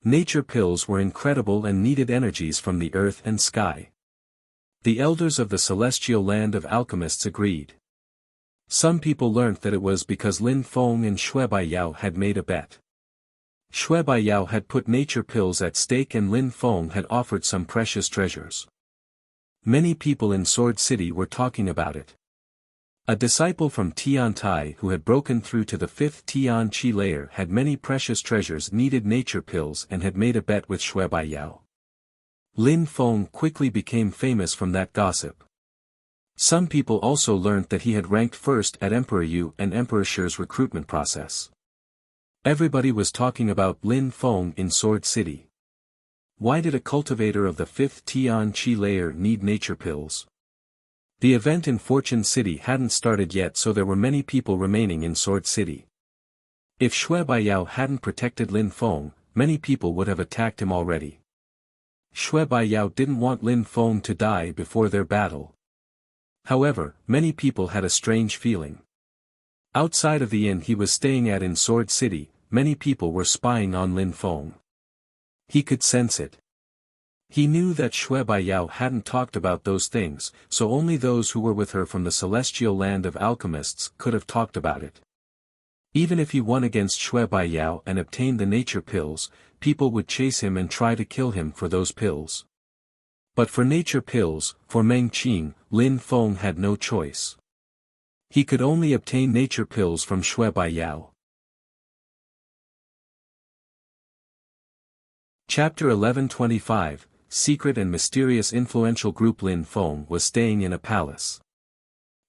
Nature pills were incredible and needed energies from the earth and sky. The elders of the celestial land of alchemists agreed. Some people learnt that it was because Lin Feng and Shui Baiyao had made a bet. Shui Baiyao had put nature pills at stake and Lin Feng had offered some precious treasures. Many people in Sword City were talking about it. A disciple from Tian Tai who had broken through to the 5th Tian Qi layer had many precious treasures, needed nature pills, and had made a bet with Shui Baiyao. Lin Feng quickly became famous from that gossip. Some people also learnt that he had ranked first at Emperor Yu and Emperor Shi's recruitment process. Everybody was talking about Lin Feng in Sword City. Why did a cultivator of the 5th Tian Qi layer need nature pills? The event in Fortune City hadn't started yet, so there were many people remaining in Sword City. If Shui Baiyao hadn't protected Lin Feng, many people would have attacked him already. Shui Baiyao didn't want Lin Feng to die before their battle. However, many people had a strange feeling. Outside of the inn he was staying at in Sword City, many people were spying on Lin Feng. He could sense it. He knew that Shui Baiyao hadn't talked about those things, so only those who were with her from the celestial land of alchemists could have talked about it. Even if he won against Shui Baiyao and obtained the nature pills, people would chase him and try to kill him for those pills. But for nature pills, for Meng Qing, Lin Feng had no choice. He could only obtain nature pills from Shui Baiyao. Chapter 1125, Secret and Mysterious Influential Group. Lin Feng was staying in a palace.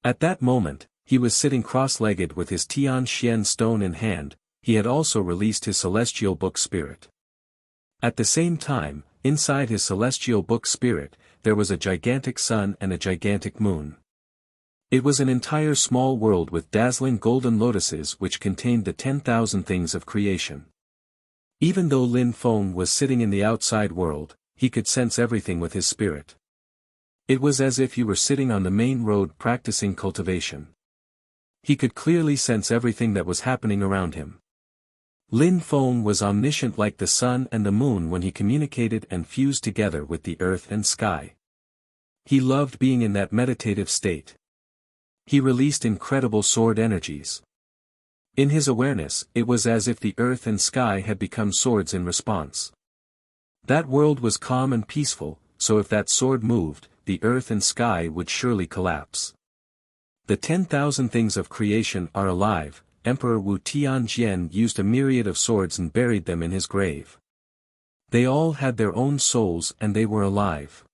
At that moment, he was sitting cross-legged with his Tian Xian stone in hand. He had also released his celestial book spirit. At the same time, inside his celestial book spirit, there was a gigantic sun and a gigantic moon. It was an entire small world with dazzling golden lotuses which contained the 10,000 things of creation. Even though Lin Feng was sitting in the outside world, he could sense everything with his spirit. It was as if he were sitting on the main road practicing cultivation. He could clearly sense everything that was happening around him. Lin Feng was omniscient like the sun and the moon when he communicated and fused together with the earth and sky. He loved being in that meditative state. He released incredible sword energies. In his awareness, it was as if the earth and sky had become swords in response. That world was calm and peaceful, so if that sword moved, the earth and sky would surely collapse. The 10,000 things of creation are alive. Emperor Wu Tianjian used a myriad of swords and buried them in his grave. They all had their own souls and they were alive.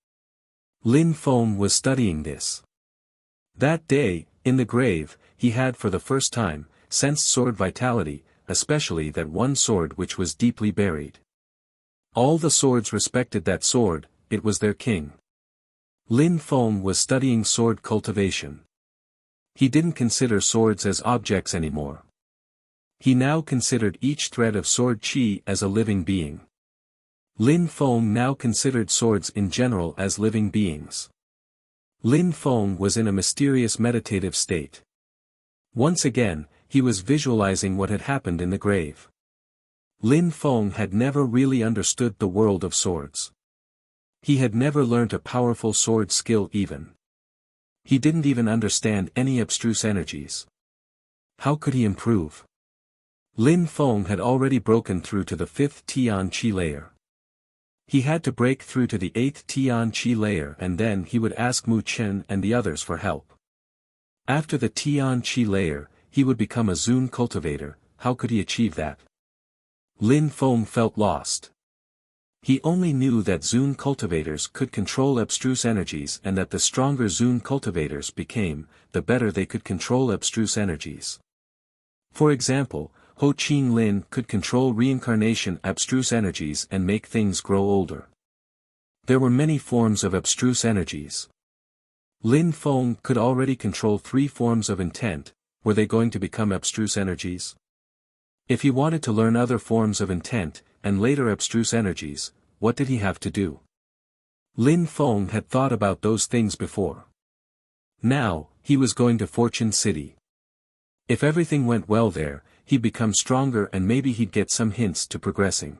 Lin Feng was studying this. That day, in the grave, he had for the first time sensed sword vitality, especially that one sword which was deeply buried. All the swords respected that sword, it was their king. Lin Feng was studying sword cultivation. He didn't consider swords as objects anymore. He now considered each thread of sword qi as a living being. Lin Feng now considered swords in general as living beings. Lin Feng was in a mysterious meditative state. Once again, he was visualizing what had happened in the grave. Lin Feng had never really understood the world of swords. He had never learnt a powerful sword skill even. He didn't even understand any abstruse energies. How could he improve? Lin Feng had already broken through to the 5th Tian Qi layer. He had to break through to the 8th Tian Qi layer and then he would ask Mu Chen and the others for help. After the Tian Qi layer, he would become a Zun cultivator. How could he achieve that? Lin Feng felt lost. He only knew that Zune cultivators could control abstruse energies and that the stronger Zune cultivators became, the better they could control abstruse energies. For example, Ho Ching Lin could control reincarnation abstruse energies and make things grow older. There were many forms of abstruse energies. Lin Feng could already control 3 forms of intent. Were they going to become abstruse energies? If he wanted to learn other forms of intent, and later abstruse energies, what did he have to do? Lin Feng had thought about those things before. Now, he was going to Fortune City. If everything went well there, he'd become stronger and maybe he'd get some hints to progressing.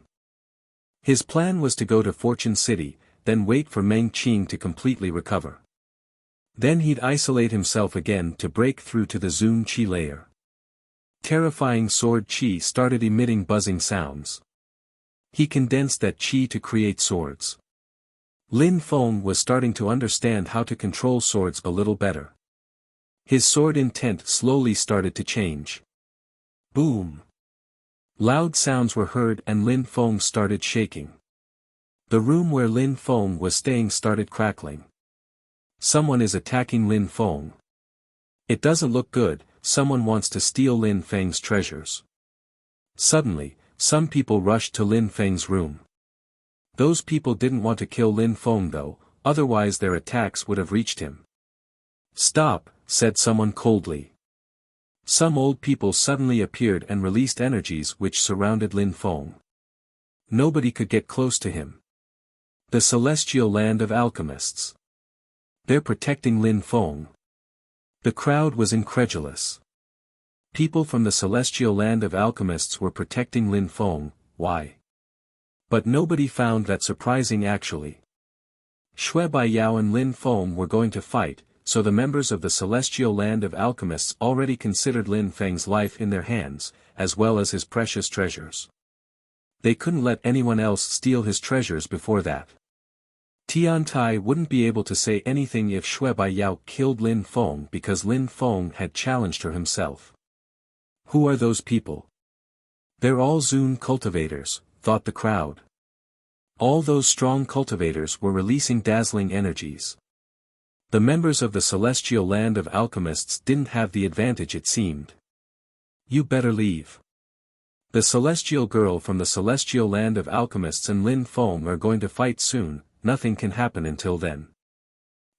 His plan was to go to Fortune City, then wait for Meng Qing to completely recover. Then he'd isolate himself again to break through to the Zune Qi layer. Terrifying sword Qi started emitting buzzing sounds. He condensed that Qi to create swords. Lin Feng was starting to understand how to control swords a little better. His sword intent slowly started to change. Boom! Loud sounds were heard and Lin Feng started shaking. The room where Lin Feng was staying started crackling. Someone is attacking Lin Feng. It doesn't look good, someone wants to steal Lin Feng's treasures. Suddenly, some people rushed to Lin Feng's room. Those people didn't want to kill Lin Feng though, otherwise their attacks would have reached him. Stop, said someone coldly. Some old people suddenly appeared and released energies which surrounded Lin Feng. Nobody could get close to him. The celestial land of alchemists. They're protecting Lin Feng. The crowd was incredulous. People from the celestial land of alchemists were protecting Lin Feng, why? But nobody found that surprising actually. Xue Baiyao and Lin Feng were going to fight, so the members of the celestial land of alchemists already considered Lin Feng's life in their hands, as well as his precious treasures. They couldn't let anyone else steal his treasures before that. Tiantai wouldn't be able to say anything if Xue Baiyao killed Lin Feng because Lin Feng had challenged her himself. Who are those people? They're all Zune cultivators, thought the crowd. All those strong cultivators were releasing dazzling energies. The members of the celestial land of alchemists didn't have the advantage it seemed. You better leave. The celestial girl from the celestial land of alchemists and Lin Feng are going to fight soon. Nothing can happen until then.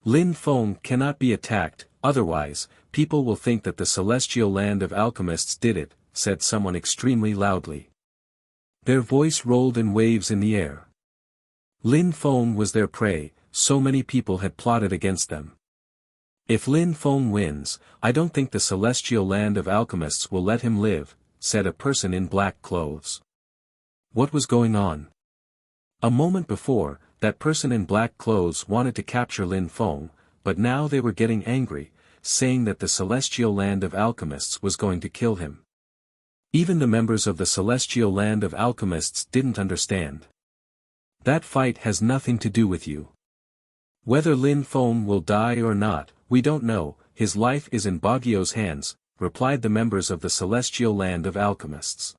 Lin Feng cannot be attacked, otherwise, people will think that the celestial land of alchemists did it, said someone extremely loudly. Their voice rolled in waves in the air. Lin Feng was their prey, so many people had plotted against them. If Lin Feng wins, I don't think the celestial land of alchemists will let him live, said a person in black clothes. What was going on? A moment before, that person in black clothes wanted to capture Lin Feng, but now they were getting angry, saying that the celestial land of alchemists was going to kill him. Even the members of the celestial land of alchemists didn't understand. That fight has nothing to do with you. Whether Lin Feng will die or not, we don't know, his life is in Baguio's hands, replied the members of the celestial land of alchemists.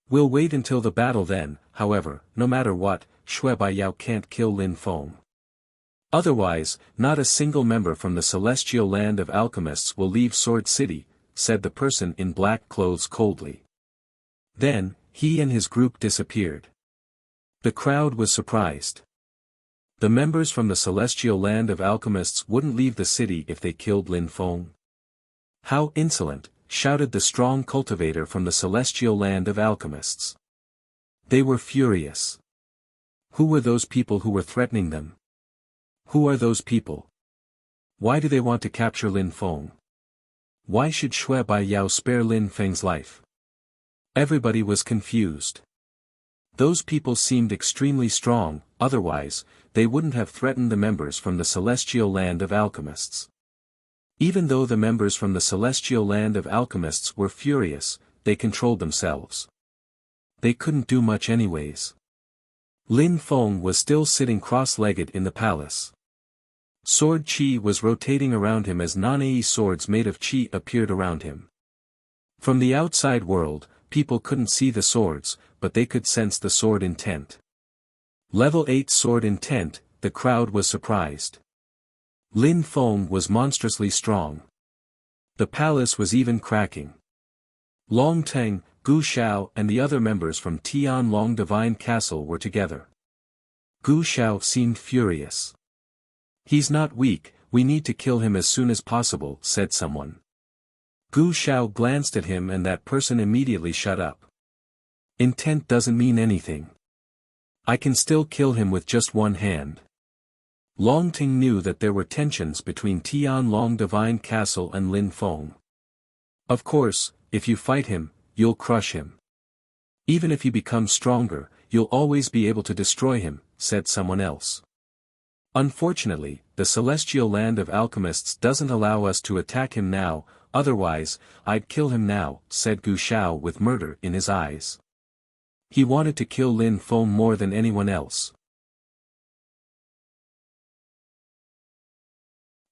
We'll wait until the battle then, however, no matter what, Xue Baiyao can't kill Lin Feng. Otherwise, not a single member from the celestial land of alchemists will leave Sword City, said the person in black clothes coldly. Then, he and his group disappeared. The crowd was surprised. The members from the celestial land of alchemists wouldn't leave the city if they killed Lin Feng. How insolent, shouted the strong cultivator from the celestial land of alchemists. They were furious. Who were those people who were threatening them? Who are those people? Why do they want to capture Lin Feng? Why should Xue Baiyao spare Lin Feng's life? Everybody was confused. Those people seemed extremely strong, otherwise, they wouldn't have threatened the members from the celestial land of alchemists. Even though the members from the celestial land of alchemists were furious, they controlled themselves. They couldn't do much anyways. Lin Feng was still sitting cross-legged in the palace. Sword Qi was rotating around him as non-AE swords made of Qi appeared around him. From the outside world, people couldn't see the swords, but they could sense the sword intent. Level 8 sword intent, the crowd was surprised. Lin Feng was monstrously strong. The palace was even cracking. Long Teng, Gu Xiao and the other members from Tianlong Divine Castle were together. Gu Xiao seemed furious. "He's not weak, we need to kill him as soon as possible," said someone. Gu Xiao glanced at him and that person immediately shut up. "Intent doesn't mean anything. I can still kill him with just one hand." Long Ting knew that there were tensions between Tianlong Divine Castle and Lin Feng. "Of course, if you fight him, you'll crush him. Even if he becomes stronger, you'll always be able to destroy him," said someone else. "Unfortunately, the celestial land of alchemists doesn't allow us to attack him now, otherwise, I'd kill him now," said Gu Xiao with murder in his eyes. He wanted to kill Lin Feng more than anyone else.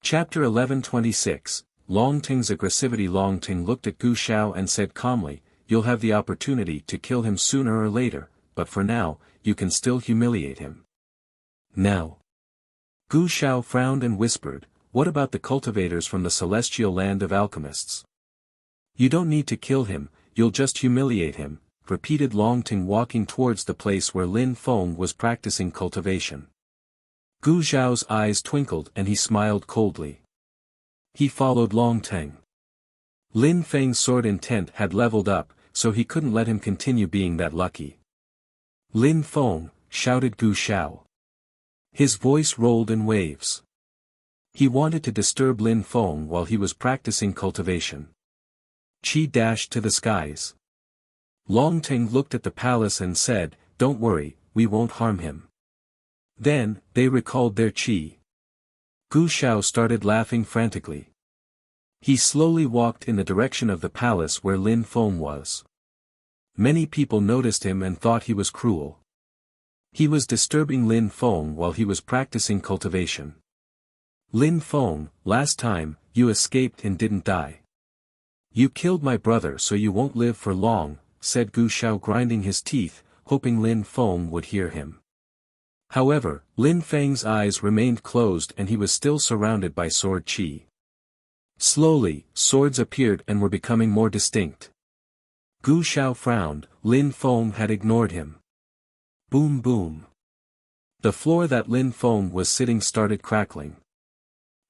Chapter 11:26, Long Ting's aggressivity. Long Ting looked at Gu Xiao and said calmly, "You'll have the opportunity to kill him sooner or later, but for now, you can still humiliate him." "Now." Gu Xiao frowned and whispered, "What about the cultivators from the celestial land of alchemists?" "You don't need to kill him, you'll just humiliate him," repeated Long Ting, walking towards the place where Lin Feng was practicing cultivation. Gu Xiao's eyes twinkled and he smiled coldly. He followed Long Ting. Lin Feng's sword intent had leveled up, so he couldn't let him continue being that lucky. "Lin Feng," shouted Gu Xiao. His voice rolled in waves. He wanted to disturb Lin Feng while he was practicing cultivation. Qi dashed to the skies. Long Ting looked at the palace and said, "Don't worry, we won't harm him." Then, they recalled their qi. Gu Xiao started laughing frantically. He slowly walked in the direction of the palace where Lin Feng was. Many people noticed him and thought he was cruel. He was disturbing Lin Feng while he was practicing cultivation. "Lin Feng, last time, you escaped and didn't die. You killed my brother so you won't live for long," said Gu Xiao, grinding his teeth, hoping Lin Feng would hear him. However, Lin Feng's eyes remained closed and he was still surrounded by sword qi. Slowly, swords appeared and were becoming more distinct. Gu Xiao frowned, Lin Feng had ignored him. Boom boom. The floor that Lin Feng was sitting started crackling.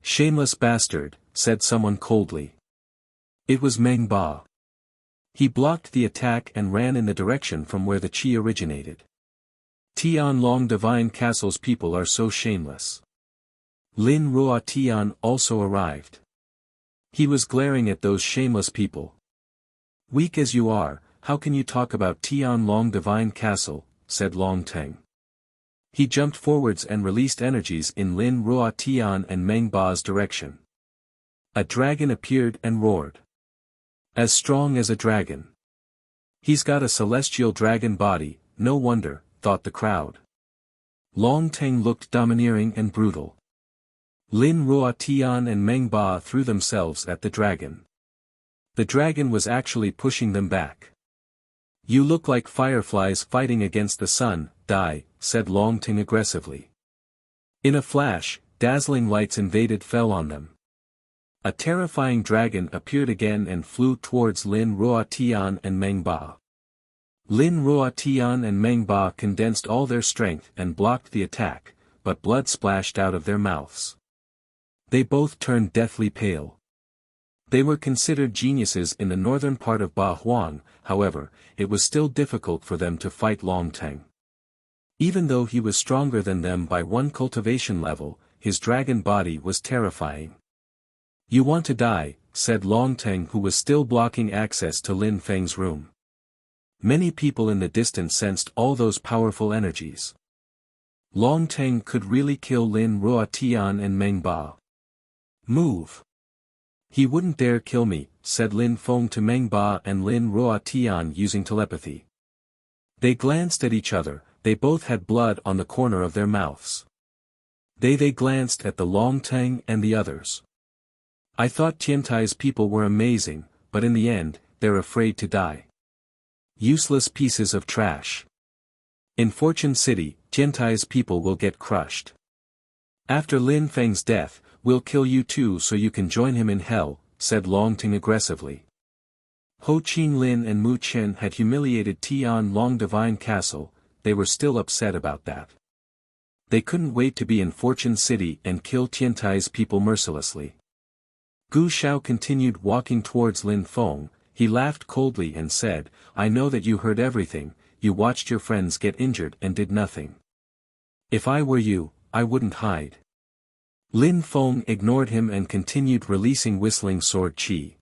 "Shameless bastard," said someone coldly. It was Meng Ba. He blocked the attack and ran in the direction from where the qi originated. Tianlong Divine Castle's people are so shameless. Lin Rua Tian also arrived. He was glaring at those shameless people. "Weak as you are, how can you talk about Tianlong Divine Castle," said Long Teng. He jumped forwards and released energies in Lin Rua Tian and Meng Ba's direction. A dragon appeared and roared. "As strong as a dragon. He's got a celestial dragon body, no wonder," thought the crowd. Long Teng looked domineering and brutal. Lin Rua Tian and Meng Ba threw themselves at the dragon. The dragon was actually pushing them back. "You look like fireflies fighting against the sun, die," said Long Teng aggressively. In a flash, dazzling lights fell on them. A terrifying dragon appeared again and flew towards Lin Rua Tian and Meng Ba. Lin Rua Tian and Meng Ba condensed all their strength and blocked the attack, but blood splashed out of their mouths. They both turned deathly pale. They were considered geniuses in the northern part of Ba Huang, however, it was still difficult for them to fight Long Teng. Even though he was stronger than them by one cultivation level, his dragon body was terrifying. "You want to die," said Long Teng, who was still blocking access to Lin Feng's room. Many people in the distance sensed all those powerful energies. Long Teng could really kill Lin Rua Tian and Meng Ba. "Move. He wouldn't dare kill me," said Lin Feng to Meng Ba and Lin Rua Tian using telepathy. They glanced at each other, they both had blood on the corner of their mouths. They glanced at the Long Teng and the others. "I thought Tiantai's people were amazing, but in the end, they're afraid to die. Useless pieces of trash." In Fortune City, Tiantai's people will get crushed. After Lin Feng's death, we'll kill you too so you can join him in hell, said Long Ting aggressively. Ho Qin Lin and Mu Chen had humiliated Tian Long Divine Castle, they were still upset about that. They couldn't wait to be in Fortune City and kill Tiantai's people mercilessly. Gu Shao continued walking towards Lin Feng. He laughed coldly and said, I know that you heard everything, you watched your friends get injured and did nothing. If I were you, I wouldn't hide. Lin Feng ignored him and continued releasing whistling sword qi.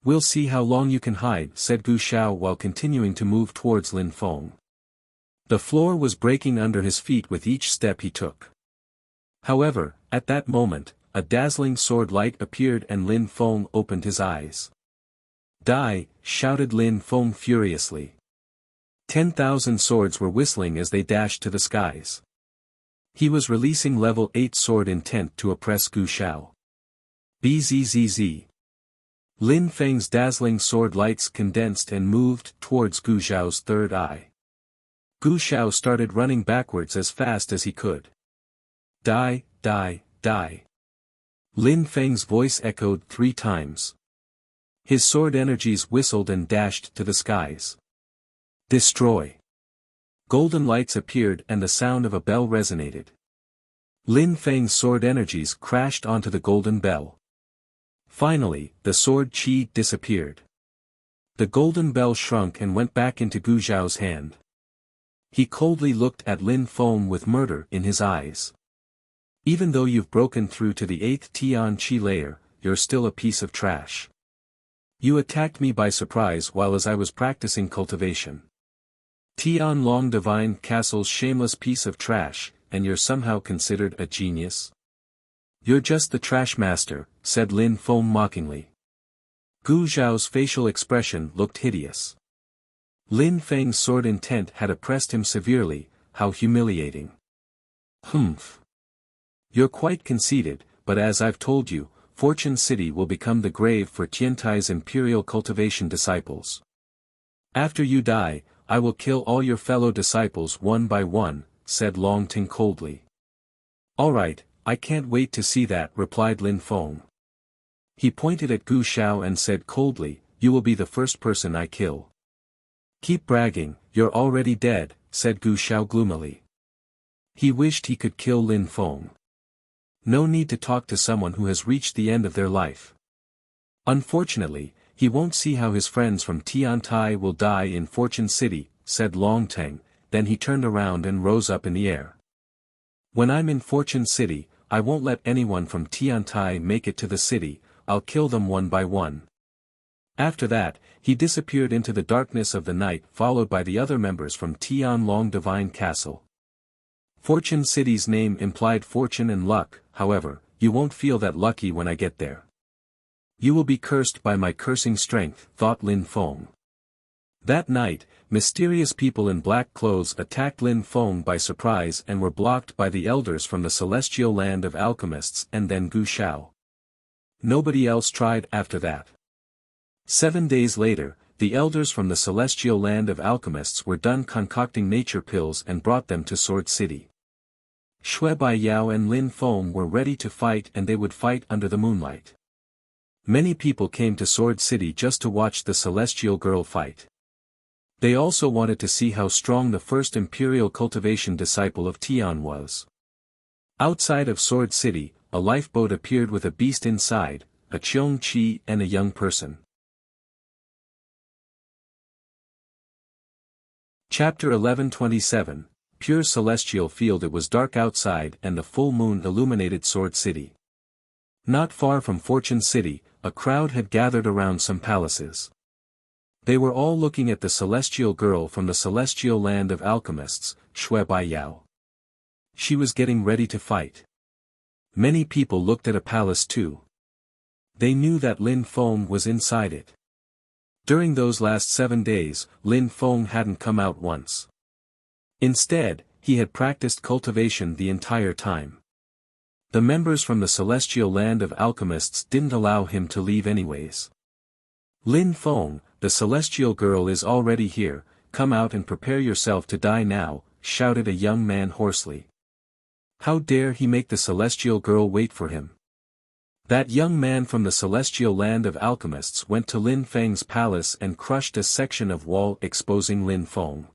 We'll see how long you can hide, said Gu Shao while continuing to move towards Lin Feng. The floor was breaking under his feet with each step he took. However, at that moment, a dazzling sword light appeared and Lin Feng opened his eyes. Die, shouted Lin Feng furiously. 10,000 swords were whistling as they dashed to the skies. He was releasing level 8 sword intent to oppress Gu Shao. Bzzz. Lin Feng's dazzling sword lights condensed and moved towards Gu Xiao's third eye. Gu Xiao started running backwards as fast as he could. Die, die, die. Lin Feng's voice echoed 3 times. His sword energies whistled and dashed to the skies. Destroy. Golden lights appeared and the sound of a bell resonated. Lin Feng's sword energies crashed onto the golden bell. Finally, the sword qi disappeared. The golden bell shrunk and went back into Gu Xiao's hand. He coldly looked at Lin Feng with murder in his eyes. Even though you've broken through to the 8th Tian Qi layer, you're still a piece of trash. You attacked me by surprise while I was practicing cultivation. Tian Long Divine Castle's shameless piece of trash, and you're somehow considered a genius? You're just the trash master, said Lin Feng mockingly. Gu Xiao's facial expression looked hideous. Lin Feng's sword intent had oppressed him severely, how humiliating. Humph. You're quite conceited, but as I've told you, Fortune City will become the grave for Tiantai's imperial cultivation disciples. After you die, I will kill all your fellow disciples one by one, said Long Ting coldly. All right, I can't wait to see that, replied Lin Feng. He pointed at Gu Shao and said coldly, you will be the first person I kill. Keep bragging, you're already dead, said Gu Shao gloomily. He wished he could kill Lin Feng. No need to talk to someone who has reached the end of their life. Unfortunately, he won't see how his friends from Tiantai will die in Fortune City, said Long Ting, then he turned around and rose up in the air. When I'm in Fortune City, I won't let anyone from Tiantai make it to the city, I'll kill them one by one. After that, he disappeared into the darkness of the night followed by the other members from Tian Long Divine Castle. Fortune City's name implied fortune and luck, however, you won't feel that lucky when I get there. You will be cursed by my cursing strength, thought Lin Feng. That night, mysterious people in black clothes attacked Lin Feng by surprise and were blocked by the elders from the celestial land of alchemists and then Gu Shao. Nobody else tried after that. 7 days later, the elders from the celestial land of alchemists were done concocting nature pills and brought them to Sword City. Shui Baiyao and Lin Feng were ready to fight and they would fight under the moonlight. Many people came to Sword City just to watch the celestial girl fight. They also wanted to see how strong the first imperial cultivation disciple of Tian was. Outside of Sword City, a lifeboat appeared with a beast inside, a Qiong Qi and a young person. Chapter 1127, Pure Celestial Field. It was dark outside and the full moon illuminated Sword City. Not far from Fortune City, a crowd had gathered around some palaces. They were all looking at the celestial girl from the celestial land of alchemists, Shui Baiyao. She was getting ready to fight. Many people looked at a palace too. They knew that Lin Feng was inside it. During those last 7 days, Lin Feng hadn't come out once. Instead, he had practiced cultivation the entire time. The members from the celestial land of alchemists didn't allow him to leave anyways. Lin Feng, the celestial girl is already here, come out and prepare yourself to die now, shouted a young man hoarsely. How dare he make the celestial girl wait for him? That young man from the celestial land of alchemists went to Lin Feng's palace and crushed a section of wall exposing Lin Feng.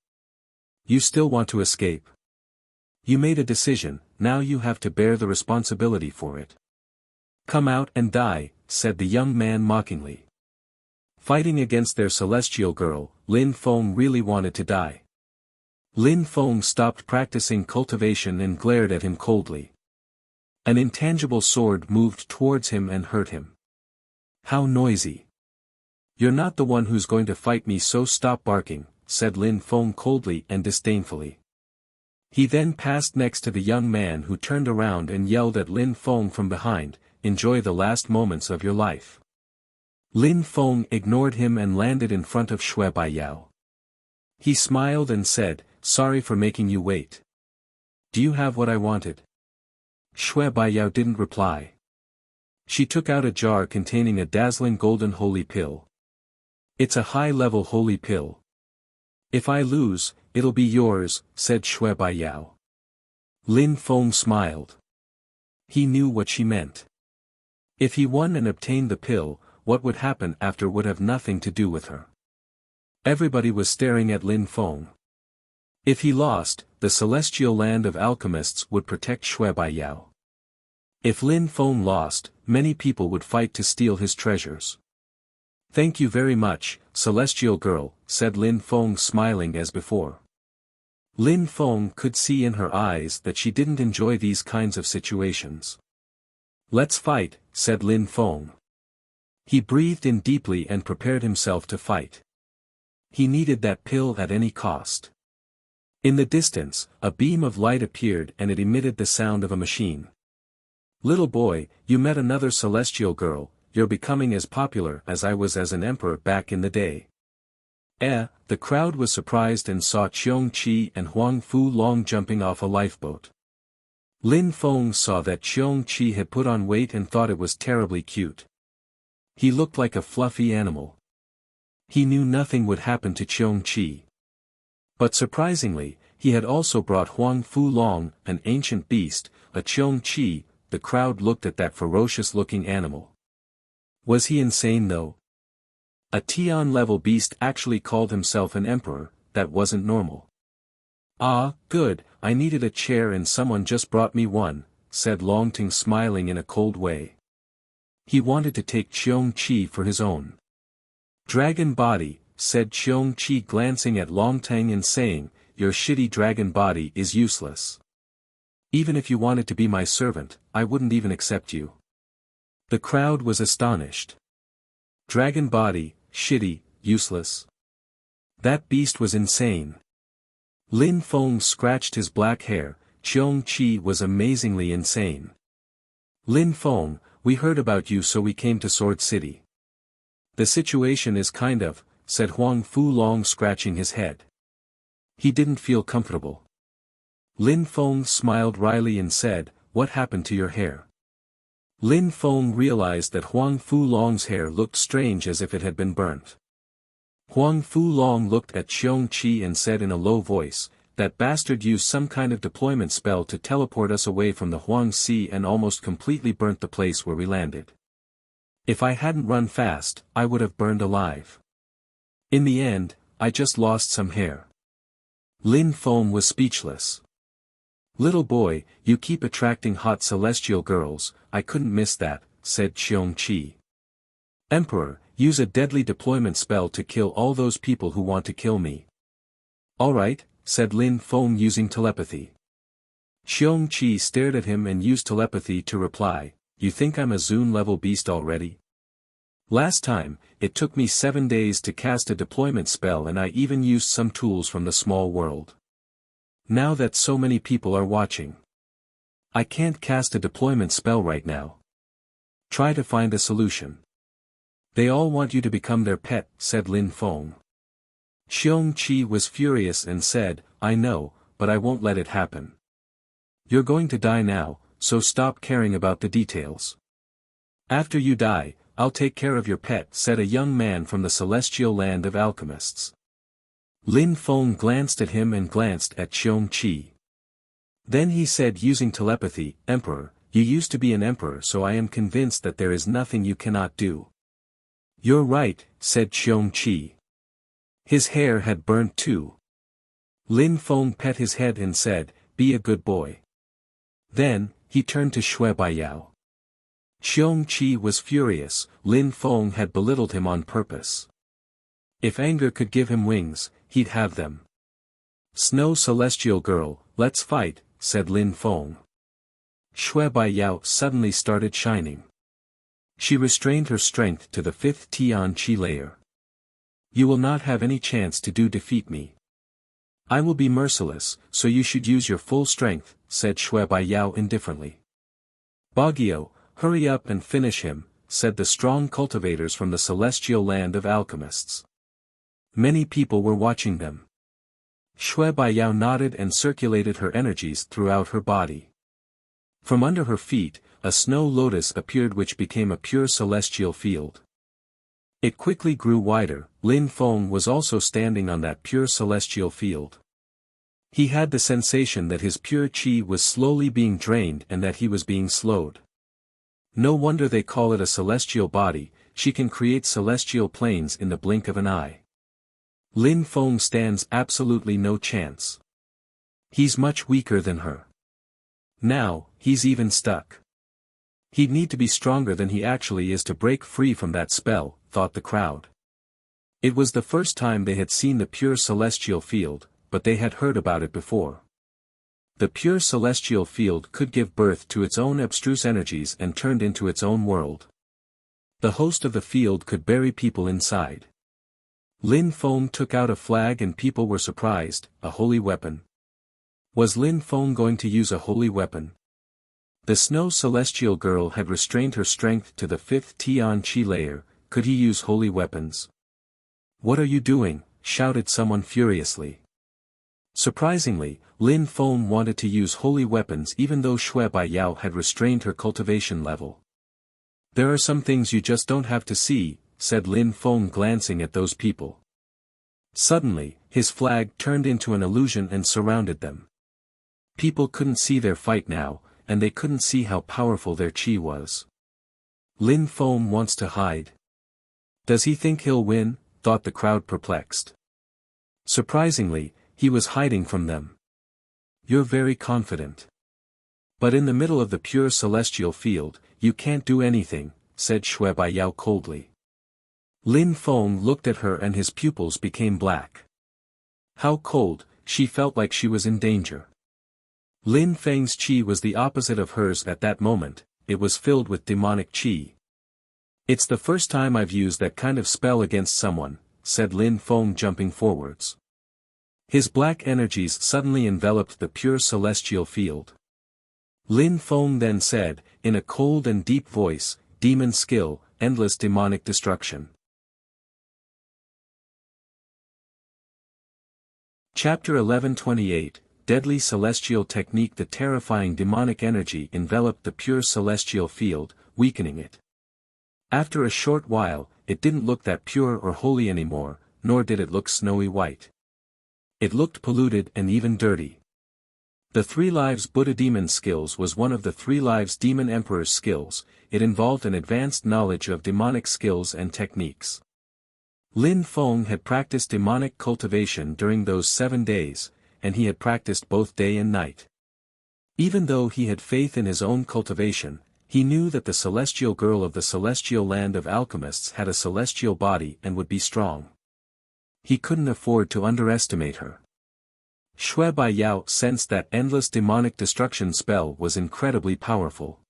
You still want to escape? You made a decision, now you have to bear the responsibility for it. Come out and die, said the young man mockingly. Fighting against their celestial girl, Lin Feng really wanted to die. Lin Feng stopped practicing cultivation and glared at him coldly. An intangible sword moved towards him and hurt him. How noisy. You're not the one who's going to fight me, so stop barking, said Lin Feng coldly and disdainfully. He then passed next to the young man, who turned around and yelled at Lin Feng from behind, enjoy the last moments of your life. Lin Feng ignored him and landed in front of Shui Baiyao. He smiled and said, sorry for making you wait. Do you have what I wanted? Shui Baiyao didn't reply. She took out a jar containing a dazzling golden holy pill. It's a high-level holy pill. If I lose, it'll be yours, said Shui Baiyao. Lin Feng smiled. He knew what she meant. If he won and obtained the pill, what would happen after would have nothing to do with her. Everybody was staring at Lin Feng. If he lost, the celestial land of alchemists would protect Shui Baiyao. If Lin Feng lost, many people would fight to steal his treasures. Thank you very much, celestial girl, said Lin Feng, smiling as before. Lin Feng could see in her eyes that she didn't enjoy these kinds of situations. Let's fight, said Lin Feng. He breathed in deeply and prepared himself to fight. He needed that pill at any cost. In the distance, a beam of light appeared and it emitted the sound of a machine. Little boy, you met another celestial girl, you're becoming as popular as I was as an emperor back in the day. The crowd was surprised and saw Qiong Qi and Huang Fu Long jumping off a lifeboat. Lin Feng saw that Qiong Qi had put on weight and thought it was terribly cute. He looked like a fluffy animal. He knew nothing would happen to Qiong Qi. But surprisingly, he had also brought Huang Fu Long, an ancient beast, a Qiong Qi. The crowd looked at that ferocious-looking animal. Was he insane though? A Tian-level beast actually called himself an emperor, that wasn't normal. Ah, good, I needed a chair and someone just brought me one, said Longting, smiling in a cold way. He wanted to take Qiong Qi for his own. Dragon body, said Qiong Qi, glancing at Longtang and saying, your shitty dragon body is useless. Even if you wanted to be my servant, I wouldn't even accept you. The crowd was astonished. Dragon body, shitty, useless. That beast was insane. Lin Feng scratched his black hair. Qiong Qi was amazingly insane. Lin Feng, we heard about you, so we came to Sword City. The situation is kind of, said Huang Fu Long, scratching his head. He didn't feel comfortable. Lin Feng smiled wryly and said, what happened to your hair? Lin Feng realized that Huang Fu Long's hair looked strange, as if it had been burnt. Huang Fu Long looked at Qiong Qi and said in a low voice, that bastard used some kind of deployment spell to teleport us away from the Huang Sea and almost completely burnt the place where we landed. If I hadn't run fast, I would have burned alive. In the end, I just lost some hair. Lin Feng was speechless. Little boy, you keep attracting hot celestial girls, I couldn't miss that, said Qiong Qi. Emperor, use a deadly deployment spell to kill all those people who want to kill me. Alright, said Lin Feng using telepathy. Qiong Qi stared at him and used telepathy to reply, you think I'm a Zune-level beast already? Last time, it took me 7 days to cast a deployment spell and I even used some tools from the small world. Now that so many people are watching, I can't cast a deployment spell right now. Try to find a solution. They all want you to become their pet, said Lin Feng. Qiong Qi was furious and said, I know, but I won't let it happen. You're going to die now, so stop caring about the details. After you die, I'll take care of your pet, said a young man from the celestial land of alchemists. Lin Feng glanced at him and glanced at Xiong Qi. Then he said using telepathy, "Emperor, you used to be an emperor, so I am convinced that there is nothing you cannot do." "You're right," said Xiong Qi. His hair had burnt too. Lin Feng pet his head and said, "Be a good boy." Then, he turned to Shui Baiyao. Xiong Qi was furious. Lin Feng had belittled him on purpose. If anger could give him wings, he'd have them. "Snow Celestial Girl, let's fight," said Lin Feng. Shui Baiyao suddenly started shining. She restrained her strength to the 5th Tian Qi layer. "You will not have any chance to defeat me. I will be merciless, so you should use your full strength," said Shui Baiyao indifferently. "Baguio, hurry up and finish him," said the strong cultivators from the celestial land of alchemists. Many people were watching them. Shui Baiyao nodded and circulated her energies throughout her body. From under her feet, a snow lotus appeared which became a pure celestial field. It quickly grew wider. Lin Feng was also standing on that pure celestial field. He had the sensation that his pure qi was slowly being drained and that he was being slowed. No wonder they call it a celestial body. She can create celestial planes in the blink of an eye. Lin Feng stands absolutely no chance. He's much weaker than her. Now, he's even stuck. He'd need to be stronger than he actually is to break free from that spell, thought the crowd. It was the first time they had seen the pure celestial field, but they had heard about it before. The pure celestial field could give birth to its own abstruse energies and turned into its own world. The host of the field could bury people inside. Lin Feng took out a flag and people were surprised. A holy weapon. Was Lin Feng going to use a holy weapon? The Snow Celestial Girl had restrained her strength to the 5th Tian Qi layer. Could he use holy weapons? "What are you doing?" shouted someone furiously. Surprisingly, Lin Feng wanted to use holy weapons even though Shui Baiyao had restrained her cultivation level. "There are some things you just don't have to see," said Lin Feng glancing at those people. Suddenly, his flag turned into an illusion and surrounded them. People couldn't see their fight now, and they couldn't see how powerful their qi was. Lin Feng wants to hide. Does he think he'll win? Thought the crowd perplexed. Surprisingly, he was hiding from them. "You're very confident. But in the middle of the pure celestial field, you can't do anything," said Shui Baiyao coldly. Lin Feng looked at her and his pupils became black. How cold, she felt like she was in danger. Lin Feng's qi was the opposite of hers at that moment, it was filled with demonic qi. "It's the first time I've used that kind of spell against someone," said Lin Feng jumping forwards. His black energies suddenly enveloped the pure celestial field. Lin Feng then said, in a cold and deep voice, "Demon skill, endless demonic destruction." Chapter 11:28, Deadly Celestial Technique. The terrifying demonic energy enveloped the pure celestial field, weakening it. After a short while, it didn't look that pure or holy anymore, nor did it look snowy white. It looked polluted and even dirty. The 3 Lives Buddha Demon skills was one of the 3 Lives Demon Emperor's skills. It involved an advanced knowledge of demonic skills and techniques. Lin Feng had practiced demonic cultivation during those 7 days, and he had practiced both day and night. Even though he had faith in his own cultivation, he knew that the celestial girl of the celestial land of alchemists had a celestial body and would be strong. He couldn't afford to underestimate her. Shui Baiyao sensed that endless demonic destruction spell was incredibly powerful.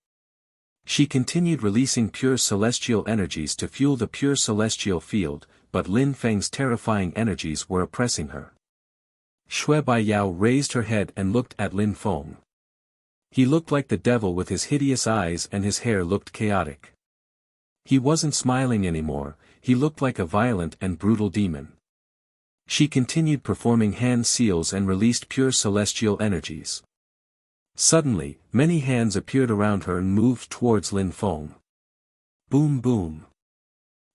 She continued releasing pure celestial energies to fuel the pure celestial field, but Lin Feng's terrifying energies were oppressing her. Shui Baiyao raised her head and looked at Lin Feng. He looked like the devil with his hideous eyes and his hair looked chaotic. He wasn't smiling anymore, he looked like a violent and brutal demon. She continued performing hand seals and released pure celestial energies. Suddenly, many hands appeared around her and moved towards Lin Feng. Boom boom.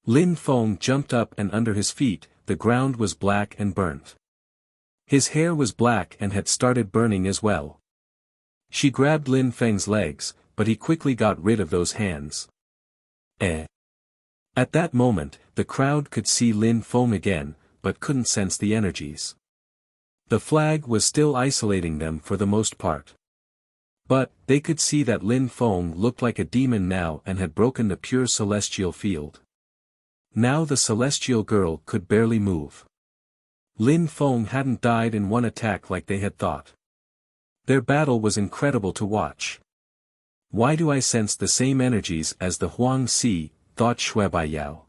Lin Feng jumped up and under his feet, the ground was black and burnt. His hair was black and had started burning as well. She grabbed Lin Feng's legs, but he quickly got rid of those hands. Eh. At that moment, the crowd could see Lin Feng again, but couldn't sense the energies. The flag was still isolating them for the most part. But, they could see that Lin Feng looked like a demon now and had broken the pure celestial field. Now the celestial girl could barely move. Lin Feng hadn't died in one attack like they had thought. Their battle was incredible to watch. Why do I sense the same energies as the Huang Si, thought Shui Baiyao.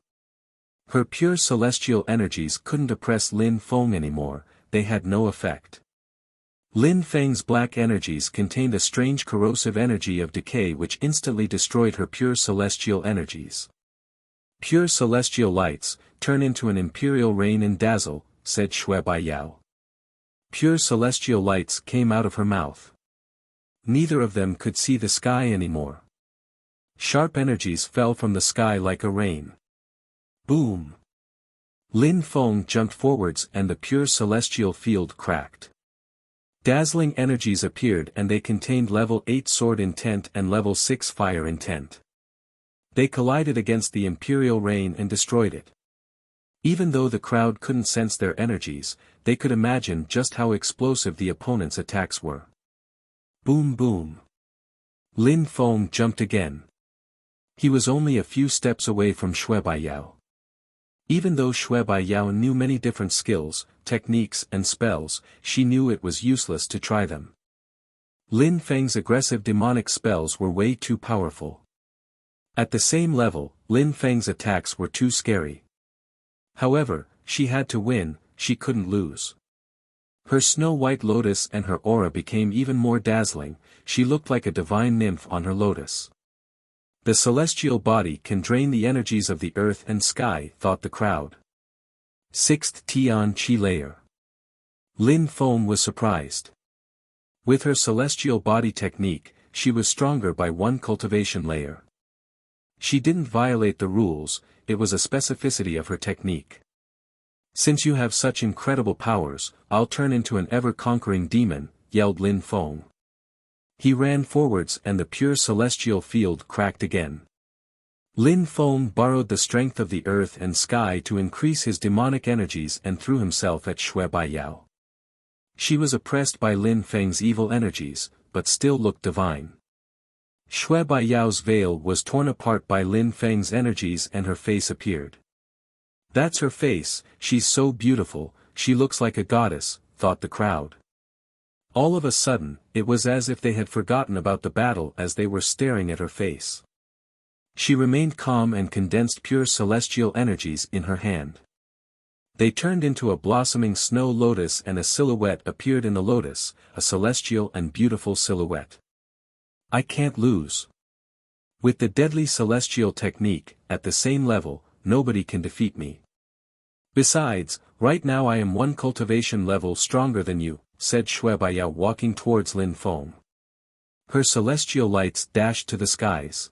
Her pure celestial energies couldn't oppress Lin Feng anymore, they had no effect. Lin Feng's black energies contained a strange corrosive energy of decay which instantly destroyed her pure celestial energies. Pure celestial lights, turn into an imperial rain and dazzle, said Shui Baiyao. Pure celestial lights came out of her mouth. Neither of them could see the sky anymore. Sharp energies fell from the sky like a rain. Boom! Lin Feng jumped forwards and the pure celestial field cracked. Dazzling energies appeared and they contained level 8 sword intent and level 6 fire intent. They collided against the imperial rain and destroyed it. Even though the crowd couldn't sense their energies, they could imagine just how explosive the opponent's attacks were. Boom boom! Lin Feng jumped again. He was only a few steps away from Shui Baiyao. Even though Shui Baiyao knew many different skills, techniques and spells, she knew it was useless to try them. Lin Feng's aggressive demonic spells were way too powerful. At the same level, Lin Feng's attacks were too scary. However, she had to win, she couldn't lose. Her snow-white lotus and her aura became even more dazzling, she looked like a divine nymph on her lotus. The celestial body can drain the energies of the earth and sky, thought the crowd. 6th Tian Qi layer. Lin Feng was surprised. With her celestial body technique, she was stronger by 1 cultivation layer. She didn't violate the rules, it was a specificity of her technique. Since you have such incredible powers, I'll turn into an ever-conquering demon, yelled Lin Feng. He ran forwards and the pure celestial field cracked again. Lin Feng borrowed the strength of the earth and sky to increase his demonic energies and threw himself at Shui Baiyao. She was oppressed by Lin Feng's evil energies, but still looked divine. Shui Baiyao's veil was torn apart by Lin Feng's energies and her face appeared. That's her face, she's so beautiful, she looks like a goddess, thought the crowd. All of a sudden, it was as if they had forgotten about the battle as they were staring at her face. She remained calm and condensed pure celestial energies in her hand. They turned into a blossoming snow lotus and a silhouette appeared in the lotus, a celestial and beautiful silhouette. I can't lose. With the deadly celestial technique, at the same level, nobody can defeat me. Besides, right now I am 1 cultivation level stronger than you, said Shui Baiyao walking towards Lin Feng. Her celestial lights dashed to the skies.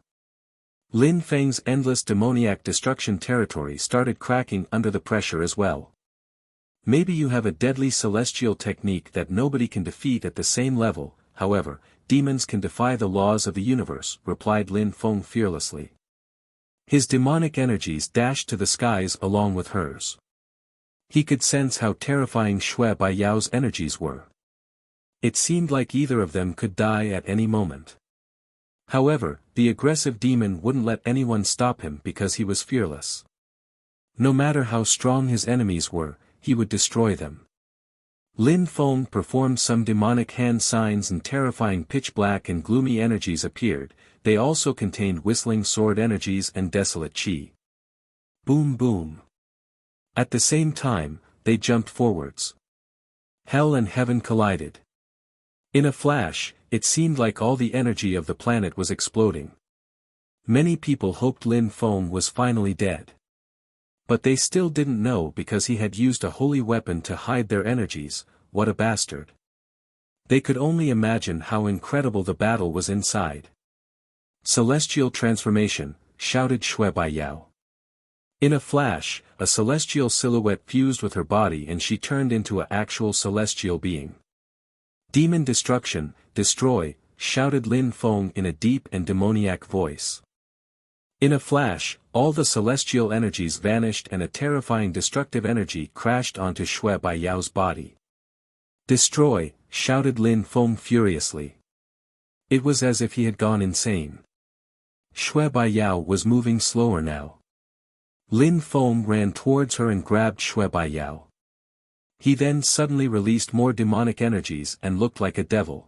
Lin Feng's endless demoniac destruction territory started cracking under the pressure as well. Maybe you have a deadly celestial technique that nobody can defeat at the same level, however, demons can defy the laws of the universe, replied Lin Feng fearlessly. His demonic energies dashed to the skies along with hers. He could sense how terrifying Shui Baiyao's energies were. It seemed like either of them could die at any moment. However, the aggressive demon wouldn't let anyone stop him because he was fearless. No matter how strong his enemies were, he would destroy them. Lin Feng performed some demonic hand signs and terrifying pitch-black and gloomy energies appeared, they also contained whistling sword energies and desolate qi. Boom boom. At the same time, they jumped forwards. Hell and heaven collided. In a flash, it seemed like all the energy of the planet was exploding. Many people hoped Lin Feng was finally dead. But they still didn't know because he had used a holy weapon to hide their energies, what a bastard. They could only imagine how incredible the battle was inside. Celestial transformation, shouted Shui Baiyao. In a flash, a celestial silhouette fused with her body and she turned into an actual celestial being. Demon destruction, destroy, shouted Lin Feng in a deep and demoniac voice. In a flash, all the celestial energies vanished and a terrifying destructive energy crashed onto Shui Baiyao's body. Destroy, shouted Lin Feng furiously. It was as if he had gone insane. Shui Baiyao was moving slower now. Lin Feng ran towards her and grabbed Shui Baiyao. He then suddenly released more demonic energies and looked like a devil.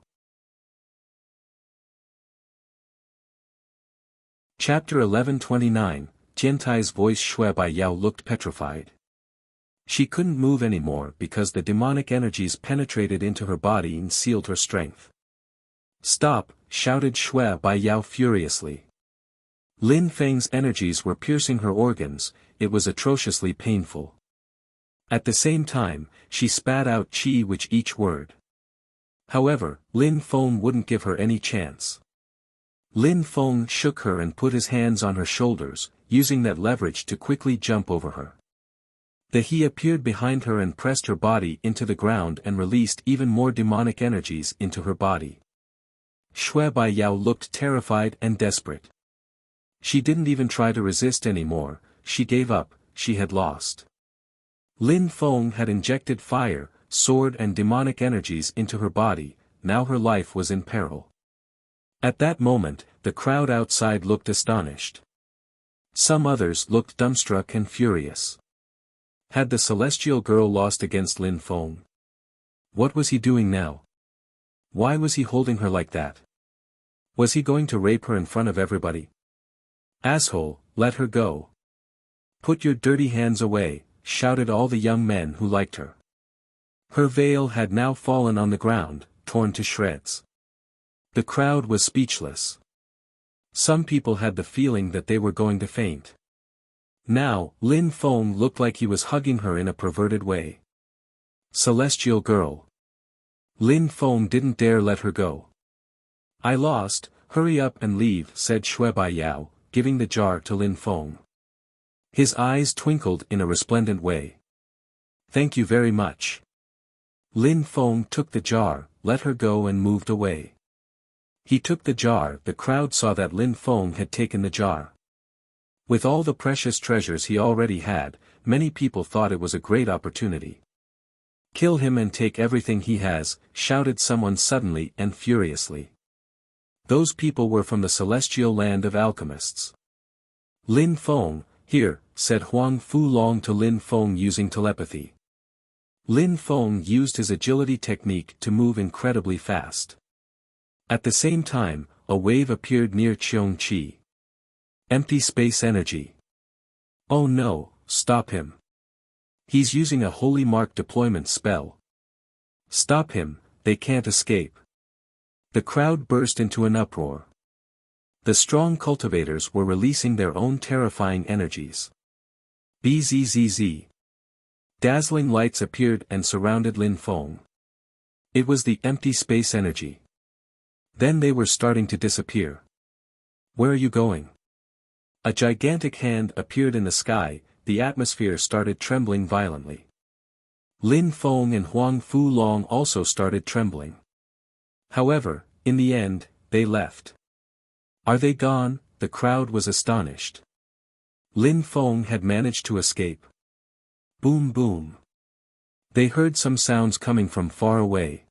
Chapter 11:29, Tiantai's voice. Shui Baiyao looked petrified. She couldn't move anymore because the demonic energies penetrated into her body and sealed her strength. Stop, shouted Shui Baiyao furiously. Lin Feng's energies were piercing her organs, it was atrociously painful. At the same time, she spat out qi with each word. However, Lin Feng wouldn't give her any chance. Lin Feng shook her and put his hands on her shoulders, using that leverage to quickly jump over her. The he appeared behind her and pressed her body into the ground and released even more demonic energies into her body. Shui Baiyao looked terrified and desperate. She didn't even try to resist anymore, she gave up, she had lost. Lin Feng had injected fire, sword and demonic energies into her body, now her life was in peril. At that moment, the crowd outside looked astonished. Some others looked dumbstruck and furious. Had the celestial girl lost against Lin Feng? What was he doing now? Why was he holding her like that? Was he going to rape her in front of everybody? Asshole, let her go. Put your dirty hands away, shouted all the young men who liked her. Her veil had now fallen on the ground, torn to shreds. The crowd was speechless. Some people had the feeling that they were going to faint. Now, Lin Feng looked like he was hugging her in a perverted way. Celestial girl. Lin Feng didn't dare let her go. I lost, hurry up and leave, said Shui Baiyao, giving the jar to Lin Feng. His eyes twinkled in a resplendent way. Thank you very much. Lin Feng took the jar, let her go and moved away. He took the jar. The crowd saw that Lin Feng had taken the jar. With all the precious treasures he already had, many people thought it was a great opportunity. Kill him and take everything he has, shouted someone suddenly and furiously. Those people were from the celestial land of alchemists. Lin Feng, here, said Huang Fulong to Lin Feng using telepathy. Lin Feng used his agility technique to move incredibly fast. At the same time, a wave appeared near Qiongqi. Empty space energy. Oh no, stop him. He's using a holy mark deployment spell. Stop him, they can't escape. The crowd burst into an uproar. The strong cultivators were releasing their own terrifying energies. Bzzz. Dazzling lights appeared and surrounded Lin Feng. It was the empty space energy. Then they were starting to disappear. Where are you going? A gigantic hand appeared in the sky, the atmosphere started trembling violently. Lin Feng and Huang Fulong also started trembling. However, in the end, they left. Are they gone? The crowd was astonished. Lin Feng had managed to escape. Boom boom. They heard some sounds coming from far away.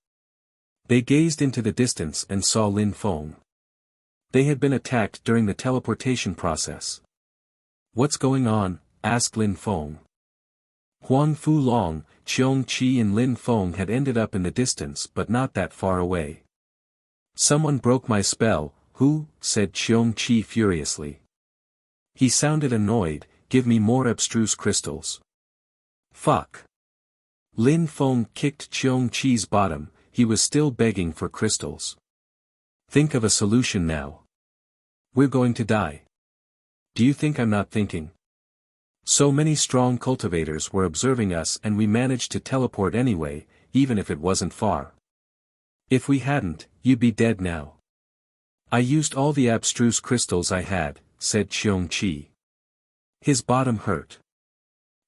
They gazed into the distance and saw Lin Feng. They had been attacked during the teleportation process. What's going on? Asked Lin Feng. Huang Fulong, Qiongqi and Lin Feng had ended up in the distance but not that far away. Someone broke my spell. Who? Said Qiongqi furiously. He sounded annoyed. Give me more abstruse crystals. Fuck. Lin Feng kicked Qiongqi's bottom, he was still begging for crystals. Think of a solution now. We're going to die. Do you think I'm not thinking? So many strong cultivators were observing us and we managed to teleport anyway, even if it wasn't far. If we hadn't, you'd be dead now. I used all the abstruse crystals I had, said Qiongqi. His bottom hurt.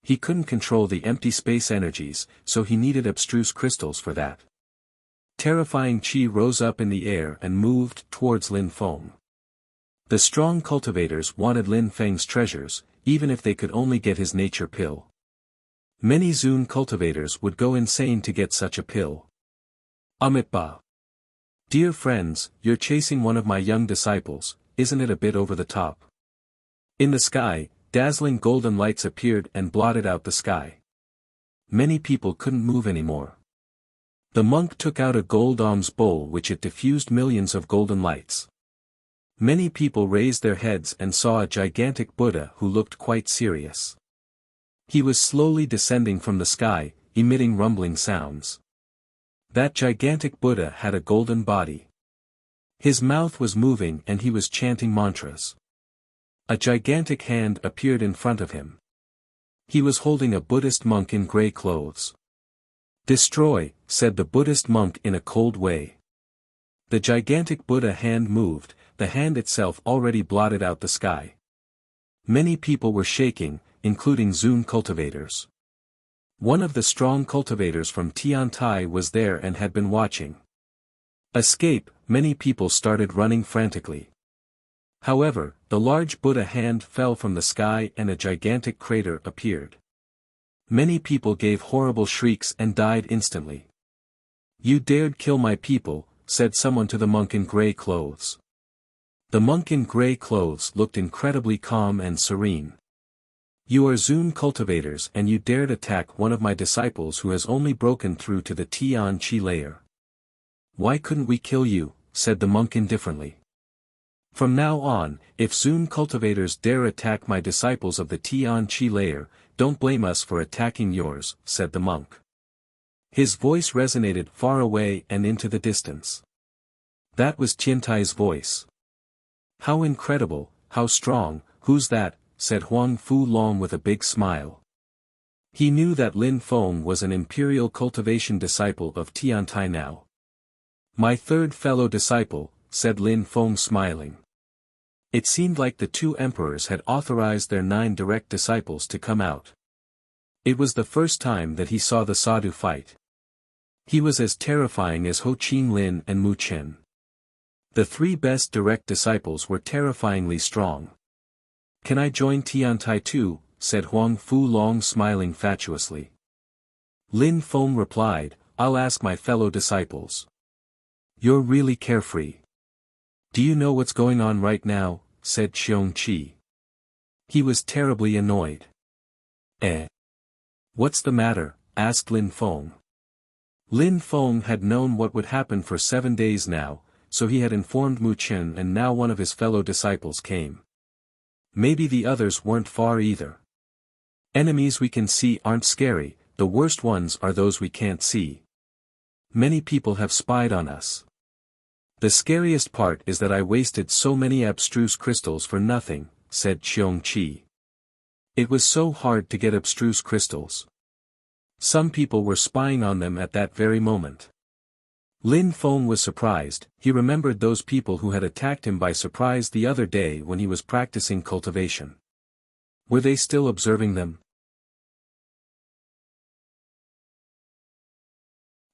He couldn't control the empty space energies, so he needed abstruse crystals for that. Terrifying chi rose up in the air and moved towards Lin Feng. The strong cultivators wanted Lin Feng's treasures, even if they could only get his nature pill. Many Zun cultivators would go insane to get such a pill. Amitabha. Dear friends, you're chasing one of my young disciples, isn't it a bit over the top? In the sky, dazzling golden lights appeared and blotted out the sky. Many people couldn't move anymore. The monk took out a gold alms bowl which it diffused millions of golden lights. Many people raised their heads and saw a gigantic Buddha who looked quite serious. He was slowly descending from the sky, emitting rumbling sounds. That gigantic Buddha had a golden body. His mouth was moving and he was chanting mantras. A gigantic hand appeared in front of him. He was holding a Buddhist monk in grey clothes. "Destroy," said the Buddhist monk in a cold way. The gigantic Buddha hand moved, the hand itself already blotted out the sky. Many people were shaking, including Zun cultivators. One of the strong cultivators from Tiantai was there and had been watching. Escape, many people started running frantically. However, the large Buddha hand fell from the sky and a gigantic crater appeared. Many people gave horrible shrieks and died instantly. "You dared kill my people," said someone to the monk in grey clothes. The monk in grey clothes looked incredibly calm and serene. "You are Zun cultivators and you dared attack one of my disciples who has only broken through to the Tian Chi layer." "Why couldn't we kill you?" said the monk indifferently. "From now on, if Zun cultivators dare attack my disciples of the Tian Chi layer, don't blame us for attacking yours," said the monk. His voice resonated far away and into the distance. That was Tiantai's voice. "How incredible, how strong, who's that?" said Huang Fu Long with a big smile. He knew that Lin Feng was an imperial cultivation disciple of Tiantai now. "My third fellow disciple," said Lin Feng smiling. It seemed like the two emperors had authorized their 9 direct disciples to come out. It was the first time that he saw the Sadhu fight. He was as terrifying as Ho Chin Lin and Mu Chen. The 3 best direct disciples were terrifyingly strong. "Can I join Tiantai too?" said Huang Fu Long smiling fatuously. Lin Feng replied, "I'll ask my fellow disciples." "You're really carefree. Do you know what's going on right now?" said Xiong Qi. He was terribly annoyed. What's the matter?" asked Lin Feng. Lin Feng had known what would happen for 7 days now, so he had informed Mu Chen and now one of his fellow disciples came. Maybe the others weren't far either. Enemies we can see aren't scary, the worst ones are those we can't see. Many people have spied on us. The scariest part is that I wasted so many abstruse crystals for nothing, said Xiong Qi. It was so hard to get abstruse crystals. Some people were spying on them at that very moment. Lin Feng was surprised. He remembered those people who had attacked him by surprise the other day when he was practicing cultivation. Were they still observing them?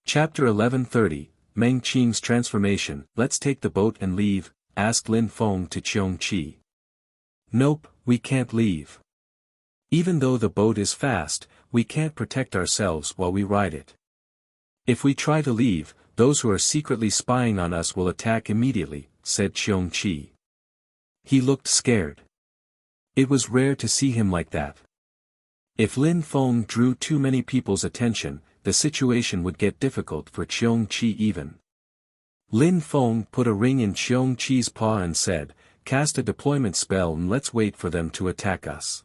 Chapter 1130, Meng Qing's transformation. Let's take the boat and leave, asked Lin Feng to Xiong Qi. Nope, we can't leave. Even though the boat is fast, we can't protect ourselves while we ride it. If we try to leave, those who are secretly spying on us will attack immediately, said Xiong Qi. He looked scared. It was rare to see him like that. If Lin Feng drew too many people's attention, the situation would get difficult for Xiong Qi even. Lin Feng put a ring in Xiong Qi's paw and said, cast a deployment spell and let's wait for them to attack us.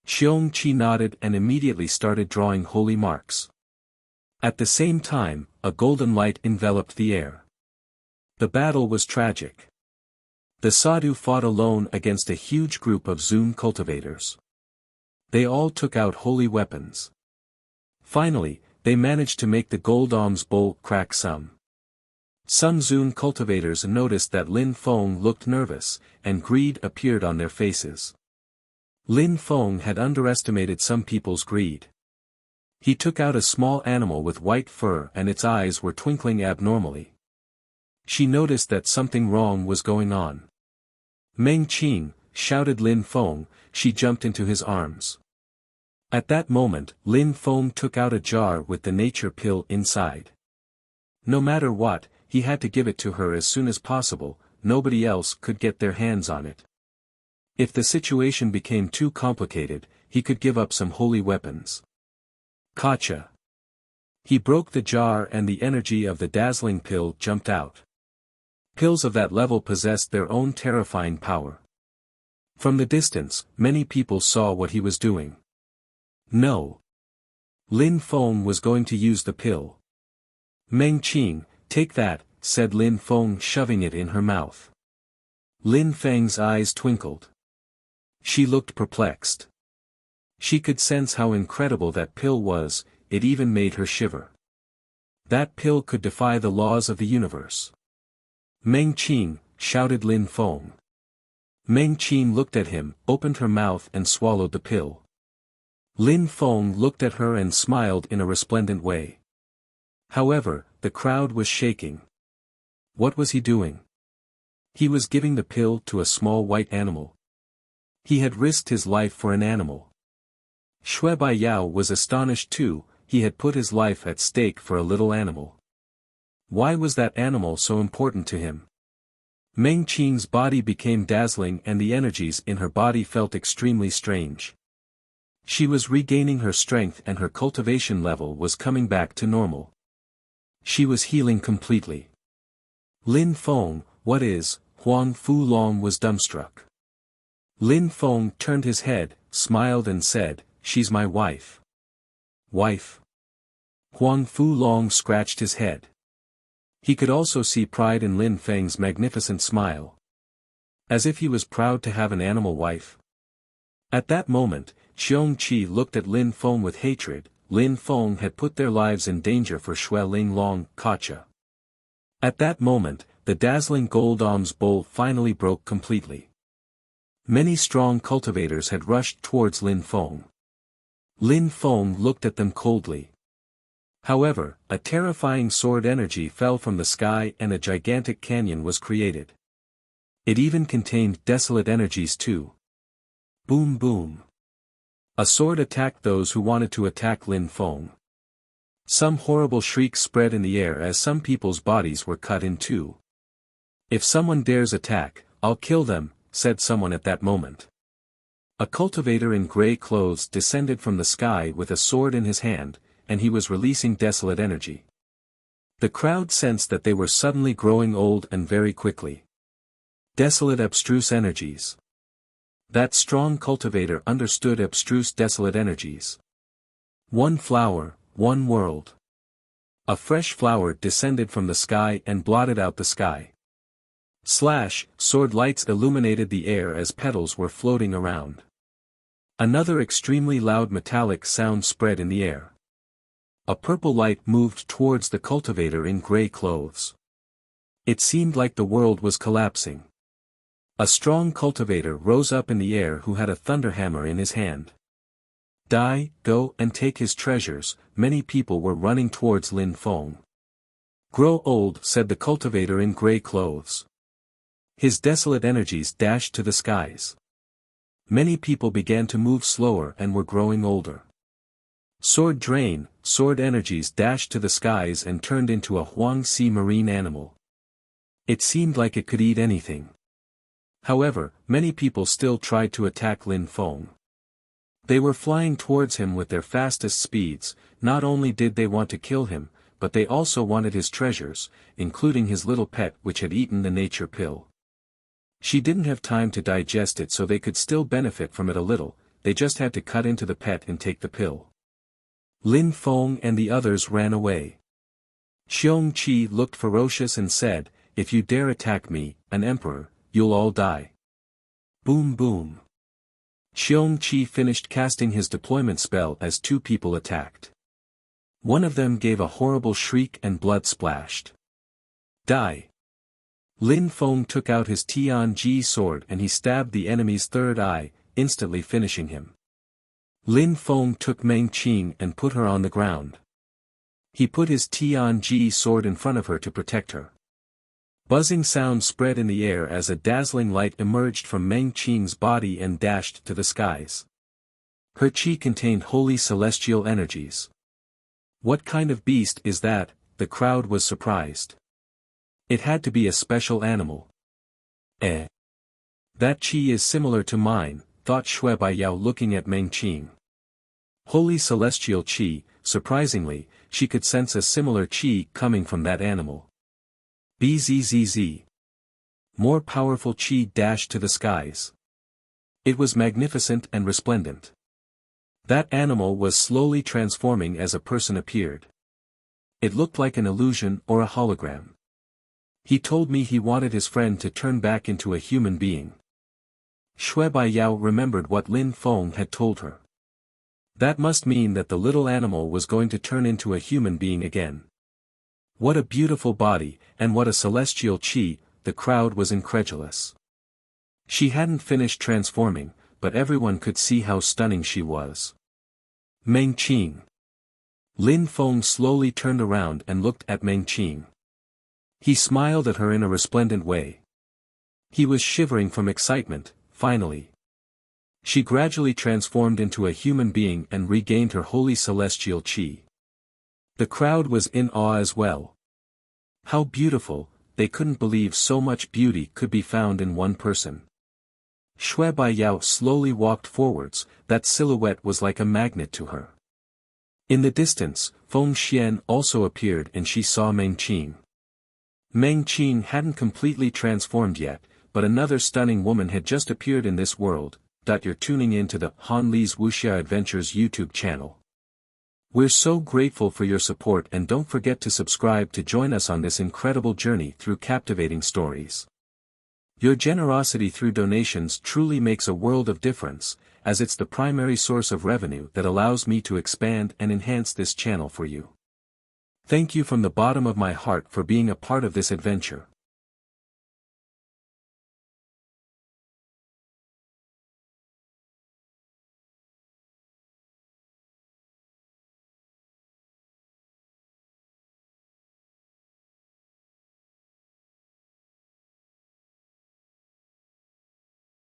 Xiong Qi nodded and immediately started drawing holy marks. At the same time, a golden light enveloped the air. The battle was tragic. The sadhu fought alone against a huge group of Zun cultivators. They all took out holy weapons. Finally, they managed to make the gold alms bowl crack some. Some Zun cultivators noticed that Lin Feng looked nervous, and greed appeared on their faces. Lin Feng had underestimated some people's greed. He took out a small animal with white fur and its eyes were twinkling abnormally. She noticed that something wrong was going on. Meng Qing, shouted Lin Feng. She jumped into his arms. At that moment, Lin Feng took out a jar with the nature pill inside. No matter what, he had to give it to her as soon as possible. Nobody else could get their hands on it. If the situation became too complicated, he could give up some holy weapons. Gotcha. He broke the jar and the energy of the dazzling pill jumped out. Pills of that level possessed their own terrifying power. From the distance, many people saw what he was doing. No. Lin Feng was going to use the pill. Meng Qing, take that, said Lin Feng, shoving it in her mouth. Lin Feng's eyes twinkled. She looked perplexed. She could sense how incredible that pill was, it even made her shiver. That pill could defy the laws of the universe. Meng Qing, shouted Lin Feng. Meng Qing looked at him, opened her mouth and swallowed the pill. Lin Feng looked at her and smiled in a resplendent way. However, the crowd was shaking. What was he doing? He was giving the pill to a small white animal. He had risked his life for an animal. Shui Baiyao was astonished too. He had put his life at stake for a little animal. Why was that animal so important to him? Meng Qing's body became dazzling and the energies in her body felt extremely strange. She was regaining her strength and her cultivation level was coming back to normal. She was healing completely. Lin Feng, what is? Huang Fulong was dumbstruck. Lin Feng turned his head, smiled and said, she's my wife. Wife? Huang Fulong scratched his head. He could also see pride in Lin Feng's magnificent smile. As if he was proud to have an animal wife. At that moment, Xiong Qi looked at Lin Feng with hatred. Lin Feng had put their lives in danger for Shui Ling Long, Kacha. At that moment, the dazzling gold alms bowl finally broke completely. Many strong cultivators had rushed towards Lin Feng. Lin Feng looked at them coldly. However, a terrifying sword energy fell from the sky and a gigantic canyon was created. It even contained desolate energies too. Boom boom. A sword attacked those who wanted to attack Lin Feng. Some horrible shrieks spread in the air as some people's bodies were cut in two. If someone dares attack, I'll kill them, said someone at that moment. A cultivator in gray clothes descended from the sky with a sword in his hand, and he was releasing desolate energy. The crowd sensed that they were suddenly growing old and very quickly. Desolate abstruse energies. That strong cultivator understood abstruse desolate energies. One flower, one world. A fresh flower descended from the sky and blotted out the sky. Slash, sword lights illuminated the air as petals were floating around. Another extremely loud metallic sound spread in the air. A purple light moved towards the cultivator in gray clothes. It seemed like the world was collapsing. A strong cultivator rose up in the air who had a thunderhammer in his hand. Die, go and take his treasures. Many people were running towards Lin Feng. Grow old, said the cultivator in gray clothes. His desolate energies dashed to the skies. Many people began to move slower and were growing older. Sword drain, sword energies dashed to the skies and turned into a Huangxi marine animal. It seemed like it could eat anything. However, many people still tried to attack Lin Feng. They were flying towards him with their fastest speeds. Not only did they want to kill him, but they also wanted his treasures, including his little pet which had eaten the nature pill. She didn't have time to digest it so they could still benefit from it a little, they just had to cut into the pet and take the pill. Lin Feng and the others ran away. Xiong Qi looked ferocious and said, if you dare attack me, an emperor, you'll all die. Boom boom. Xiong Qi finished casting his deployment spell as two people attacked. One of them gave a horrible shriek and blood splashed. Die. Lin Feng took out his Tianji sword and he stabbed the enemy's third eye. instantly finishing him. Lin Feng took Meng Qing and put her on the ground. He put his Tianji sword in front of her to protect her. Buzzing sound spread in the air as a dazzling light emerged from Meng Qing's body and dashed to the skies. Her chi contained holy celestial energies. What kind of beast is that? The crowd was surprised. It had to be a special animal. That chi is similar to mine, thought Shui Baiyao looking at Meng Qing. Holy celestial chi, surprisingly, she could sense a similar chi coming from that animal. Bzzz. More powerful chi dashed to the skies. It was magnificent and resplendent. That animal was slowly transforming as a person appeared. It looked like an illusion or a hologram. He told me he wanted his friend to turn back into a human being. Shui Baiyao remembered what Lin Feng had told her. That must mean that the little animal was going to turn into a human being again. What a beautiful body, and what a celestial chi, the crowd was incredulous. She hadn't finished transforming, but everyone could see how stunning she was. Meng Qing. Lin Feng slowly turned around and looked at Meng Qing. He smiled at her in a resplendent way. He was shivering from excitement, finally. She gradually transformed into a human being and regained her holy celestial chi. The crowd was in awe as well. How beautiful, they couldn't believe so much beauty could be found in one person. Shui Baiyao slowly walked forwards, that silhouette was like a magnet to her. In the distance, Feng Xian also appeared and she saw Meng Qing. Meng Qing hadn't completely transformed yet, but another stunning woman had just appeared in this world. You're tuning in to the Han Li's Wuxia Adventures YouTube channel. We're so grateful for your support and don't forget to subscribe to join us on this incredible journey through captivating stories. Your generosity through donations truly makes a world of difference, as it's the primary source of revenue that allows me to expand and enhance this channel for you. Thank you from the bottom of my heart for being a part of this adventure.